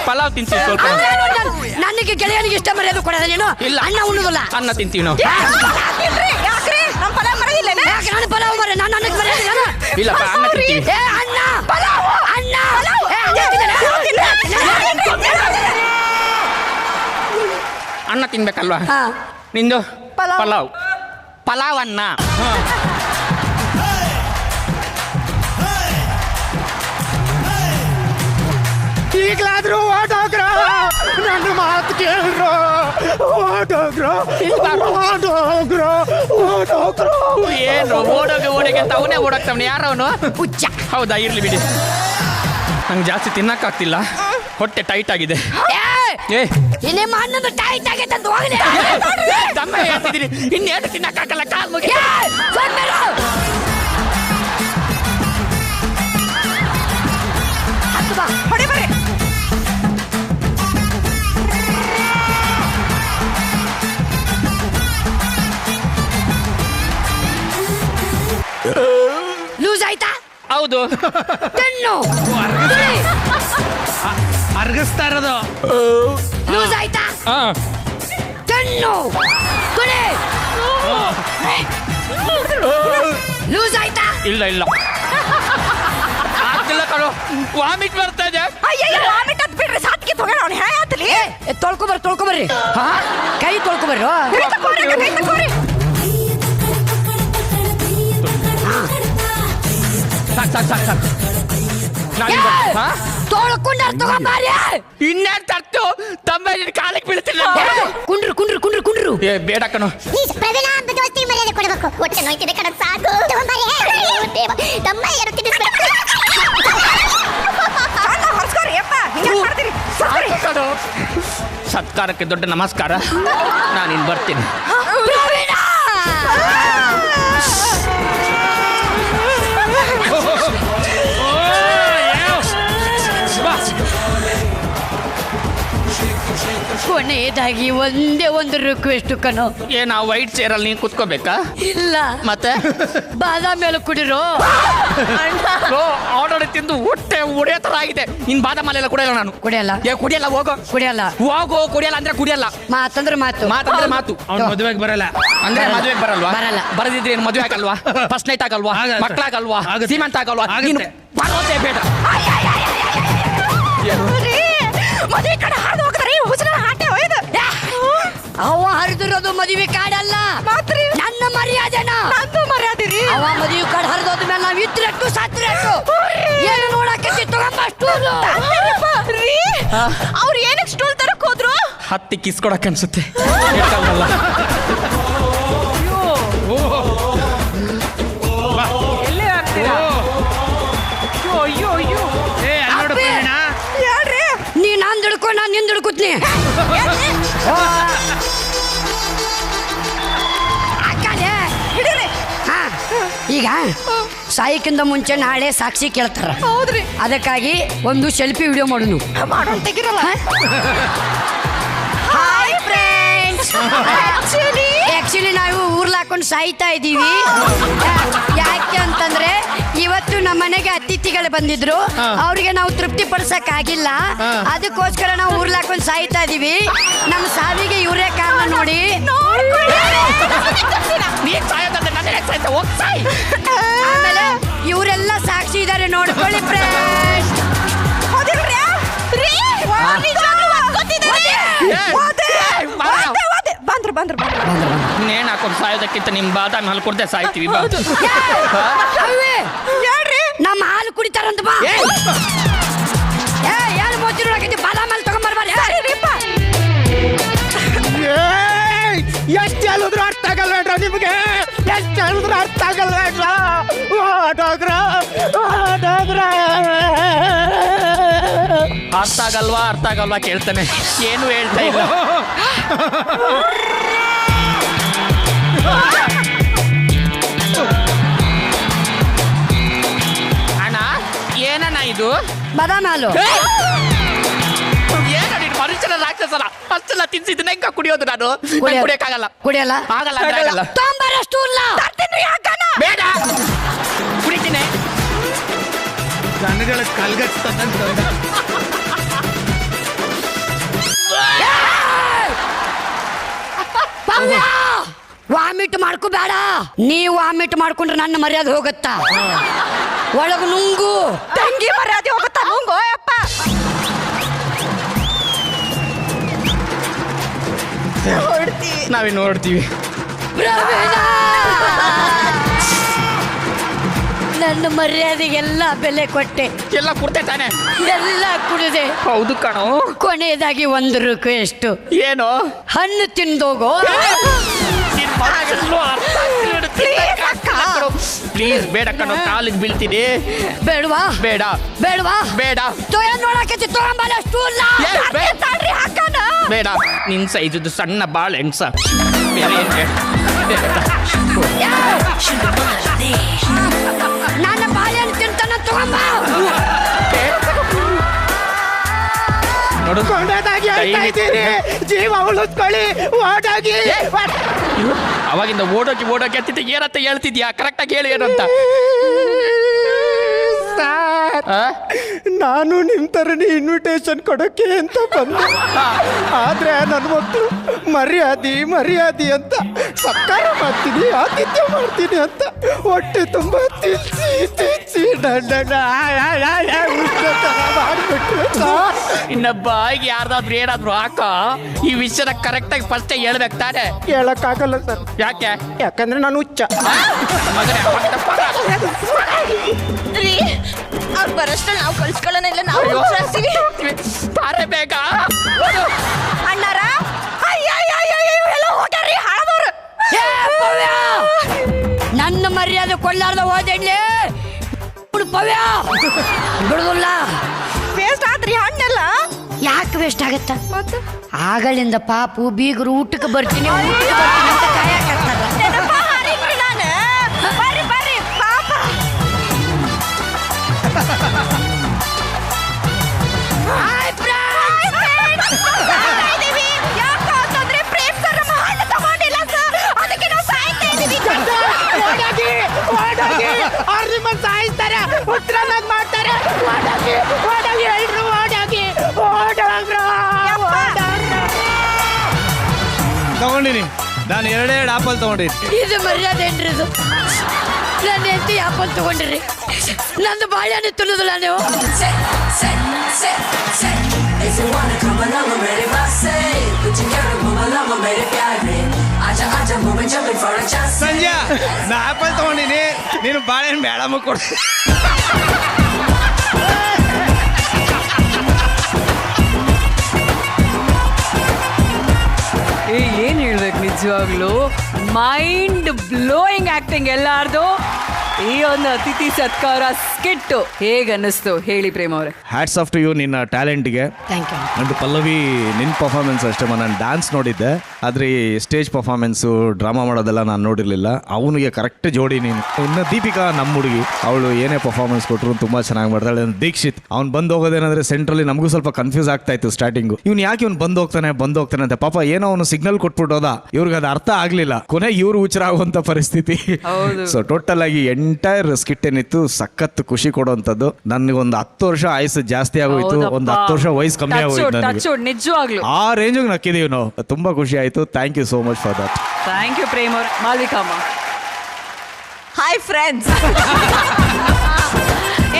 ಪಲಾವ್ ತಿಂತೀನಿ ಸ್ವಲ್ಪ. ನನಗೆ ಗೆಳೆಯನಿಗೆ ಇಷ್ಟ ಮರ್ಯಾದೆ ಕೊಡೋದ ನೀನು? ಇಲ್ಲ, ಅನ್ನ ಉಣ್ಣುದಿಲ್ಲ. ಅನ್ನ ತಿಂತೀವಿ ನಾವು. ನಾನು ಪಲಾವ್ ಮರ, ನಾನು ಅನ್ನಕ್ಕೆ ಮರ್ಯಾದೆ ಇಲ್ಲಪ್ಪ, ಅನ್ನ ತಿಂತೀವಿ. ಅನ್ನ ಅನ್ನ ಅನ್ನ ತಿನ್ಬೇಕಲ್ವಾ? ನಿಂದು ಪಲಾವ್. ಪಲಾವ್ ಅನ್ನ. ಈಗಲಾದ್ರೂ ಓಡೋಗ್ರ, ನನ್ನ ಮಾತು ಕೇಳ್ರ, ಓಡೋಗ್ರ ಓಡೋಗ್ರ ಓಡೋಗ್ರ. ಏನು ಓಡೋಗಿ ಅಂತ ಅವನೇ ಓಡಾಕ್ತಾವನೆ? ಯಾರವನು? ಹುಚ್ಚ. ಹೌದಾ, ಇರ್ಲಿ ಬಿಡಿ. ನಂಗೆ ಜಾಸ್ತಿ ತಿನ್ನಕ್ಕಾಗ್ತಿಲ್ಲ, ಹೊಟ್ಟೆ ಟೈಟ್ ಆಗಿದೆ. ನಿಮ್ಮ ಅಣ್ಣನ ಟೈಟ್ ಆಗೈತೆ ಅಂತ ಹೋಗಲಿ. ದಮ್ಮ ಹೇಳ್ತಿದ್ದೀನಿ, ಇನ್ನೇನು ತಿನ್ನಕ್ಕಾಗಲ್ಲ, ಕಾಲ್ ಮುಗಿ. ಹೊಡಿ ಬರ್ರಿ. ಹೌದು. ತಿನ್ನು. ಅರ್ಗಿಸ್ತಾ ಇರೋದು. ಲೂಸ್ ಆಯ್ತಾ? ತಿನ್ನು. ಕುಡಿ. ಲೂಸ್ ಆಯ್ತಾ? ಇಲ್ಲ ಆಗ್ತಿಲ್ಲ ಕಣೋ, ವಾಮಿಟ್ ಬರ್ತಾ ಇದೆ. ಅಯ್ಯಯ್ಯ ವಾಮಿಟ್ ಅಂತ ಬಿಡ್ರಿ, ಸಾತ್ಗೆ ತಗೋಣ ಅವ್ನು ಹೇಳತ್ತಲಿ. ತೊಳ್ಕೊಬರ್ರಿ. ಕೈ ತೊಳ್ಕೊಬರ್ರಿ. ಸಾಕು ತೊಳ್ಕೊಂಡಾರ ತಗೊಂಬಾರಿ. ಇನ್ನೇನ್ ತರ್ತು ತಮ್ಮ ಕಾಲಕ್ಕೆ ಬೀಳ್ತಿಲ್ಲ. ಕುಂಡ್ರು. ಏ ಬೇಡ ಕಣೋ. ಮರ್ಯಾದೆ ಕೊಡಬೇಕು. ಹೊಟ್ಟೆ ನೋಯ್ತಿದೆ ಕಣ, ಸಾಕು ತಮ್ಮ ಏನು ತಿನ್ನಿಸ್ಬೇಕು. ಸತ್ಕಾರಕ್ಕೆ ದೊಡ್ಡ ನಮಸ್ಕಾರ. ನಾನಿನ್ ಬರ್ತೀನಿ. ಕೊನೆಯದಾಗಿ ಒಂದೇ ಒಂದು ರಿಕ್ವೆಸ್ಟ್ ಕಣೋ. ಏನ ವೈಟ್ ಚೇರ್ ಅಲ್ಲಿ ನೀನ್ ಕುತ್ಕೋಬೇಕಾ? ಇಲ್ಲ ಮತ್ತೆ ಬಾದಾಮ್ ಮೇಲೆ ಕುಡಿರೋ. ಆರ್ಡರ್ ತಿಂದು ಹೊಟ್ಟೆ ಉಡಿಯೋ ತರ ಆಗಿದೆ. ಇನ್ ಬಾದಾಮ್ ಎಲ್ಲ ಕುಡಿಯಲ್ಲ ನಾನು. ಕುಡಿಯಲ್ಲ ಹೋಗೋ. ಕುಡಿಯಲ್ಲ ಅಂದ್ರೆ ಕುಡಿಯಲ್ಲ. ಮಾತಂದ್ರೆ ಮಾತು. ಅವ್ನು ಮದುವೆಗೆ ಬರಲ್ಲ ಅಂದ್ರೆ ಮದುವೆಗೆ ಬರಲ್ವಾ? ಬರಲ್ಲ. ಬರದಿದ್ರೆ ಏನು ಮದುವೆ ಆಗಲ್ವಾ? ಫಸ್ಟ್ ನೈಟ್ ಆಗಲ್ವಾ? ಮಕ್ಕಳಾಗಲ್ವಾ? ಸೀಮಂತ ಆಗಲ್ವಾ? ನೀನು ಬರೋದೇ ಬೇಡ. ಮದುವೆ ಕಡೆ ಹಾದು ಹೋಗ್ತಾರೆ ಹುಜನ ಹಾಟೆ ಹೋಯ್ದು. ಅವ ಹರಿದಿರೋದು ಮದುವೆ ಕಾಡಲ್ಲ, ನನ್ನ ಮರ್ಯಾದೆನ. ನಂದು ಮರ್ಯಾದೆ ರೀ. ಅವ ಮದುವೆ ಕಾಡ್ ಹರಿದೋದ ಮೇಲೆ ನಾವ್ ಇದ್ರೆಟ್ಟು ಸತ್ರೆಟ್ಟು ಏನು ನೋಡಕ್ಕೆ ತಗೊಂಬ ಸ್ಟೂಲು. ಅವ್ರು ಏನಕ್ಕೆ ಸ್ಟೂಲ್ ತರಕ್ ಹೋದ್ರು? ಹತ್ತಿ ಕಿಸ್ಕೊಡಕ್ಕೆ ಅನ್ಸುತ್ತೆ. ಎಲ್ಲೇ ಆಗ್ತೀರಾ? ಅಯ್ಯೋ ನೀ ನಾನ್ ದುಡ್ಕೊ, ನಾನ್ ನಿನ್ ದುಡ್ಕುತ್ನಿ. ಈಗ ಸಾಯಕ್ಕಿಂತ ಮುಂಚೆ ನಾಳೆ ಸಾಕ್ಷಿ ಕೇಳ್ತಾರ. ಅದಕ್ಕಾಗಿ ಒಂದು ಸೆಲ್ಫಿ ವಿಡಿಯೋ ಮಾಡೋನು. Hi friends. ಆಕ್ಚುಲಿ ನಾವು ಊರ್ಲ ಹಾಕೊಂಡು ಸಾಯ್ತಾ ಇದೀವಿ. ಯಾಕೆ ಅಂತಂದ್ರೆ ಇವತ್ತು ನಮ್ಮ ಮನೆಗೆ ಅತಿಥಿಗಳು ಬಂದಿದ್ರು, ಅವ್ರಿಗೆ ನಾವು ತೃಪ್ತಿ ಪಡಿಸಕ್ ಆಗಿಲ್ಲ. ಅದಕ್ಕೋಸ್ಕರ ನಾವು ಊರ್ಲ ಹಾಕೊಂಡು ಸಾಯ್ತಾ ಇದೀವಿ. ನಮ್ಮ ಸಾವಿಗೆ ಇವರೇ ಕಾರಣ ನೋಡಿ. ಆಮೇಲೆ ಇವರೆಲ್ಲ ಸಾಕ್ಷಿ ಇದಾರೆ, ನೋಡ್ಕೊಳ್ಳಿ ಫ್ರೆಂಡ್ಸ್. ನೇಣ್ ಹಾಕೊಂಡು ಸಾಯೋದಕ್ಕಿಂತ ನಿಮ್ ಬಾದಾಮಿ ಹಾಲು ಕೊಡ್ದೆ ಸಾಯ್ತೀವಿ. ನಮ್ಮ ಹಾಲು ಕುಡಿತಾರಂತ ಬಾ. ಯಾರು ಮೋದಿ ನೋಡಕೈತಿ ಬಾದಾಮಿ ಹಾಲು ತಗೊಂಬರ್ಬಾರ. ಎಷ್ಟು ಹೇಳಿದ್ರು ಅರ್ಥ ಆಗಲ್ವೇಡ್ರ ನಿಮ್ಗೆ? ಎಷ್ಟು ಹೇಳಿದ್ರು ಅರ್ಥ ಆಗಲ್ವೇಡ್ರ? ಅರ್ಥ ಆಗಲ್ವಾ ಕೇಳ್ತಾನೆ, ಏನು ಹೇಳ್ತಾ ಇಲ್ಲ. ಅಣ್ಣ ಏನಣ್ಣ ಇದು? ಬಾದಾಮಿ ಹಾಲು. ಏನಣ್ಣ ಮನುಷ್ಯನ ರಾಕ್ಷಸರ ಅಷ್ಟೆಲ್ಲ ತಿನ್ಸಿದ್ದನ್ನ ಹೆಂಗ ಕುಡಿಯೋದು ನಾನು? ಕುಡಿಯಕ್ಕಾಗಲ್ಲ. ಕುಡಿಯಲ್ಲ ಆಗಲ್ಲ. ತೊಂಬರಷ್ಟು ಇಲ್ಲ. ಬೇಡ, ಕುಡಿತೀನಿ. ಜನಗಳ ಕಲ್ಗಚ್ತದಂತ. ವಾಮಿಟ್ ಮಾಡ್ಕೋಬೇಡ. ನೀವು ವಾಮಿಟ್ ಮಾಡ್ಕೊಂಡ್ರೆ ನನ್ನ ಮರ್ಯಾದೆ ಹೋಗುತ್ತಾ? ಒಳಗು ನುಂಗು. ತಂಗಿ ಮರ್ಯಾದೆ ಹೋಗುತ್ತಾ? ನುಂಗು ಅಪ್ಪ. ನಾವೇನು ನೋಡ್ತೀವಿ. ನನ್ನ ಮರ್ಯಾದೆಗೆಲ್ಲ ಬೆಲೆ ಕೊಟ್ಟೆ, ಎಲ್ಲ ಕೊಡ್ತೆ ತಾನೆ, ಎಲ್ಲ ಕುಡಿದೆ. ಹೌದು ಕಣೋ. ಕೊನೆಯದಾಗಿ ಒಂದು ರಿಕ್ವೆಸ್ಟ್. ಏನು? ಹಣ್ಣು ತಿಂದೋಗೋ. ಪ್ಲೀಸ್ ಬೇಡ ಕಣೋ, ಕಾಲಿಗೆ ಬೀಳ್ತೀನಿ. ಬೇಡವಾ? ಬೇಡ ಬೇಡವಾ? ಬೇಡ. ನೋಡಕ್ಕೆ ತಗೊಂಬಲ್ಲ ಸ್ಟೂಲ್. ಬೇಡ, ನಿನ್ ಸೈಜದ್ದು ಸಣ್ಣ ಬಾಳೆಹಣ್ಣು ಸಾಕು, ಬೇರೆ ಏನ್ ಬೇಡ. ನನ್ನ ಬಾಳೆಹಣ್ಣು ತಿಂತಾನ ತಗೊಂಬ. ಜೀವ ಉಳಿಸ್ಕೊಳ್ಳಿ, ಓಡೋಗಿ. ಅವಾಗಿಂದ ಓಡೋಗಿ ಅಂತಿದ್ದೆ, ಏನಂತ ಹೇಳ್ತಿದ್ಯಾ? ಕರೆಕ್ಟಾಗಿ ಹೇಳಿ ಏನಂತ. ಸರ್ ನಾನು ನಿಮ್ ತರನೇ ಇನ್ವಿಟೇಷನ್ ಕೊಡೋಕೆ ಅಂತ ಬಂದೆ. ಆದ್ರೆ ನನ್ನ ಮಕ್ಕಳು ಮರ್ಯಾದಿ ಅಂತ ಸತ್ಕಾರ ಮಾಡ್ತೀನಿ, ಆತಿಥ್ಯ ಮಾಡ್ತೀನಿ ಅಂತ ಹೊಟ್ಟೆ ತುಂಬಾ ತಿನ್ಸಿ ಮಾಡ್ಬಿಟ್ರು. ಇನ್ನ ಬಾಯಿಗೆ ಯಾರ್ದಾದ್ರು ಏನಾದ್ರು ಹಾಕ ಈ ವಿಷಯನ ಕರೆಕ್ಟ್ ಆಗಿ ಫಸ್ಟ್ ಹೇಳ್ಬೇಕು ತಾನೆ. ಹೇಳಕ್ಕಾಗಲ್ಲ ಸರ್. ಯಾಕೆ? ಯಾಕಂದ್ರೆ ನಾನು ಹುಚ್ಚ. ಅವ್ರು ಬರಷ್ಟಲ್ಲಿ ನಾವು ಕಳ್ಸ್ಕೊಳ್ಳೋಣ, ಇಲ್ಲ ನಾವು ಬಾರೆ ಬೇಗ ಅಣ್ಣಾರ ಎಲ್ಲ ಹೋಗ್ಯಾರ್ರಿ ಹಾಳದವ್ರು. ನನ್ನ ಮರ್ಯಾದೆ ಕೊಳ್ಳಾರ್ದ ಹೋದೆಡ್ಲಿ ಪವ್ಯ ಬಿಡುದಿಲ್ಲ. ವೇಸ್ಟ್ ಆತ್ರಿ ಹಣ್ಣೆಲ್ಲ. ಯಾಕೆ ವೇಸ್ಟ್ ಆಗತ್ತ? ಆಗಳಿಂದ ಪಾಪು ಬೀಗರು ಊಟಕ್ಕೆ ಬರ್ತೀನಿ ಅಂತ ಕಾಯಕತ್ತಾರ. ಬರ್ರಿ ಪಾಪ. ಸಾಯಿಸ್ತಾರೆ, ಉತ್ತರ ಮಾಡ್ತಾರೆ. ತಗೊಂಡಿನಿ ನಾನು 2 ಆಪಲ್ ತಗೊಂಡಿನಿ. ಇದು ಮರ್ಯಾದೆ ಏನ್ರಿ? ಇದು ನನ್ನ ಹೆಂಡತಿ ಆಪಲ್ ತಗೊಂಡ್ರಿ, ನಂದು ಬಾಳೆಹಣ್ಣು ತುಳಿದಿಲ್ಲ ನೀವು. ಸಂಜೆ ನಾ ಆಪಲ್ ತಗೊಂಡಿನಿ, ನೀನು ಬಾಳೆಹಣ್ಣು ಮೇಡಮ್ ಕೊಡು. ಏನ್ ಹೇಳ್ಬೇಕು ನಿಜವಾಗ್ಲು, ಮೈಂಡ್ ಬ್ಲೋಯಿಂಗ್ ಆಕ್ಟಿಂಗ್ ಎಲ್ಲಾರ್ದು. ಈ ಒಂದು ಅತಿಥಿ ಸತ್ಕಾರ ಸ್ಕಿಟ್ ಹೇಗೆ ಅನ್ನಿಸ್ತು ಹೇಳಿ ಪ್ರೇಮ್ ಅವ್ರೆ. ಹ್ಯಾಟ್ಸ್ ಆಫ್ ಟು ಯು, ನಿನ್ನ ಟ್ಯಾಲೆಂಟ್ಗೆ. ಅಂಡ್ ಪಲ್ಲವಿ, ನಿನ್ನ ಪರ್ಫಾರ್ಮೆನ್ಸ್ ಅಷ್ಟೇ. ನಾನು ಡ್ಯಾನ್ಸ್ ನೋಡಿದ್ದೆ, ಆದರೆ ಈ ಸ್ಟೇಜ್ ಪರ್ಫಾರ್ಮೆನ್ಸು ಡ್ರಾಮಾ ಮಾಡೋದೆಲ್ಲ ನಾನು ನೋಡಿರಲಿಲ್ಲ. ಅವನಿಗೆ ಕರೆಕ್ಟ್ ಜೋಡಿ ನೀನು. ಇನ್ನು ದೀಪಿಕಾ ನಮ್ಮ ಹುಡುಗಿ, ಅವಳು ಏನೇ ಪರ್ಫಾರ್ಮೆನ್ಸ್ ಕೊಟ್ಟರು ತುಂಬ ಚೆನ್ನಾಗಿ ಮಾಡ್ತಾಳೆ. ದೀಕ್ಷಿತ್ ಅವ್ನು ಬಂದು ಹೋಗೋದೇನಂದ್ರೆ ಸೆಂಟ್ರಲ್ಲಿ ನಮಗೂ ಸ್ವಲ್ಪ ಕನ್ಫ್ಯೂಸ್ ಆಗ್ತಾ ಇತ್ತು ಸ್ಟಾರ್ಟಿಂಗು. ಇವ್ನು ಯಾಕೆ ಇವ್ನು ಬಂದು ಹೋಗ್ತಾನೆ ಅಂತ ಪಾಪ ಏನೋ ಅವನು ಸಿಗ್ನಲ್ ಕೊಟ್ಬಿಟ್ಟೋದ, ಇವ್ರಿಗೆ ಅದು ಅರ್ಥ ಆಗಲಿಲ್ಲ. ಕೊನೆಗೆ ಇವ್ರು ಹುಚ್ಚರಾಗುವಂಥ ಪರಿಸ್ಥಿತಿ. ಸೊ ಟೋಟಲ್ ಆಗಿ ಎಂಟೈರ್ ಸ್ಕಿಟ್ ಏನಿತ್ತು ಸಖತ್ ಖುಷಿ ಕೊಡುವಂಥದ್ದು. ನನಗೊಂದು 10 ವರ್ಷ ಆಯುಸ್ ಜಾಸ್ತಿ ಆಗೋಯ್ತು, ಒಂದು 10 ವರ್ಷ ವಯಸ್ಸು ಕಮ್ಮಿ ಆಗೋಯ್ತು. ನಿಜವಾಗ್ಲು ಆ ರೇಂಜಿಗೆ ನಕ್ಕಿದೀವಿ ನಾವು. ತುಂಬಾ ಖುಷಿ ಆಯ್ತು. Thank you so much for that. Thank you Prem ಅವ್ರೆ. ಮಾಲ್ವಿಕಮ್ಮ, ಹಾಯ್ ಫ್ರೆಂಡ್ಸ್.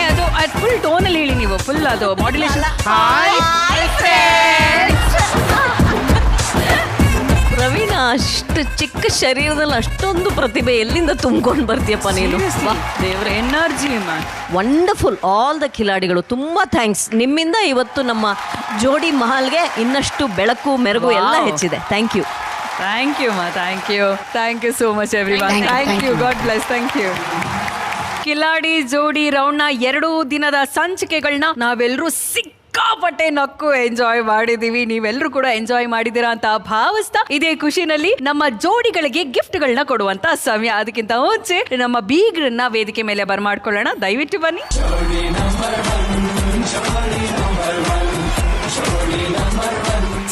ಅದು ಫುಲ್ ಟೋನಲ್ಲಿ ಹೇಳಿ ನೀವು, ಫುಲ್ ಅದು ಮಾಡ್ಯುಲೇಷನ್. ಪ್ರವೀಣ, ಅಷ್ಟು ಚಿಕ್ಕ ಶರೀರದಲ್ಲಿ ಅಷ್ಟೊಂದು ಪ್ರತಿಭೆ ಎಲ್ಲಿಂದ ತುಂಬಿಕೊಂಡು ಬರ್ತೀಯಪ್ಪ ನೀನು? ದೇವ್ರ energy man. Wonderful. All the ಖಿಲಾಡಿಗಳು ತುಂಬ ಥ್ಯಾಂಕ್ಸ್. ನಿಮ್ಮಿಂದ ಇವತ್ತು ನಮ್ಮ ಜೋಡಿ ಮಹಲ್ಗೆ ಇನ್ನಷ್ಟು ಬೆಳಕು ಮೆರುಗು ಎಲ್ಲ ಹೆಚ್ಚಿದೆ. Thank you. ಥ್ಯಾಂಕ್ ಯು ಮಾ, thank you so much everyone. Thank you, God bless. Thank you. ಕಿಲಾಡಿ ಜೋಡಿ ರೌಂಡ್ನ 2 ದಿನದ ಸಂಚಿಕೆಗಳನ್ನ ನಾವೆಲ್ಲರೂ ಸಿಕ್ಕಾಪಟ್ಟೆ ನಕ್ಕು ಎಂಜಾಯ್ ಮಾಡಿದೀವಿ. ನೀವೆಲ್ಲರೂ ಕೂಡ ಎಂಜಾಯ್ ಮಾಡಿದಿರಾ ಅಂತ ಭಾವಿಸ್ತಾ, ಇದೇ ಖುಷಿನಲ್ಲಿ ನಮ್ಮ ಜೋಡಿಗಳಿಗೆ ಗಿಫ್ಟ್ಗಳನ್ನ ಕೊಡುವಂತ ಸಮಯ. ಅದಕ್ಕಿಂತ ಮುಂಚೆ ನಮ್ಮ ಬೀಗ್ರನ್ನ ವೇದಿಕೆ ಮೇಲೆ ಬರ್ಮಾಡ್ಕೊಳ್ಳೋಣ. ದಯವಿಟ್ಟು ಬನ್ನಿ.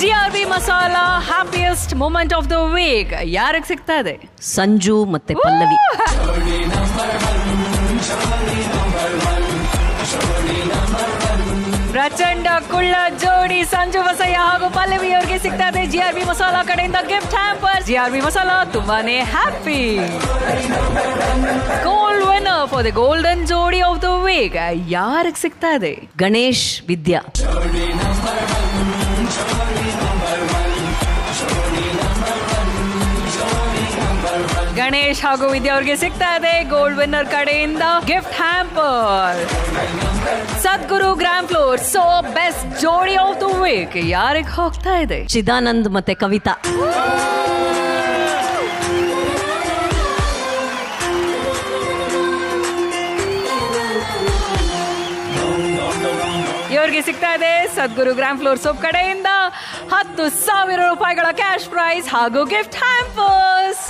GRB masala happiest moment of the week ಯಾರಿಗೆ ಸಿಗ್ತಾ ಇದೆ? ಸಂಜು ಮತ್ತೆ ಪಲ್ಲವಿ. ಪ್ರಚಂಡ ಕುಳ್ಳ ಜೋಡಿ ಸಂಜು ವಸಯ್ಯ ಹಾಗೂ ಪಲ್ಲವಿ ಅವರಿಗೆ ಸಿಗ್ತಾ ಇದೆ GRB ಮಸಾಲಾ ಕಡೆಯಿಂದ ಗಿಫ್ಟ್ ಹ್ಯಾಂಪರ್. GRB ಮಸಾಲಾ ತುಂಬಾನೇ happy. Gold winner for the golden ಜೋಡಿ ಆಫ್ ದ ವೀಕ್ ಯಾರಿಗೆ ಸಿಗ್ತಾ ಇದೆ? ಗಣೇಶ್ ವಿದ್ಯಾ. ಗಣೇಶ್ ಹಾಗೂ ವಿದ್ಯಾ ಅವ್ರಿಗೆ ಸಿಗ್ತಾ ಇದೆ ಗೋಲ್ಡ್ ವಿನ್ನರ್ ಕಡೆಯಿಂದ ಗಿಫ್ಟ್ ಹ್ಯಾಂಪರ್. ಸದ್ಗುರು ಗ್ರಾಂಡ್ ಫ್ಲೋರ್ ಸೋ ಬೆಸ್ಟ್ ಜೋಡಿ ಆಫ್ ದ ವೀಕ್ ಯಾರಿಗೆ ಹೋಗ್ತಾ ಇದೆ? ಚಿದಾನಂದ್ ಮತ್ತೆ ಕವಿತಾ. ಇವ್ರಿಗೆ ಸಿಗ್ತಾ ಇದೆ ಸದ್ಗುರು ಗ್ರಾಂಡ್ ಫ್ಲೋರ್ ಸೋಪ್ ಕಡೆಯಿಂದ 10,000 ರೂಪಾಯಿಗಳ ಕ್ಯಾಶ್ ಪ್ರೈಸ್ ಹಾಗೂ ಗಿಫ್ಟ್ ಹ್ಯಾಂಪರ್ಸ್.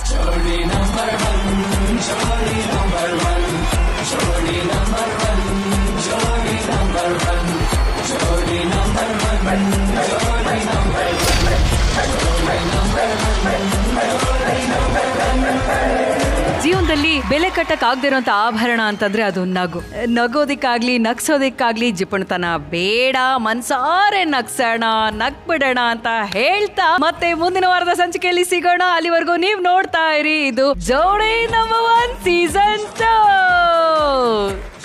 ಜೀವನದಲ್ಲಿ ಬೆಲೆ ಕಟ್ಟಕ್ ಆಗದೆ ಇರುವಂತ ಆಭರಣ ಅಂತಂದ್ರೆ ಅದು ನಗು. ನಗೋದಿಕ್ಕಾಗ್ಲಿ ನಗ್ಸೋದಿಕ್ಕಾಗ್ಲಿ ಜಿಪುಣತನ ಬೇಡ, ಮನ್ಸಾರೆ ನಗ್ಸೋಣ, ನಗ್ಬಿಡೋಣ ಅಂತ ಹೇಳ್ತಾ ಮತ್ತೆ ಮುಂದಿನ ವಾರದ ಸಂಚಿಕೆಯಲ್ಲಿ ಸಿಗೋಣ. ಅಲ್ಲಿವರೆಗೂ ನೀವ್ ನೋಡ್ತಾ ಇರಿ ಇದು ಜೋಡಿ number 1 season 2,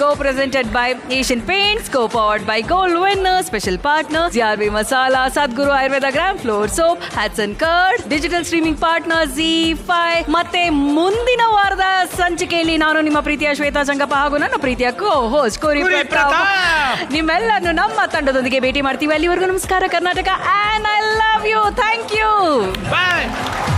co-presented by Asian Paints, co-powered by Gold Winner, special partner GRB Masala, Sadhguru Ayurveda Gram Floor Soap, Hudson Curd, digital streaming partner Z5. ಮತ್ತೆ ಮುಂದಿನ ವಾರದ ಸಂಚಿಕೆಯಲ್ಲಿ ನಾನು ನಿಮ್ಮ ಪ್ರೀತಿಯ ಶ್ವೇತಾ ಚಂಗಪ್ಪ ಹಾಗೂ ನನ್ನ ಪ್ರೀತಿಯ co-host ಕೋರಿ ಪ್ರತಾಪ್ ನಿಮ್ಮೆಲ್ಲರನ್ನು ನಮ್ಮ ತಂಡದೊಂದಿಗೆ ಭೇಟಿ ಮಾಡ್ತೀವಿ. ಅಲ್ಲಿವರೆಗೂ ನಮಸ್ಕಾರ Karnataka, and I love you. Thank you. Bye.